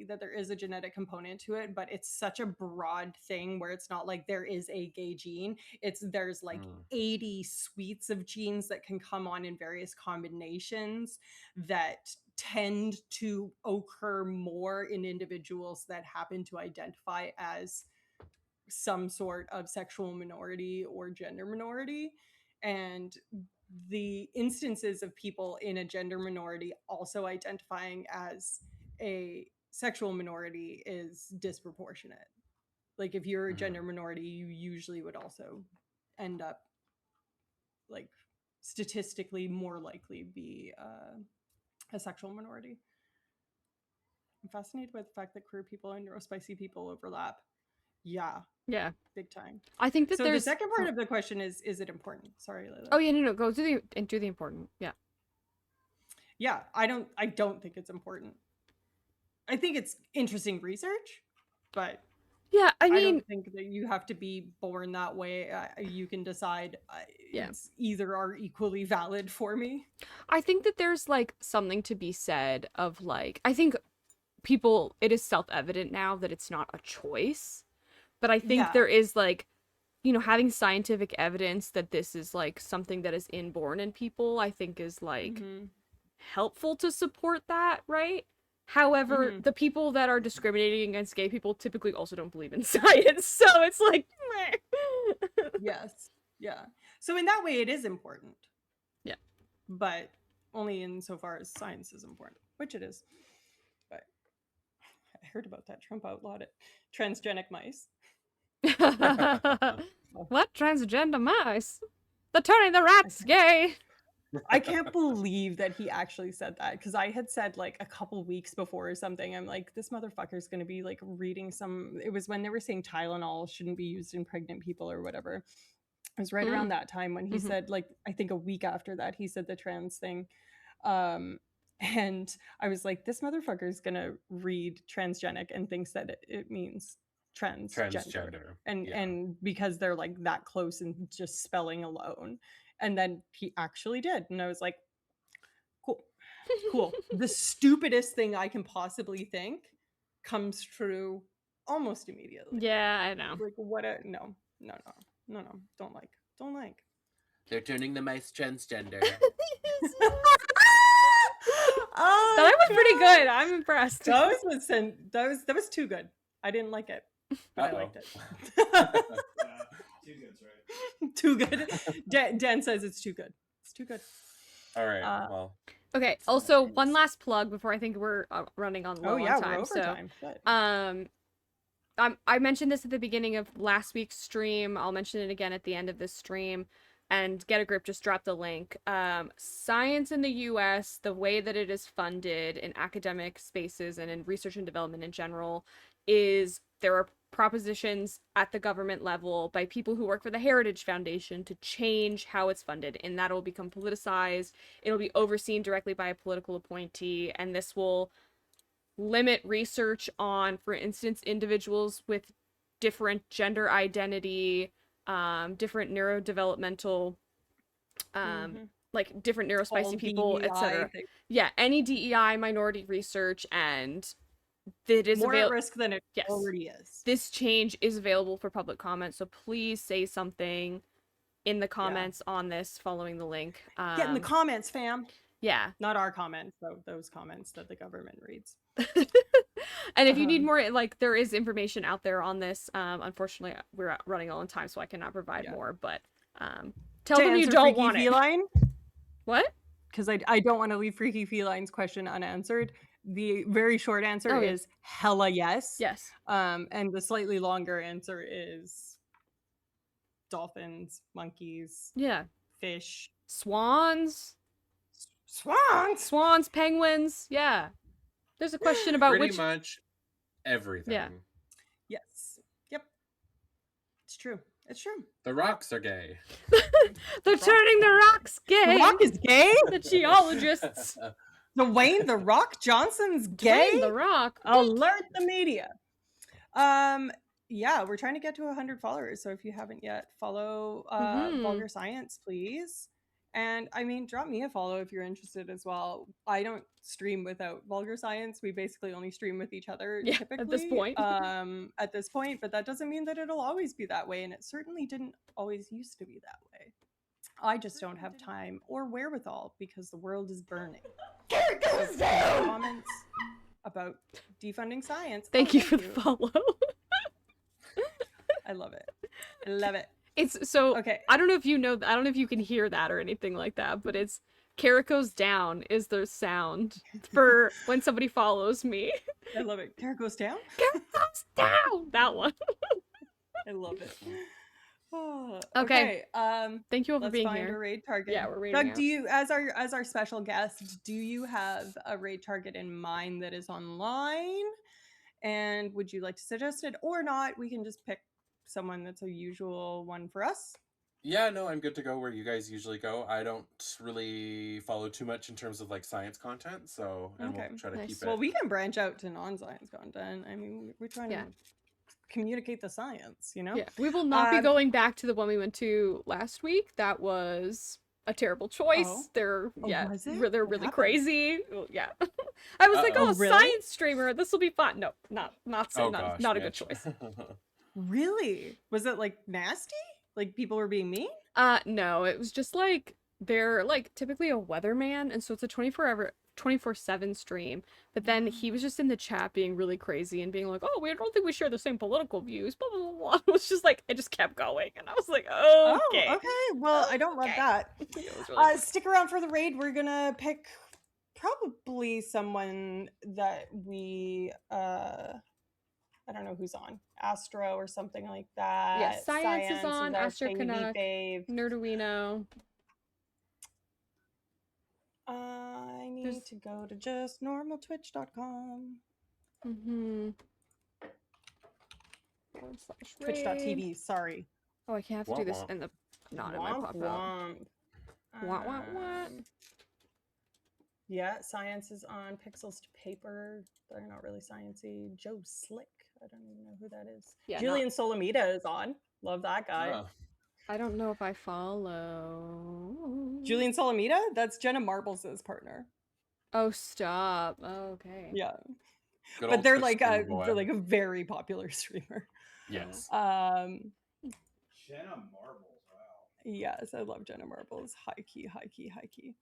that there is a genetic component to it, but it's such a broad thing where it's not like there is a gay gene. There's like 80 suites of genes that can come on in various combinations that tend to occur more in individuals that happen to identify as some sort of sexual minority or gender minority. And the instances of people in a gender minority also identifying as a sexual minority is disproportionate. Like if you're a gender minority, you usually would also end up like statistically more likely be a sexual minority. I'm fascinated by the fact that queer people and neurospicy people overlap. Yeah, big time. I think that so the second part of the question is it important? Sorry, Layla. Oh yeah, no, go do the important. Yeah, I don't think it's important. I think it's interesting research, but yeah, I mean, I don't think that you have to be born that way. You can decide it's either are equally valid for me. I think that there's like something to be said of like, I think it is self-evident now that it's not a choice, but I think there is like, you know, having scientific evidence that this is like something that is inborn in people, I think is like helpful to support that, right? However, the people that are discriminating against gay people typically also don't believe in science, so it's like meh. Yes. Yeah. So in that way it is important. Yeah. But only insofar as science is important, which it is. But I heard about that. Trump outlawed it. Transgenic mice. What? Transgender mice? They're turning the rats gay. I can't believe that he actually said that, because I had said like a couple weeks before or something, I'm like, this motherfucker's gonna be like reading it was when they were saying Tylenol shouldn't be used in pregnant people or whatever. It was right around that time when he said, like, I think a week after that, he said the trans thing. And I was like, this motherfucker's gonna read transgenic and thinks that it means transgender. And because they're like that close and just spelling alone. And then he actually did. And I was like, cool. The stupidest thing I can possibly think comes true almost immediately. Yeah, I know. Like, what no. Don't like. They're turning the mice transgender. That was pretty good. I'm impressed. That was too good. I didn't like it, but I liked it. Too good's right. Too good. Dan says it's too good. It's too good. All right. Well. Okay. Also, one last plug before I think we're running on low on time. We're over time. I mentioned this at the beginning of last week's stream. I'll mention it again at the end of this stream. And Get a Grip just dropped the link. Science in the US, the way that it is funded in academic spaces and in research and development in general, is there are propositions at the government level by people who work for the Heritage Foundation to change how it's funded, and that will become politicized. It'll be overseen directly by a political appointee, and this will limit research on, for instance, individuals with different gender identity, different neurodevelopmental, like different neurospicy people, etc. Yeah, any DEI minority research, and that is more at risk than it already is. This change is available for public comment, so please say something. in the comments on this following the link. Get in the comments, fam. Yeah. Not our comments, though. Those comments that the government reads. And if you need more, like, there is information out there on this. Unfortunately, we're running low on time, so I cannot provide more. But tell them you don't want it. Feline, what? Because I don't want to leave Freaky Feline's question unanswered. The very short answer is hella yes. Yes. And the slightly longer answer is dolphins, monkeys, fish, swans, penguins. Yeah. There's a question about pretty much everything. Yeah. Yes. Yep. It's true. It's true. The rocks are gay. They're turning the rocks gay. The Rock is gay? The geologists. Dwayne The Rock Johnson's gay? Dwayne The Rock. Alert the media. Yeah, we're trying to get to 100 followers. So if you haven't yet, follow Vulgar Science, please. And I mean, drop me a follow if you're interested as well. I don't stream without Vulgar Science. We basically only stream with each other typically at this point. At this point, but that doesn't mean that it'll always be that way. And it certainly didn't always used to be that way. I just don't have time or wherewithal because the world is burning. Comments about defunding science. Thank you for the follow. I love it. I love it. It's so okay. I don't know if you know. I don't know if you can hear that or anything like that, but it's Carico's down is the sound for when somebody follows me. I love it. Carico's down. Carico's down. That one. I love it. Oh, okay. Thank you all for being find here. A raid target. Yeah, we're raiding. Doug, out. do you, as our special guest, do you have a raid target in mind that is online? And would you like to suggest it or not? We can just pick someone that's a usual one for us. Yeah, no, I'm good to go where you guys usually go. I don't really follow too much in terms of like science content, so we'll try to keep it. Well, we can branch out to non-science content. I mean, we're trying to communicate the science, you know? Yeah, we will not be going back to the one we went to last week. That was a terrible choice. They're they're really crazy. Yeah. I was like, really? Science streamer, this will be fun. No, not a good choice. Really? Was it like nasty? Like people were being mean? No, it was just like they're like typically a weatherman, and so it's a 24/7 stream. But then he was just in the chat being really crazy and being like, "Oh, we don't think we share the same political views." Blah blah blah. It was just like it just kept going, and I was like, "Okay, okay." Well, I don't love that. Really stick around for the raid. We're gonna pick probably someone that we I don't know who's on. Astro or something like that. Yeah, Science is on, Astro Canuck, Nerduino. I need to go to justnormaltwitch.com. Twitch.tv, sorry. Oh, I can't have to do this in the not in my pop-up. What? Yeah, Science is on. Pixels to Paper. They're not really sciencey. Joe Slick. I don't even know who that is. Yeah, Julian Solomita is on. Love that guy. I don't know if I follow. Julian Solomita? That's Jenna Marbles' partner. Oh, stop. Oh, okay. Yeah. But they're like a very popular streamer. Yes. Jenna Marbles, wow. Yes, I love Jenna Marbles. High key. What did you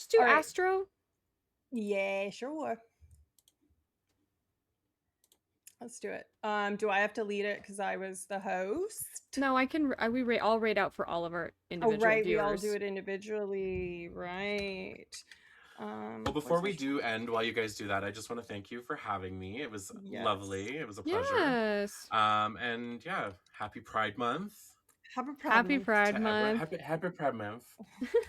do, Astro? Yeah, sure. Let's do it. Do I have to lead it because I was the host? No, I can. I'll raid out for all of our individual viewers. We all do it individually, right? Well, before we do end, while you guys do that, I just want to thank you for having me. It was lovely. It was a pleasure. Yes. And yeah, happy Pride Month. Happy Pride Month. Happy Pride Month.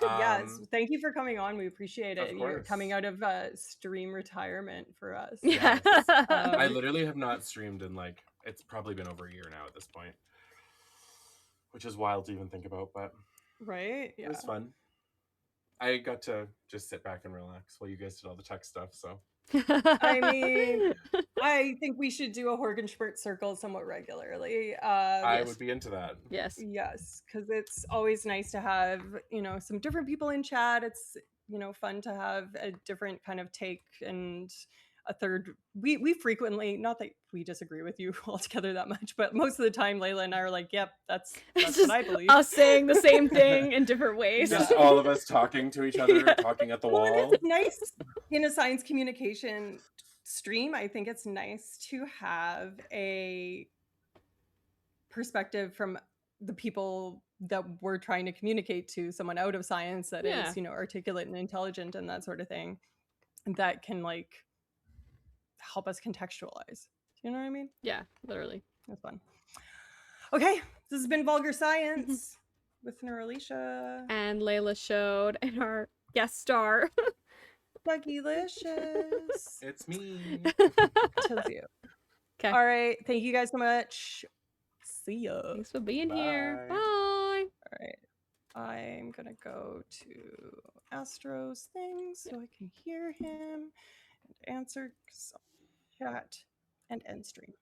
Yes, thank you for coming on. We appreciate it. You're coming out of stream retirement for us. Yes. I literally have not streamed in it's probably been over a year now at this point, which is wild to even think about, but right? Yeah. It was fun. I got to just sit back and relax while you guys did all the tech stuff, so. I mean, I think we should do a Horgenspurt circle somewhat regularly. I would be into that. Yes, because it's always nice to have, some different people in chat. It's, fun to have a different kind of take and a third. We frequently, not that we disagree with you altogether that much, but most of the time Layla and I are like, yep, that's It's what just I believe. us saying the same thing in different ways. Just all of us talking to each other, Yeah. talking at the Well, and wall. it's nice in a science communication stream. I think it's nice to have a perspective from the people that we're trying to communicate to, someone out of science that Yeah. is, articulate and intelligent and that sort of thing, that can like help us contextualize. You know what I mean? Yeah, literally. That's fun. Okay, this has been Vulgar Science with Neuralicia And Layla showed and our guest star. Duggylicious. It's me. Tells you. Okay. All right, thank you guys so much. See ya. Thanks for being here. Bye. Bye. All right, I'm gonna go to Astro's thing so I can hear him and answer chat and end stream.